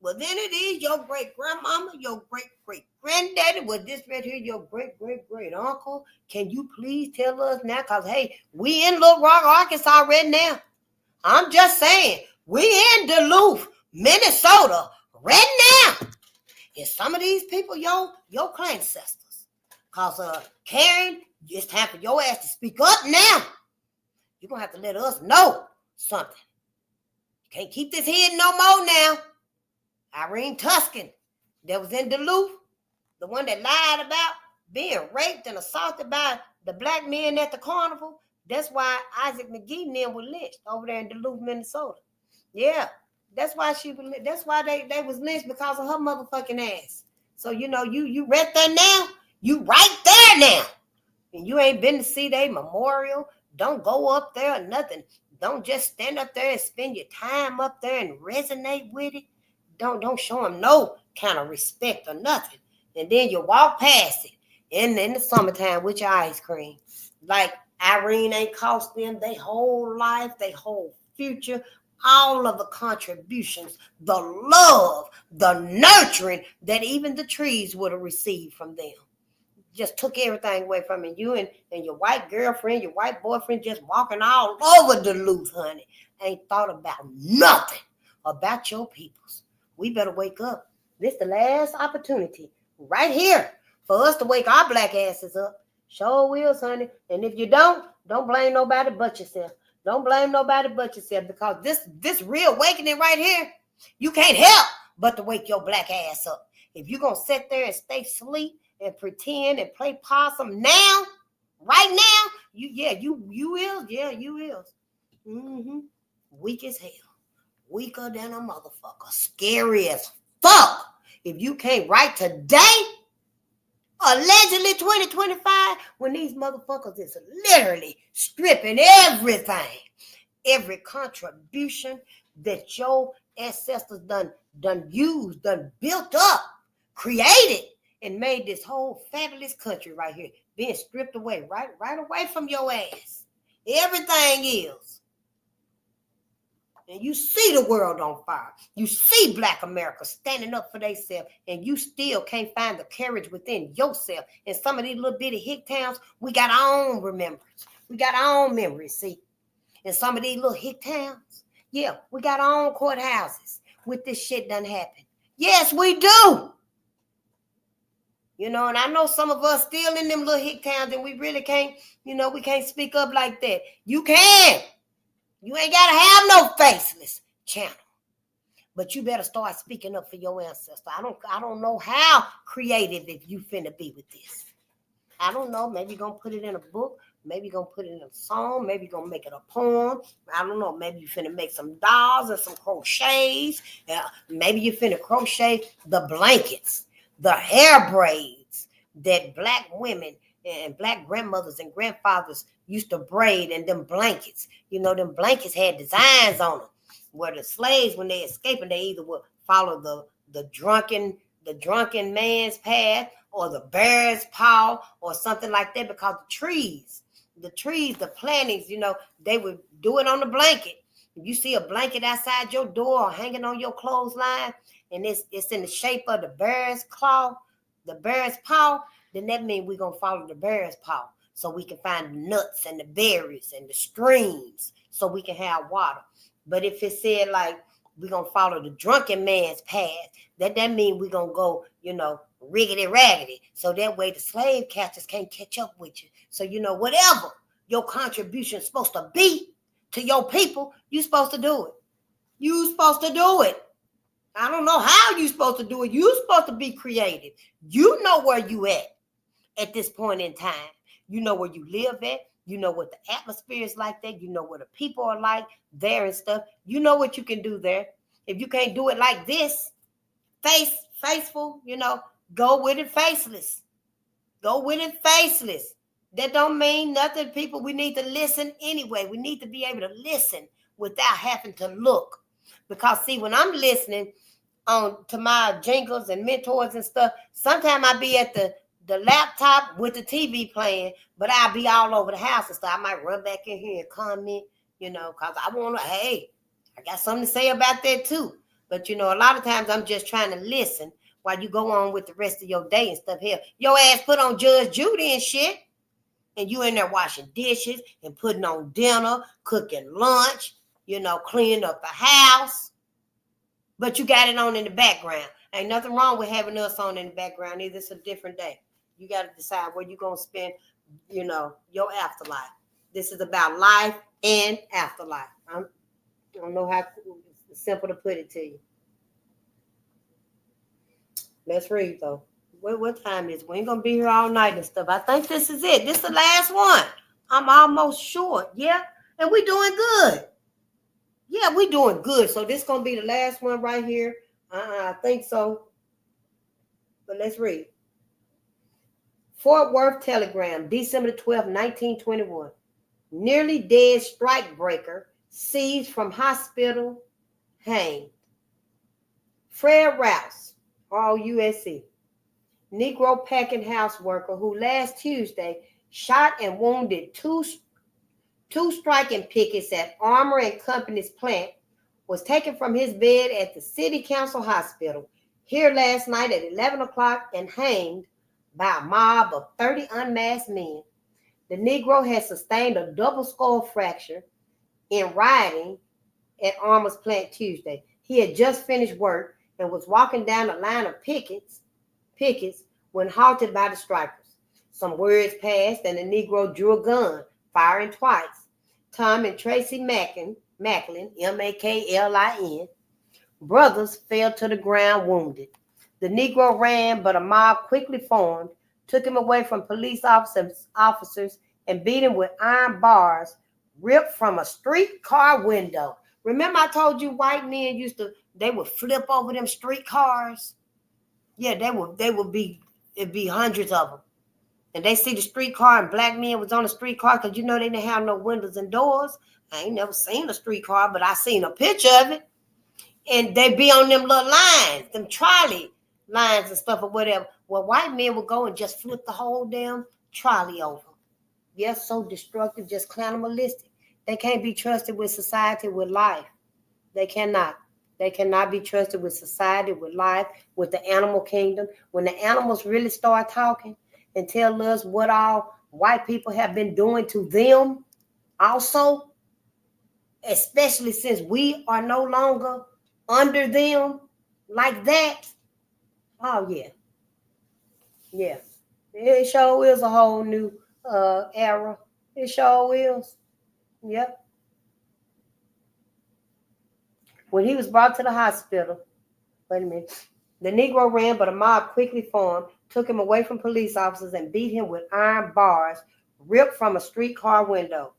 Was any of these your great grandmama, your great granddaddy? Was this right here your great uncle? Can you please tell us now? Because hey, we in Little Rock, Arkansas right now. I'm just saying, we in Duluth, Minnesota right now. Is some of these people your ancestors? Because Karen, it's time for your ass to speak up now. You're going to have to let us know something. You can't keep this hidden no more now. Irene Tuscan, that was in Duluth, the one that lied about being raped and assaulted by the black men at the carnival. That's why Isaac McGee and them were lynched over there in Duluth, Minnesota. Yeah, that's why they was lynched, because of her motherfucking ass. So you right there now. You right there now. And you ain't been to see their memorial. Don't go up there or nothing. Don't just stand up there and spend your time up there and resonate with it. Don't show them no kind of respect or nothing. And then you walk past it in the summertime with your ice cream. Like Irene ain't cost them their whole life, their whole future, all of the contributions, the love, the nurturing that even the trees would have received from them. Just took everything away from it. You and your white girlfriend, your white boyfriend just walking all over Duluth, honey. Ain't thought about nothing about your peoples. We better wake up. This the last opportunity right here for us to wake our black asses up. Sure will, honey. And if you don't blame nobody but yourself. Don't blame nobody but yourself, because this real awakening right here, you can't help but to wake your black ass up. If you're going to sit there and stay asleep and pretend and play possum now, right now, you is. Yeah, you is. Mm-hmm. Weak as hell. Weaker than a motherfucker. Scary as fuck. If you can't write today, allegedly 2025, when these motherfuckers is literally stripping everything, every contribution that your ancestors done used, done built up, created, and made this whole fabulous country right here being stripped away, right away from your ass. Everything is. And you see the world on fire. You see Black America standing up for themselves, and you still can't find the courage within yourself. In some of these little bitty hick towns, we got our own remembrance. We got our own memories, see. In some of these little hick towns, yeah, we got our own courthouses with this shit done happen. Yes, we do. And I know some of us still in them little hick towns, and we really can't, we can't speak up like that. You can. You ain't got to have no faceless channel. But you better start speaking up for your ancestor. I don't know how creative if you finna be with this. I don't know. Maybe you're going to put it in a book. Maybe you're going to put it in a song. Maybe you're going to make it a poem. I don't know. Maybe you're finna make some dolls and some crochets. Maybe you're finna crochet the blankets, the hair braids that Black women and Black grandmothers and grandfathers used to braid, and them blankets. You know, them blankets had designs on them. Where the slaves, when they escaping, they either would follow the drunken man's path, or the bear's paw, or something like that, because the plantings, you know, they would do it on the blanket. If you see a blanket outside your door or hanging on your clothesline, and it's in the shape of the bear's claw, the bear's paw, then that means we're gonna follow the bear's paw, so we can find the nuts and the berries and the streams, so we can have water. But if it said like we're gonna follow the drunken man's path, that means we're gonna go, you know, riggedy raggedy. So that way the slave catchers can't catch up with you. So, you know, whatever your contribution is supposed to be to your people, you're supposed to do it. You're supposed to do it. I don't know how you're supposed to do it. You're supposed to be creative. You know where you at this point in time. You know where you live at. You know what the atmosphere is like there. You know what the people are like there and stuff. You know what you can do there. If you can't do it like this, faceful, you know, go with it faceless. Go with it faceless. That don't mean nothing, people. We need to listen anyway. We need to be able to listen without having to look. Because, see, when I'm listening to my jingles and mentors and stuff, sometimes I be at the laptop with the TV playing, but I'll be all over the house and stuff. I might run back in here and comment, you know, because I want to, hey, I got something to say about that too. But, you know, a lot of times I'm just trying to listen while you go on with the rest of your day and stuff here. Your ass put on Judge Judy and shit, and you in there washing dishes and putting on dinner, cooking lunch, you know, cleaning up the house. But you got it on in the background. Ain't nothing wrong with having us on in the background either. It's a different day. You got to decide where you're going to spend, you know, your afterlife. This is about life and afterlife. I don't know how simple to put it to you. Let's read, though. What time is it? We ain't going to be here all night and stuff. I think this is it. This is the last one. I'm almost sure. Yeah. And we doing good. Yeah, we doing good. So this is going to be the last one right here. I think so. But let's read. Fort Worth Telegram, December 12, 1921. Nearly dead strikebreaker seized from hospital, hanged. Fred Rouse, RUSC, Negro packing house worker who last Tuesday shot and wounded two striking pickets at Armour and Company's plant, was taken from his bed at the City Council Hospital here last night at 11 o'clock and hanged by a mob of 30 unmasked men. The Negro had sustained a double skull fracture in rioting at Armour's plant Tuesday. He had just finished work and was walking down a line of pickets when halted by the strikers. Some words passed and the Negro drew a gun, firing twice. Tom and Tracy Macklin, Maklin, brothers, fell to the ground wounded. The Negro ran, but a mob quickly formed, took him away from police officers, and beat him with iron bars ripped from a streetcar window. Remember I told you white men they would flip over them streetcars? Yeah, it'd be hundreds of them. And they see the streetcar and black men was on the streetcar because, you know, they didn't have no windows and doors. I ain't never seen a streetcar, but I seen a picture of it. And they be on them little lines, them trolley lines and stuff or whatever. Well, white men would go and just flip the whole damn trolley over. Yes, so destructive, just cannibalistic. They can't be trusted with society, with life. They cannot. They cannot be trusted with society, with life, with the animal kingdom. When the animals really start talking and tell us what all white people have been doing to them also, especially since we are no longer under them like that. Oh, yeah. Yeah. It sure is a whole new era. It sure is. Yep. When he was brought to the hospital, wait a minute, the Negro ran, but a mob quickly formed, took him away from police officers, and beat him with iron bars ripped from a streetcar window.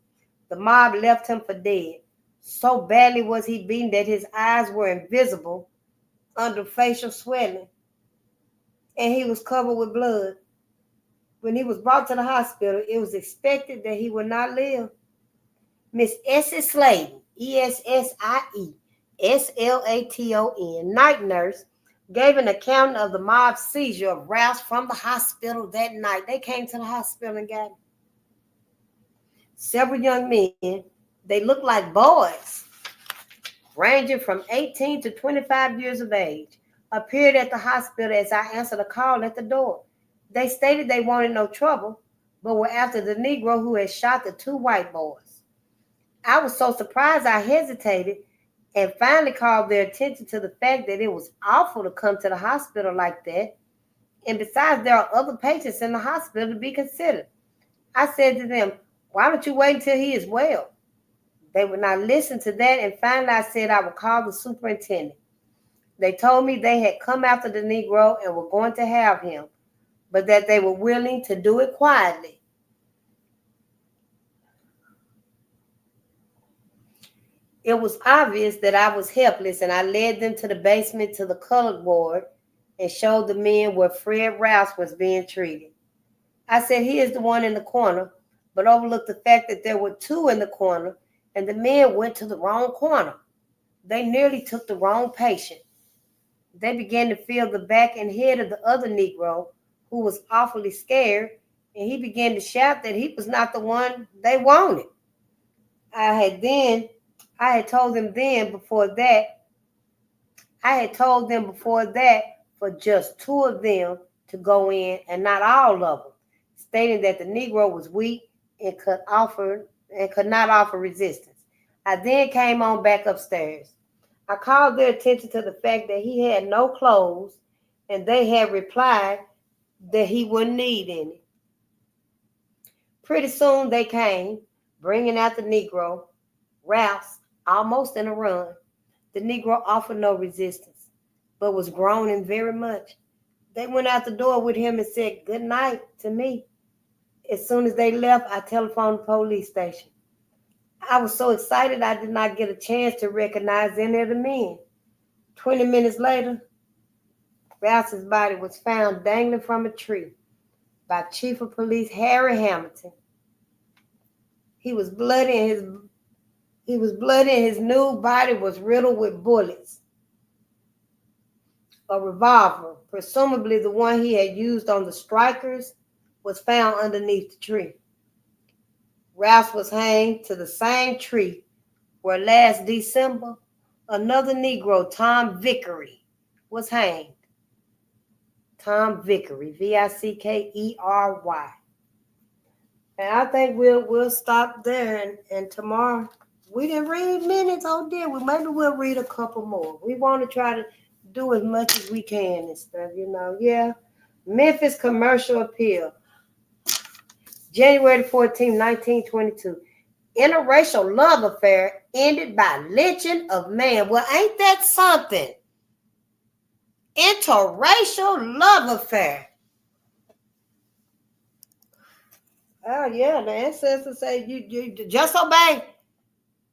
The mob left him for dead. So badly was he beaten that his eyes were invisible under facial swelling, and he was covered with blood. When he was brought to the hospital, it was expected that he would not live. Miss Essie Sladen, Essaton, night nurse, gave an account of the mob seizure of Rouse from the hospital that night. They came to the hospital and got him. Several young men, they looked like boys, ranging from 18 to 25 years of age, appeared at the hospital as I answered a call at the door. They stated they wanted no trouble, but were after the Negro who had shot the two white boys. I was so surprised I hesitated and finally called their attention to the fact that it was awful to come to the hospital like that. And besides, there are other patients in the hospital to be considered. I said to them, why don't you wait until he is well? They would not listen to that, and finally I said I would call the superintendent. They told me they had come after the Negro and were going to have him, but that they were willing to do it quietly. It was obvious that I was helpless, and I led them to the basement to the colored ward and showed the men where Fred Rouse was being treated. I said, he is the one in the corner, but overlooked the fact that there were two in the corner, and the men went to the wrong corner. They nearly took the wrong patient. They began to feel the back and head of the other Negro, who was awfully scared, and he began to shout that he was not the one they wanted. I had told them before that for just two of them to go in and not all of them, stating that the Negro was weak and could not offer resistance. I then came on back upstairs. I called their attention to the fact that he had no clothes, and they had replied that he wouldn't need any. Pretty soon they came, bringing out the Negro, Rouse, almost in a run. The Negro offered no resistance, but was groaning very much. They went out the door with him and said good night to me. As soon as they left, I telephoned the police station. I was so excited I did not get a chance to recognize any of the men. 20 minutes later, Rouse's body was found dangling from a tree by Chief of Police Harry Hamilton. He was bloody and his nude body was riddled with bullets. A revolver, presumably the one he had used on the strikers, was found underneath the tree. Rouse was hanged to the same tree where last December another Negro, Tom Vickery, was hanged. Tom Vickery, Vickery. And I think we'll stop there, and tomorrow we didn't read minutes, oh dear. Maybe we'll read a couple more. We want to try to do as much as we can and stuff, Yeah. Memphis Commercial Appeal. January 14, 1922. Interracial love affair ended by lynching of man. Well, ain't that something? Interracial love affair. Oh, yeah, the ancestors say you just obey.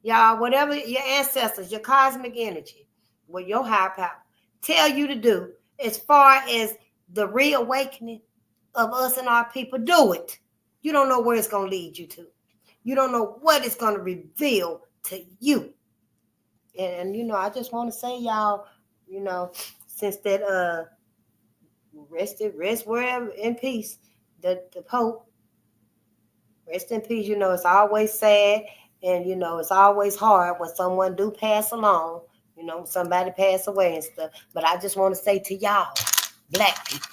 Y'all, whatever your ancestors, your cosmic energy, what your higher power tell you to do as far as the reawakening of us and our people, do it. You don't know where it's going to lead you to. You don't know what it's going to reveal to you. And I just want to say, y'all, since that rest wherever in peace, the Pope, rest in peace, it's always sad, and it's always hard when someone do pass along, somebody pass away and stuff. But I just want to say to y'all, Black people,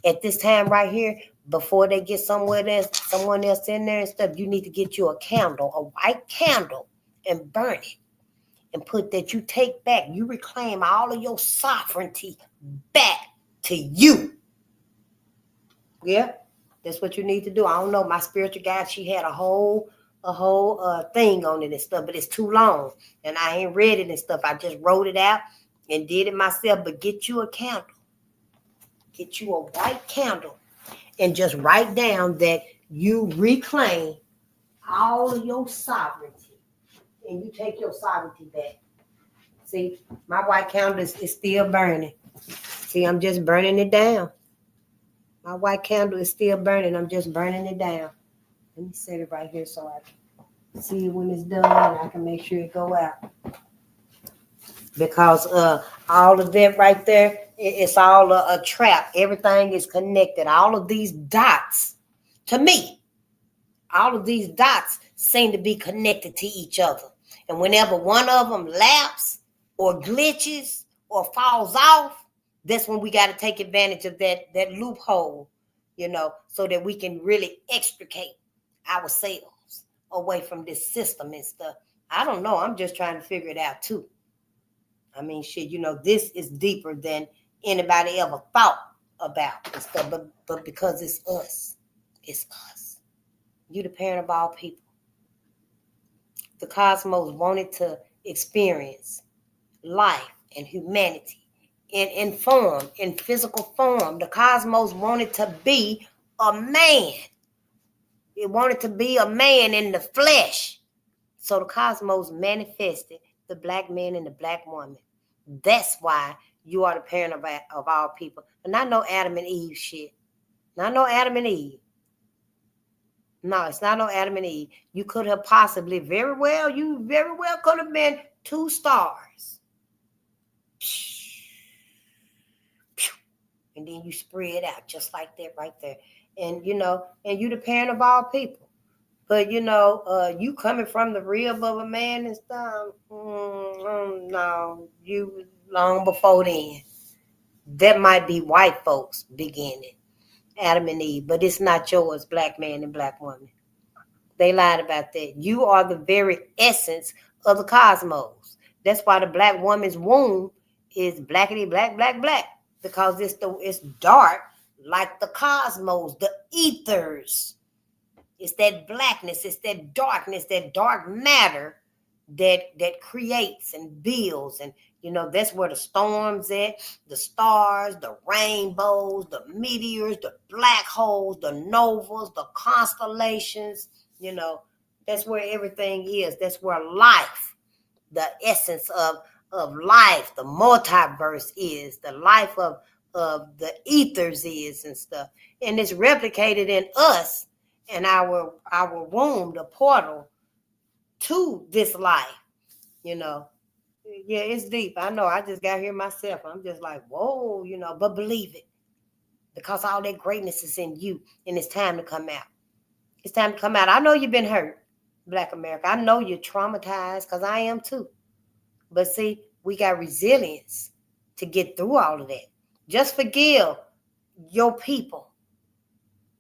at this time right here, before they get someone else in there and stuff, you need to get you a candle, a white candle, and burn it. And put that you take back, you reclaim all of your sovereignty back to you. Yeah, that's what you need to do. I don't know, my spiritual guide, she had a whole thing on it and stuff, but it's too long. And I ain't read it and stuff. I just wrote it out and did it myself. But get you a candle. Get you a white candle and just write down that you reclaim all of your sovereignty and you take your sovereignty back. See, my white candle is still burning. See, I'm just burning it down. My white candle is still burning. I'm just burning it down. Let me set it right here so I can see it when it's done and I can make sure it go out. Because all of that right there, it's all a trap. Everything is connected. All of these dots, to me, all of these dots seem to be connected to each other. And whenever one of them lapses or glitches or falls off, that's when we got to take advantage of that loophole, so that we can really extricate ourselves away from this system and stuff. I don't know. I'm just trying to figure it out too. I mean, shit, this is deeper than anybody ever thought about and stuff. But because it's us. You the parent of all people. The cosmos wanted to experience life and humanity in form, in physical form. The cosmos wanted to be a man. It wanted to be a man in the flesh. So the cosmos manifested the black man and the black woman. That's why you are the parent of all people. And not no Adam and Eve shit. Not no Adam and Eve. No, it's not no Adam and Eve. You could have possibly you very well could have been two stars. And then you spread out just like that right there. And, and you the parent of all people. But, you coming from the rib of a man and stuff, no, you long before then. That might be white folks beginning, Adam and Eve, but it's not yours, black man and black woman. They lied about that. You are the very essence of the cosmos. That's why the black woman's womb is blackity black, black, black, because it's dark like the cosmos, the ethers. It's that blackness, it's that darkness, that dark matter that creates and builds. And, that's where the storms at, the stars, the rainbows, the meteors, the black holes, the novas, the constellations, that's where everything is. That's where life, the essence of life, the multiverse is, the life of the ethers is and stuff. And it's replicated in us. And our womb, the portal to this life, Yeah, it's deep. I know. I just got here myself. I'm just like, whoa, but believe it. Because all that greatness is in you, and it's time to come out. It's time to come out. I know you've been hurt, Black America. I know you're traumatized, because I am too. But see, we got resilience to get through all of that. Just forgive your people.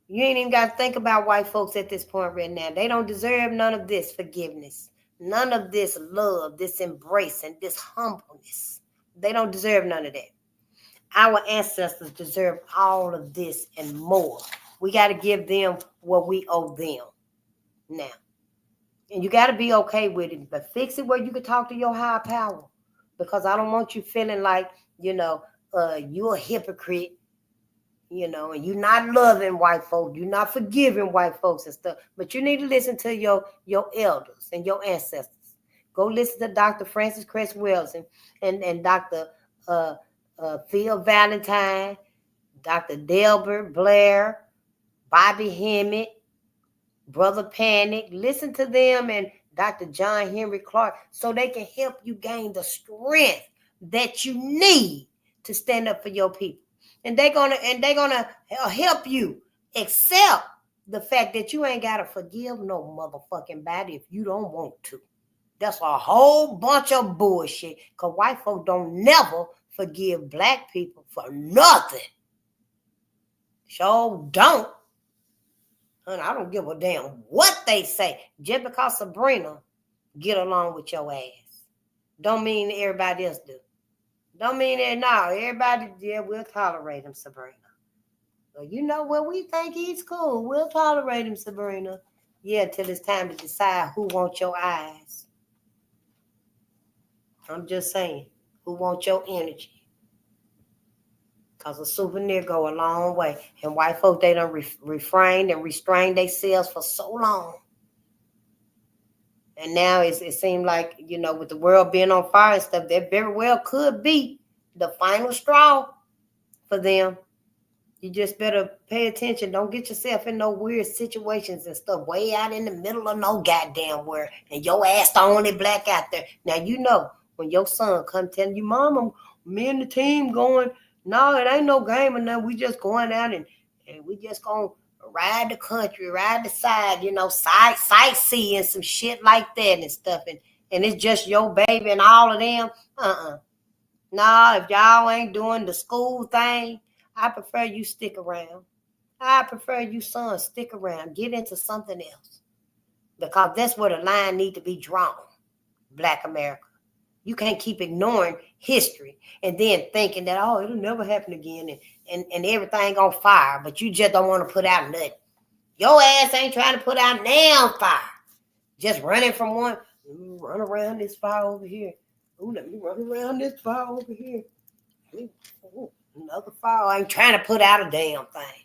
You ain't even got to think about white folks at this point right now. They don't deserve none of this forgiveness, none of this love, this embrace, and this humbleness. They don't deserve none of that. Our ancestors deserve all of this and more. We got to give them what we owe them now. And you got to be okay with it, but fix it where you can talk to your higher power, because I don't want you feeling like, you're a hypocrite. And you're not loving white folks, you're not forgiving white folks and stuff. But you need to listen to your elders and your ancestors. Go listen to Dr. Francis Cress Wells and Dr. Phil Valentine, Dr. Delbert Blair, Bobby Hemmett, Brother Panic. Listen to them and Dr. John Henry Clark, so they can help you gain the strength that you need to stand up for your people. And they're gonna help you accept the fact that you ain't gotta forgive no motherfucking body if you don't want to. That's a whole bunch of bullshit. Cause white folk don't never forgive black people for nothing. Sure don't. And I don't give a damn what they say. Just because Sabrina get along with your ass, don't mean everybody else do. Don't mean that, no, everybody, we'll tolerate him, Sabrina. But we think he's cool. We'll tolerate him, Sabrina. Yeah, till it's time to decide who wants your eyes. I'm just saying, who wants your energy? Because a souvenir go a long way. And white folk, they done refrained and restrained themselves for so long. And now it seems like, you know, with the world being on fire and stuff, that very well could be the final straw for them. You just better pay attention. Don't get yourself in no weird situations and stuff way out in the middle of no goddamn where, and your ass the only black out there. Now, you know, when your son come telling you, Mama, me and the team going, no, it ain't no game or nothing. We just going out and we just going to ride the country, ride the side, you know, sightseeing, some shit like that and stuff. And it's just your baby and all of them. Nah, if y'all ain't doing the school thing, I prefer you stick around. I prefer you, son, stick around. Get into something else. Because that's where the line need to be drawn, Black America. You can't keep ignoring history and then thinking that, oh, it'll never happen again and everything on fire, but you just don't want to put out nothing. Your ass ain't trying to put out damn fire. Just running from one. Let me run around this fire over here. Ooh, let me run around this fire over here. Ooh, another fire. I ain't trying to put out a damn thing.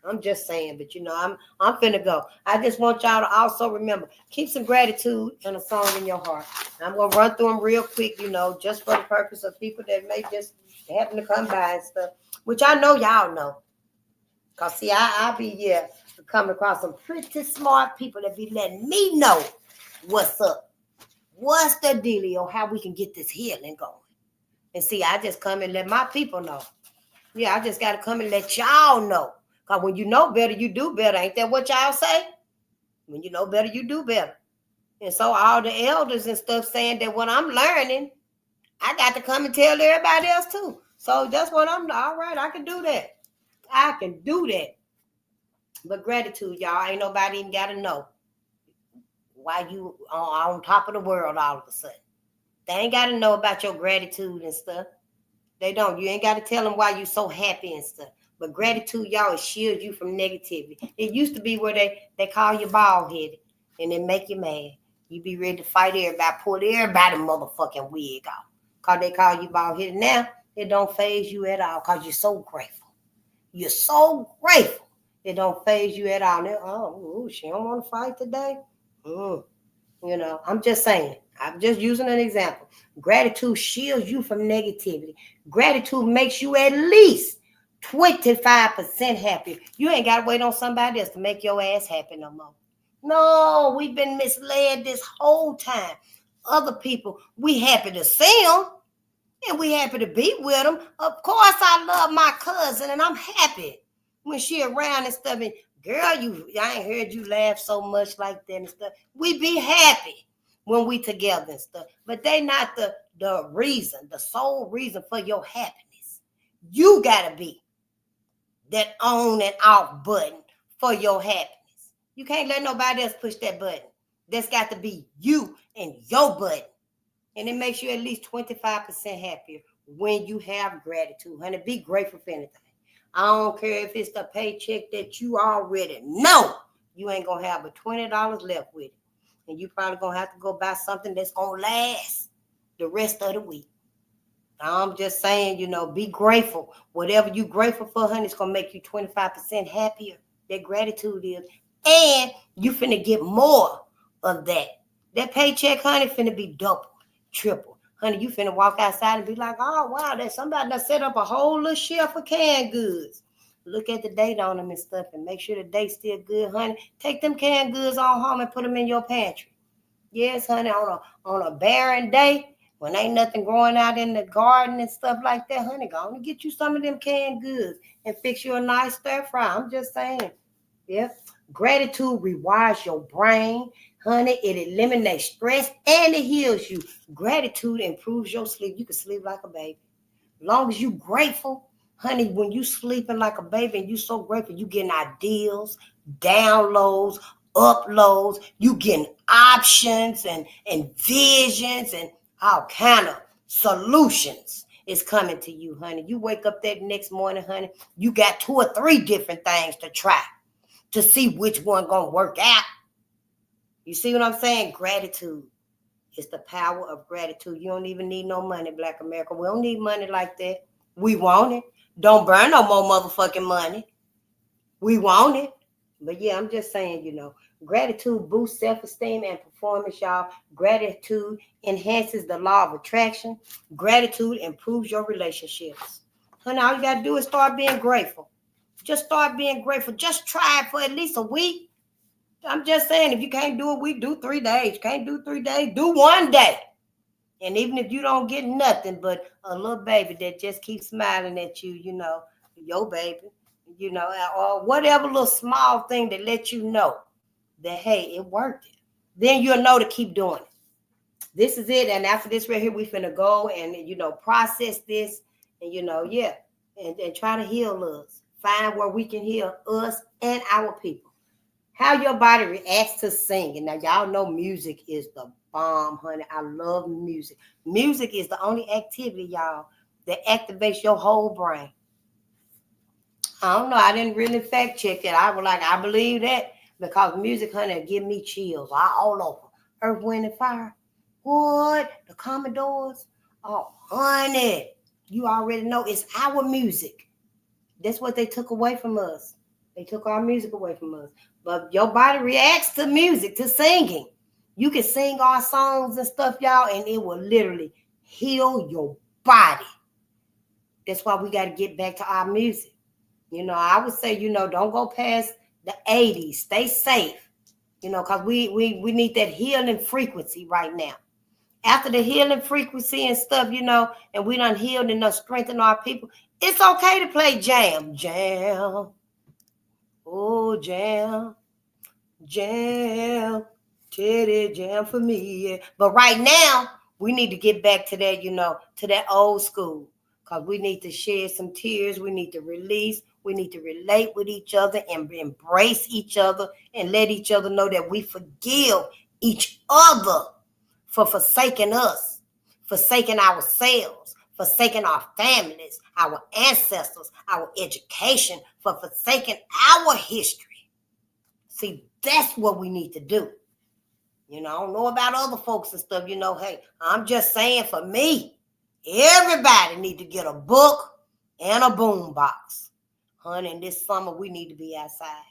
I'm just saying, but you know, I'm finna go. I just want y'all to also remember, keep some gratitude and a song in your heart. And I'm gonna run through them real quick, you know, just for the purpose of people that may just happen to come by and stuff, which I know y'all know. Cause see, I be coming across some pretty smart people that be letting me know what's up, what's the dealio, how we can get this healing going. And see, I just come and let my people know. Yeah, I just gotta come and let y'all know. Because when you know better, you do better. Ain't that what y'all say? When you know better, you do better. And so all the elders and stuff saying that what I'm learning, I got to come and tell everybody else too. So that's what I'm, all right, I can do that. I can do that. But gratitude, y'all, ain't nobody even got to know why you on top of the world all of a sudden. They ain't got to know about your gratitude and stuff. They don't. You ain't got to tell them why you so happy and stuff. But gratitude, y'all, it shields you from negativity. It used to be where they call you bald-headed and it make you mad. You be ready to fight everybody, pull everybody motherfucking wig off. Because they call you bald-headed. Now, it don't faze you at all because you're so grateful. You're so grateful. It don't faze you at all. Now, oh, she don't want to fight today? You know, I'm just saying. I'm just using an example. Gratitude shields you from negativity. Gratitude makes you at least 25% happier. You ain't got to wait on somebody else to make your ass happy no more. No, we've been misled this whole time. Other people, we happy to see them and we happy to be with them. Of course, I love my cousin and I'm happy when she around and stuff. And girl, I ain't heard you laugh so much like that and stuff. We be happy when we together and stuff. But they not the reason, the sole reason for your happiness. You got to be that on and off button for your happiness. You can't let nobody else push that button. That's got to be you and your button. And it makes you at least 25% happier when you have gratitude. Honey, be grateful for anything. I don't care if it's the paycheck that you already know you ain't going to have but $20 left with it. And you probably going to have to go buy something that's going to last the rest of the week. I'm just saying, you know, be grateful. Whatever you grateful for, honey, it's going to make you 25% happier. That gratitude is. And you finna get more of that. That paycheck, honey, finna be double, triple. Honey, you finna walk outside and be like, oh, wow, there's somebody that set up a whole little shelf of canned goods. Look at the date on them and stuff and make sure the date's still good, honey. Take them canned goods on home and put them in your pantry. Yes, honey, on a barren day, when ain't nothing growing out in the garden and stuff like that, honey, go on and get you some of them canned goods and fix you a nice stir fry. I'm just saying. Yeah. Gratitude rewires your brain, honey. It eliminates stress and it heals you. Gratitude improves your sleep. You can sleep like a baby. As long as you grateful, honey, when you sleeping like a baby and you so grateful, you getting ideas, downloads, uploads, you getting options and visions and all kind of solutions is coming to you, honey. You wake up that next morning, honey, you got 2 or 3 different things to try to see which one gonna work out. You see what I'm saying? Gratitude. It's the power of gratitude. You don't even need no money, Black America. We don't need money like that. We want it. Don't burn no more motherfucking money. We want it. But yeah, I'm just saying, gratitude boosts self-esteem and performance, y'all. Gratitude enhances the law of attraction. Gratitude improves your relationships. Honey, all you got to do is start being grateful. Just start being grateful. Just try it for at least a week. I'm just saying, if you can't do a week, do 3 days. Can't do 3 days, do 1 day. And even if you don't get nothing but a little baby that just keeps smiling at you, your baby, or whatever little small thing that lets you know that, hey, it worked. Then you'll know to keep doing it. This is it. And after this right here, we finna go and, process this and, and try to heal us. Find where we can heal us and our people. How your body reacts to singing. Now, y'all know music is the bomb, honey. I love music. Music is the only activity, y'all, that activates your whole brain. I don't know. I didn't really fact check that. I believe that because music, honey, give me chills all over. Earth, Wind, and Fire. What? The Commodores? Oh, honey. You already know it's our music. That's what they took away from us. They took our music away from us. But your body reacts to music, to singing. You can sing our songs and stuff, y'all, and it will literally heal your body. That's why we got to get back to our music. I would say, don't go past the 80s. Stay safe, because we need that healing frequency right now. After the healing frequency and stuff, and we done healed and done strengthened our people, it's okay to play jam. Jam. Oh, jam. Jam. Teddy, jam for me. Yeah. But right now, we need to get back to that, to that old school. Because we need to shed some tears. We need to release. We need to relate with each other and embrace each other and let each other know that we forgive each other for forsaking us, forsaking ourselves, forsaking our families, our ancestors, our education, for forsaking our history. See, that's what we need to do. I don't know about other folks and stuff, hey, I'm just saying for me, everybody need to get a book and a boom box. Honey, and this summer we need to be outside.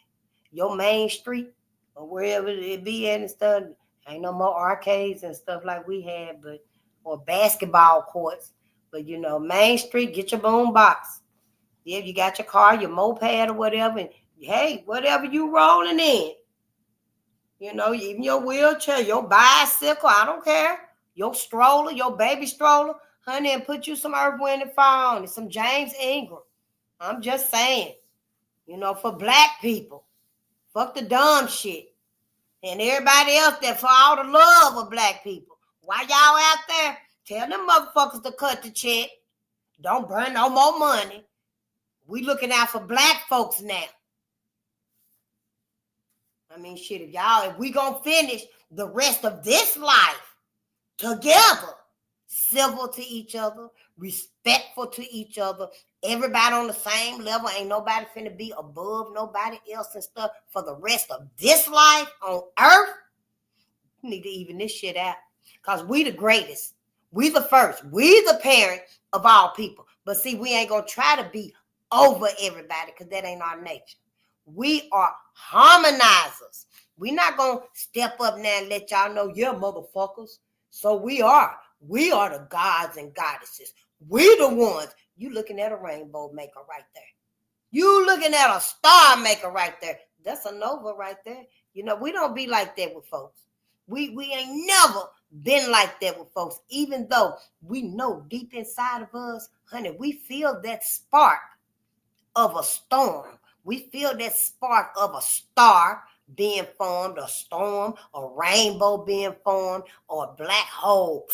Your main street or wherever it be at and stuff, ain't no more arcades and stuff like we had, or basketball courts. But, Main Street, get your boom box. Yeah, you got your car, your moped or whatever, and hey, whatever you rolling in. Even your wheelchair, your bicycle, I don't care. Your stroller, your baby stroller, honey, and put you some Earth, Wind, and Fire on it, some James Ingram. I'm just saying, for Black people, fuck the dumb shit. And everybody else there, for all the love of Black people. Why y'all out there? Tell them motherfuckers to cut the check. Don't burn no more money. We looking out for Black folks now. I mean, shit, if we gonna finish the rest of this life together, civil to each other, respectful to each other, everybody on the same level, ain't nobody finna be above nobody else and stuff for the rest of this life on earth, we need to even this shit out. Because we the greatest. We the first. We the parent of all people. But see, we ain't gonna try to be over everybody because that ain't our nature. We are harmonizers. We're not going to step up now and let y'all know, yeah, motherfuckers. So we are. We are the gods and goddesses. We the ones. You looking at a rainbow maker right there. You looking at a star maker right there. That's a nova right there. We don't be like that with folks. We ain't never been like that with folks, even though we know deep inside of us, honey, we feel that spark of a storm. We feel that spark of a star being formed, a storm, a rainbow being formed, or a black hole.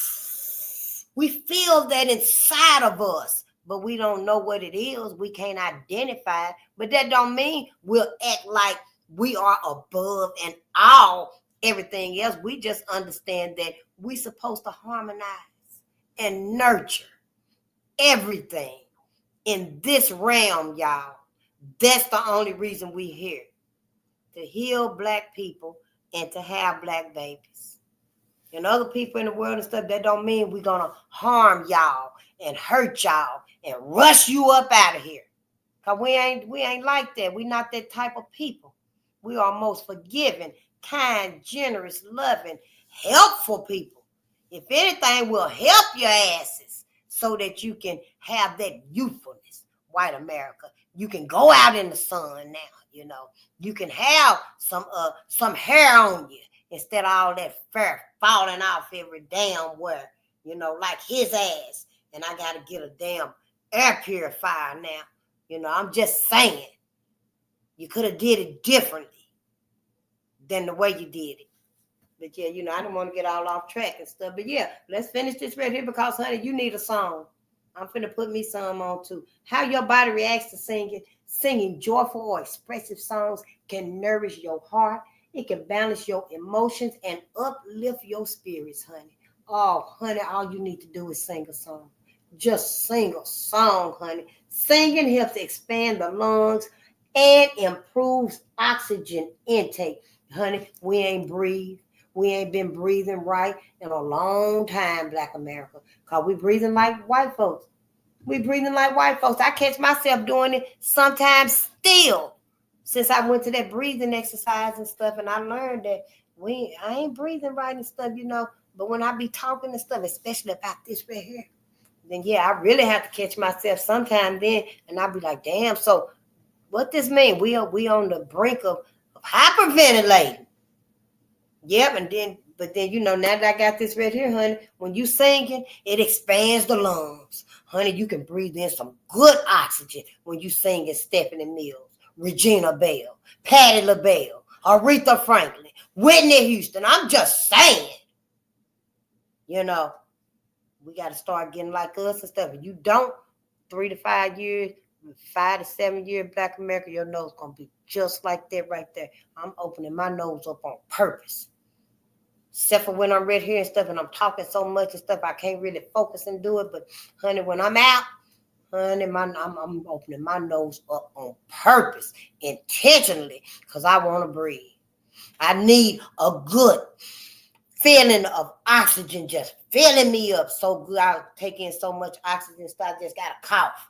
We feel that inside of us, but we don't know what it is. We can't identify it. But that don't mean we'll act like we are above and all everything else. We just understand that we're supposed to harmonize and nurture everything in this realm, y'all. That's the only reason we're here. To heal Black people, and to have black babies. And other people in the world and stuff, that don't mean we're going to harm y'all and hurt y'all and rush you up out of here. Because we ain't like that. We not that type of people. We are most forgiving, kind, generous, loving, helpful people. If anything, we'll help your asses so that you can have that youthfulness, white America. You can go out in the sun now, You can have some hair on you instead of all that fur falling off every damn where, like his ass. And I got to get a damn air purifier now. I'm just saying. You could have did it differently than the way you did it. But yeah, I don't want to get all off track and stuff. But yeah, let's finish this right here because, honey, you need a song. I'm finna put me some on too. How your body reacts to singing. Singing joyful or expressive songs can nourish your heart. It can balance your emotions and uplift your spirits, honey. Oh, honey, all you need to do is sing a song. Just sing a song, honey. Singing helps expand the lungs and improves oxygen intake. Honey, we ain't been breathing right in a long time, Black America, because we breathing like white folks. I catch myself doing it sometimes still since I went to that breathing exercise and stuff, and I learned that I ain't breathing right and stuff, but when I be talking and stuff, especially about this right here, then yeah, I really have to catch myself sometime then, and I'll be like, damn, so what this mean? We on the brink of hyperventilating. Yep, but then now that I got this right here, honey, when you singing, it expands the lungs. Honey, you can breathe in some good oxygen when you singing Stephanie Mills, Regina Bell, Patti LaBelle, Aretha Franklin, Whitney Houston. I'm just saying. We got to start getting like us and stuff. If you don't, 3 to 5 years, 5 to 7 years, Black America, your nose going to be just like that right there. I'm opening my nose up on purpose. Except for when I'm right here and stuff and I'm talking so much and stuff, I can't really focus and do it. But, honey, when I'm out, honey, I'm opening my nose up on purpose, intentionally, because I want to breathe. I need a good feeling of oxygen just filling me up so good. I take in so much oxygen, so I just got to cough.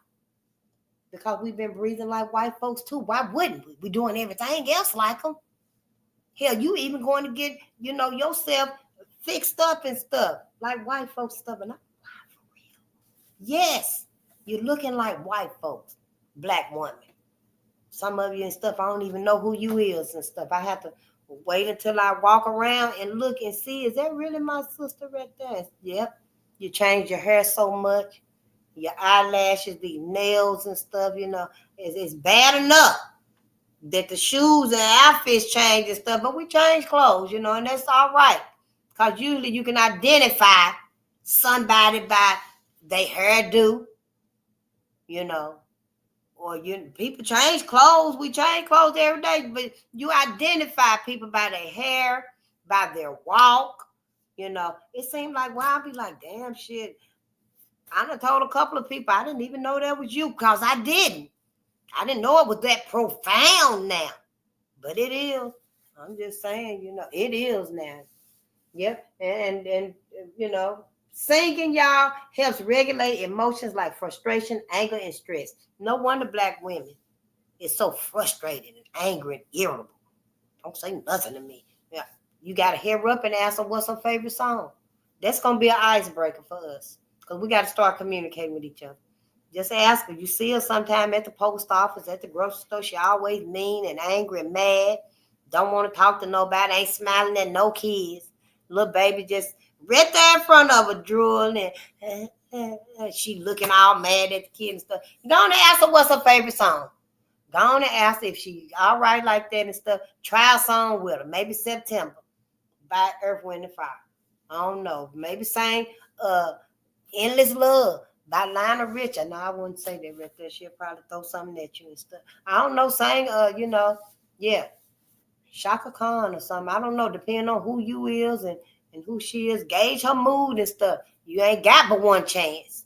Because we've been breathing like white folks, too. Why wouldn't we? We're doing everything else like them. Hell, you even going to get, yourself fixed up and stuff. Like white folks stuff. And for real. Yes, you're looking like white folks. Black woman. Some of you and stuff, I don't even know who you is and stuff. I have to wait until I walk around and look and see, is that really my sister right there? Yep. You change your hair so much. Your eyelashes, the nails and stuff, it's bad enough that the shoes and outfits change and stuff, but we change clothes, and that's all right. Because usually you can identify somebody by their hairdo, or people change clothes. We change clothes every day, but you identify people by their hair, by their walk, It seemed like, I'll be like, damn shit. I done told a couple of people I didn't even know that was you because I didn't. I didn't know it was that profound now. But it is. I'm just saying, it is now. Yep. And singing, y'all, helps regulate emotions like frustration, anger, and stress. No wonder Black women is so frustrated and angry and irritable. Don't say nothing to me. Yeah. You got to hear up and ask her what's her favorite song. That's going to be an icebreaker for us because we got to start communicating with each other. Just ask her. You see her sometime at the post office, at the grocery store. She always mean and angry and mad. Don't want to talk to nobody. Ain't smiling at no kids. Little baby just right there in front of her drooling and she looking all mad at the kid and stuff. Go on and ask her what's her favorite song. Go on and ask her if she all right like that and stuff. Try a song with her. Maybe September by Earth, Wind, and Fire. I don't know. Maybe sing Endless Love by Lionel Richie. No, I wouldn't say that right there. She'll probably throw something at you and stuff. I don't know, sing, Shaka Khan or something. I don't know, depending on who you is and who she is. Gauge her mood and stuff. You ain't got but one chance.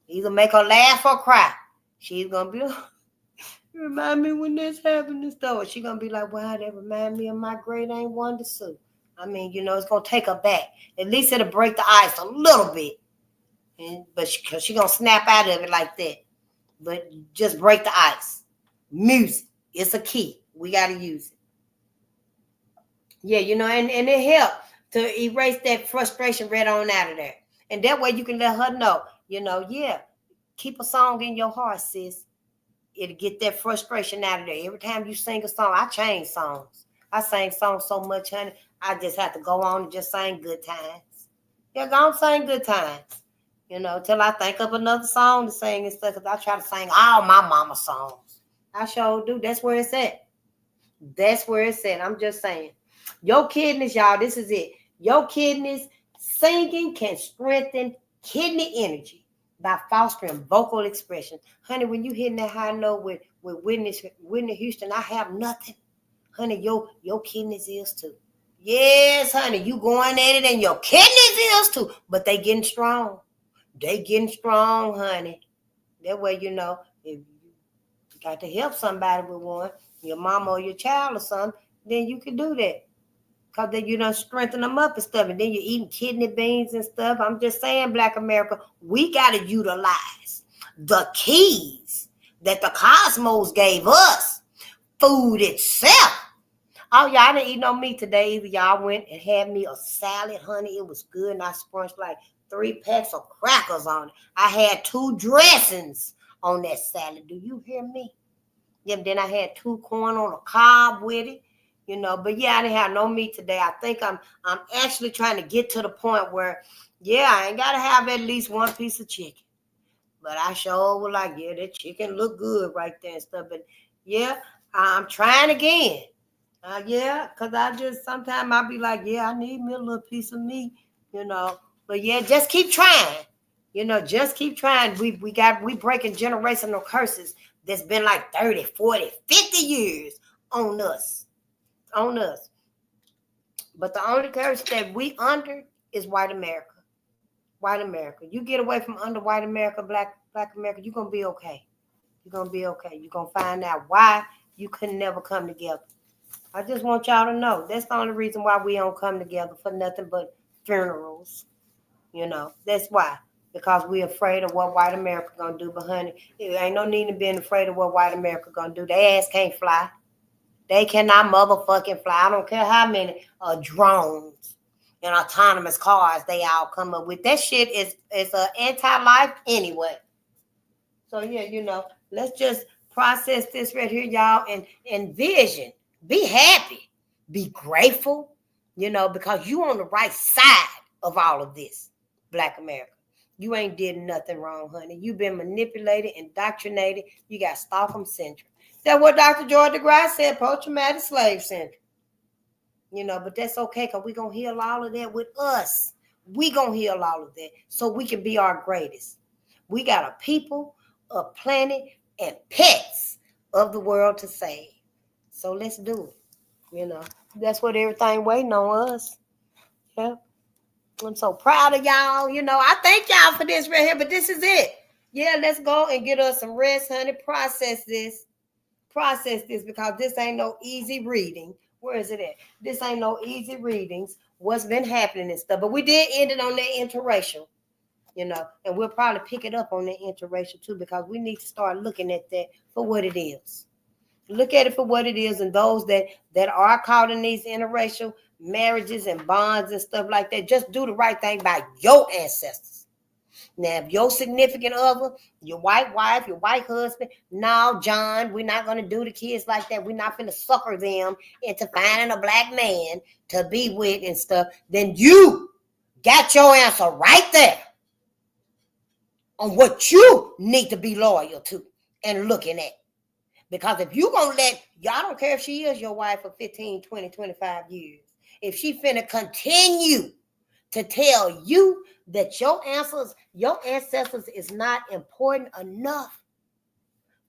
Either make her laugh or cry. She's going to be, remind me when this happened and stuff. She gonna be like, well, that remind me of my great aunt Wanda Sue. I mean, it's gonna take her back. At least it'll break the ice a little bit. But she gonna snap out of it like that. But just break the ice. Music, it's a key. We gotta use it. Yeah, and it helped to erase that frustration right on out of there. And that way you can let her know, keep a song in your heart, sis. It'll get that frustration out of there. Every time you sing a song, I change songs. I sang songs so much, honey, I just have to go on and just sing good times. Yeah, go on sing good times. Till I think of another song to sing and stuff, because I try to sing all my mama songs. I sure do. That's where it's at. That's where it's at. I'm just saying. Your kidneys, y'all, this is it. Your kidneys, singing can strengthen kidney energy by fostering vocal expression. Honey, when you hitting that high note with Whitney Houston, I have nothing. Honey, your kidneys is too. Yes, honey, you going at it and your kidneys is too. But they getting strong. They getting strong, honey. That way, if you got to help somebody with one, your mama or your child or something, then you can do that. Because then you done strengthen them up and stuff. And then you're eating kidney beans and stuff. I'm just saying, Black America, we got to utilize the keys that the cosmos gave us. Food itself. Oh, y'all didn't eat no meat today either. Y'all went and had me a salad, honey. It was good. And I sprunched like 3 packs of crackers on it. I had 2 dressings on that salad. Do you hear me? Yeah, then I had 2 corn on a cob with it. But yeah, I didn't have no meat today. I think I'm actually trying to get to the point where, I ain't got to have at least 1 piece of chicken. But I sure was like, that chicken look good right there and stuff. But yeah, I'm trying again. Because I just, sometimes I'll be like, I need me a little piece of meat, But yeah, just keep trying. Just keep trying. We breaking generational curses that's been like 30, 40, 50 years on us. But the only curse that we under is white America. White America. You get away from under white America, black America, you're going to be okay. You're going to be okay. You're going to find out why you could never come together. I just want y'all to know that's the only reason why we don't come together for nothing but funerals. That's why. Because we're afraid of what white America going to do. But honey, there ain't no need in being afraid of what white America going to do. Their ass can't fly. They cannot motherfucking fly. I don't care how many drones and autonomous cars they all come up with. That shit is anti-life anyway. So yeah, let's just process this right here, y'all, and envision. Be happy. Be grateful, because you on the right side of all of this, Black America. You ain't did nothing wrong, honey. You've been manipulated, indoctrinated. You got Stockholm syndrome. That's what Dr. George DeGrasse said, post-traumatic slave syndrome. But that's okay because we're going to heal all of that with us. We're going to heal all of that so we can be our greatest. We got a people, a planet, and pets of the world to save. So let's do it. That's what everything waiting on us. Yeah. I'm so proud of y'all. I thank y'all for this right here, but this is it. Yeah, let's go and get us some rest, honey. Process this because this ain't no easy reading. Where is it at? This ain't no easy readings. What's been happening and stuff. But we did end it on that interracial, and we'll probably pick it up on that interracial too because we need to start looking at that for what it is. Look at it for what it is, and those that are caught in these interracial marriages and bonds and stuff like that, just do the right thing by your ancestors. Now, if your significant other, your white wife, your white husband, no, John, we're not going to do the kids like that. We're not going to sucker them into finding a black man to be with and stuff. Then you got your answer right there on what you need to be loyal to and looking at. Because if you going to y'all don't care if she is your wife for 15, 20, 25 years. If she finna continue to tell you that your ancestors is not important enough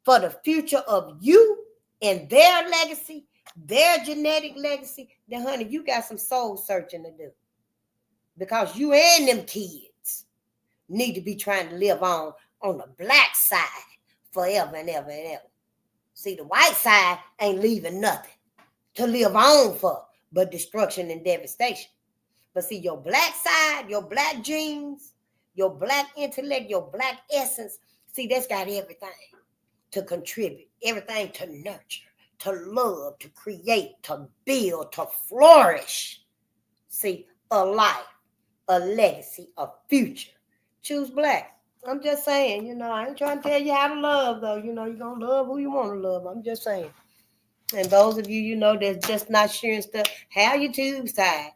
for the future of you and their legacy, their genetic legacy, then honey, you got some soul searching to do. Because you and them kids need to be trying to live on the black side forever and ever and ever. See, the white side ain't leaving nothing to live on for but destruction and devastation. But see, your black side, your black genes, your black intellect, your black essence, see, that's got everything to contribute, everything to nurture, to love, to create, to build, to flourish. See, a life, a legacy, a future. Choose black. I'm just saying, I ain't trying to tell you how to love, though. You're going to love who you want to love. I'm just saying. And those of you, that's just not sure and stuff, have your tube side,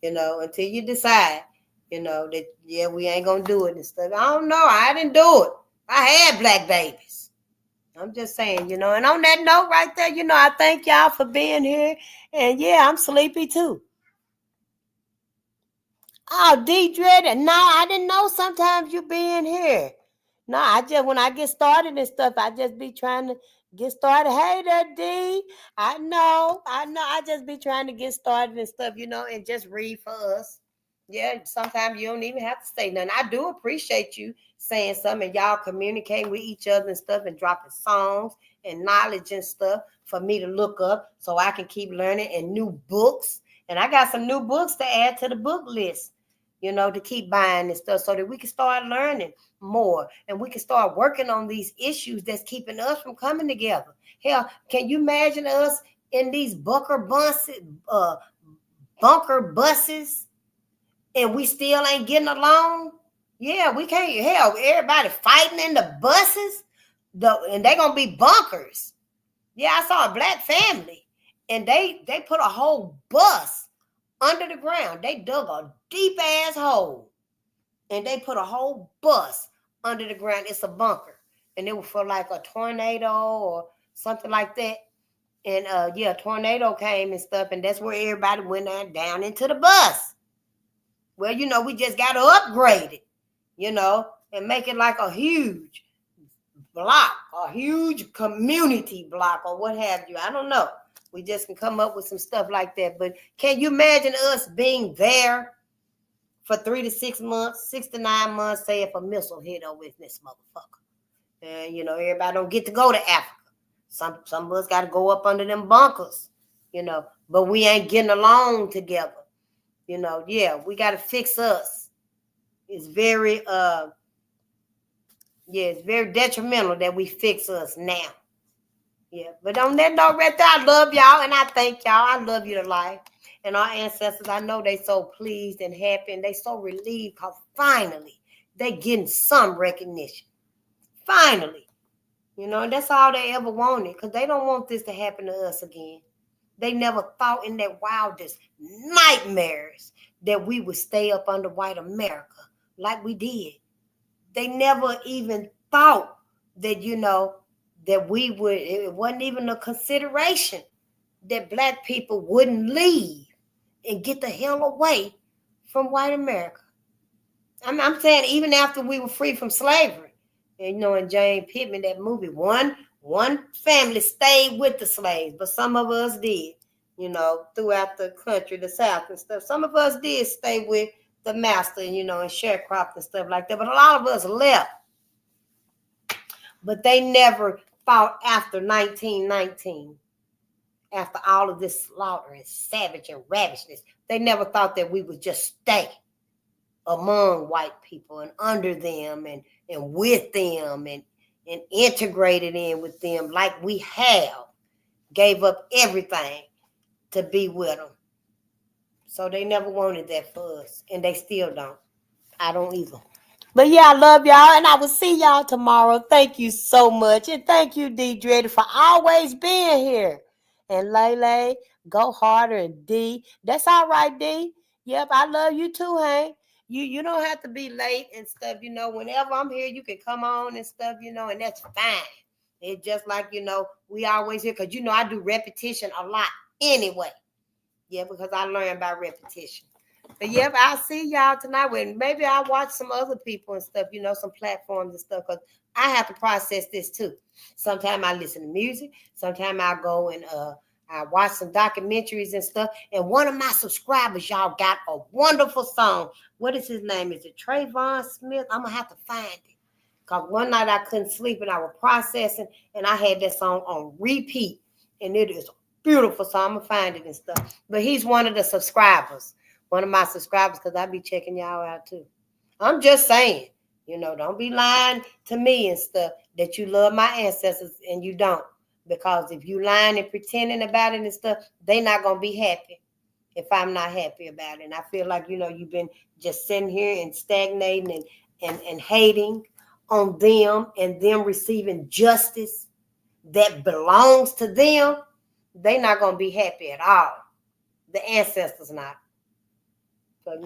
until you decide, that, yeah, we ain't going to do it and stuff. I don't know. I didn't do it. I had black babies. I'm just saying, and on that note right there, I thank y'all for being here. And, yeah, I'm sleepy, too. Oh, D-Dread, no, I didn't know sometimes you be in here. No, when I get started and stuff, I just be trying to get started. Hey there, D. I know. I just be trying to get started and stuff, and just read for us. Yeah, sometimes you don't even have to say nothing. I do appreciate you saying something, and y'all communicate with each other and stuff and dropping songs and knowledge and stuff for me to look up so I can keep learning, and new books. And I got some new books to add to the book list, to keep buying and stuff so that we can start learning more and we can start working on these issues that's keeping us from coming together. Hell, can you imagine us in these bunker buses and we still ain't getting along? Yeah, we can't. Hell, everybody fighting in the buses, and they're going to be bunkers. Yeah, I saw a black family, and they put a whole bus under the ground. They dug a deep ass hole and they put a whole bus under the ground. It's a bunker, and it was for like a tornado or something like that. And a tornado came and stuff, and that's where everybody went down into the bus. Well, we just got to upgrade it, and make it like a huge block, a huge community block, or what have you. I don't know. We just can come up with some stuff like that. But can you imagine us being there for 3 to 6 months, 6 to 9 months, say if a missile hit over this motherfucker? And, everybody don't get to go to Africa. Some of us got to go up under them bunkers, but we ain't getting along together. We got to fix us. It's very, it's very detrimental that we fix us now. Yeah, but on that note right there, I love y'all and I thank y'all. I love you to life. And our ancestors, I know they so pleased and happy and they so relieved because finally they getting some recognition. Finally. And that's all they ever wanted, because they don't want this to happen to us again. They never thought in their wildest nightmares that we would stay up under white America like we did. They never even thought that, that we would, it wasn't even a consideration that black people wouldn't leave and get the hell away from white America. I'm saying even after we were free from slavery, and in Jane Pittman, that movie, one family stayed with the slaves, but some of us did, throughout the country, the South and stuff. Some of us did stay with the master, and sharecropped and stuff like that, but a lot of us left. But they never thought after 1919, after all of this slaughter and savage and ravishness, they never thought that we would just stay among white people and under them and with them and integrated in with them like we have, gave up everything to be with them. So they never wanted that for us, and they still don't. I don't either. But yeah, I love y'all, and I will see y'all tomorrow. Thank you so much, and thank you, D. Dready, for always being here. And Lele, go harder, and D. That's all right, D. Yep, I love you too, Hank. You don't have to be late and stuff, whenever I'm here, you can come on and stuff, and that's fine. It's just like, we always here, because, I do repetition a lot anyway. Yeah, because I learn by repetition. But yep, I'll see y'all tonight. When maybe I'll watch some other people and stuff, some platforms and stuff, because I have to process this too. Sometimes I listen to music. Sometimes I go and I watch some documentaries and stuff. And one of my subscribers, y'all, got a wonderful song. What is his name? Is it Trayvon Smith? I'm going to have to find it. Because one night I couldn't sleep and I was processing, and I had that song on repeat. And it is beautiful, so I'm going to find it and stuff. But he's one of the subscribers, one of my subscribers, because I be checking y'all out too. I'm just saying, don't be lying to me and stuff that you love my ancestors and you don't. Because if you lying and pretending about it and stuff, they not going to be happy if I'm not happy about it. And I feel like, you've been just sitting here and stagnating and hating on them and them receiving justice that belongs to them. They not going to be happy at all. The ancestors not. So,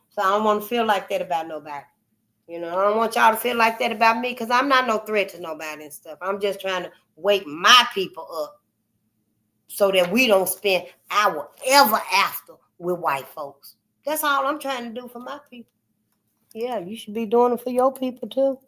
so I don't want to feel like that about nobody. I don't want y'all to feel like that about me because I'm not no threat to nobody and stuff. I'm just trying to wake my people up so that we don't spend our ever after with white folks. That's all I'm trying to do for my people. Yeah, you should be doing it for your people too.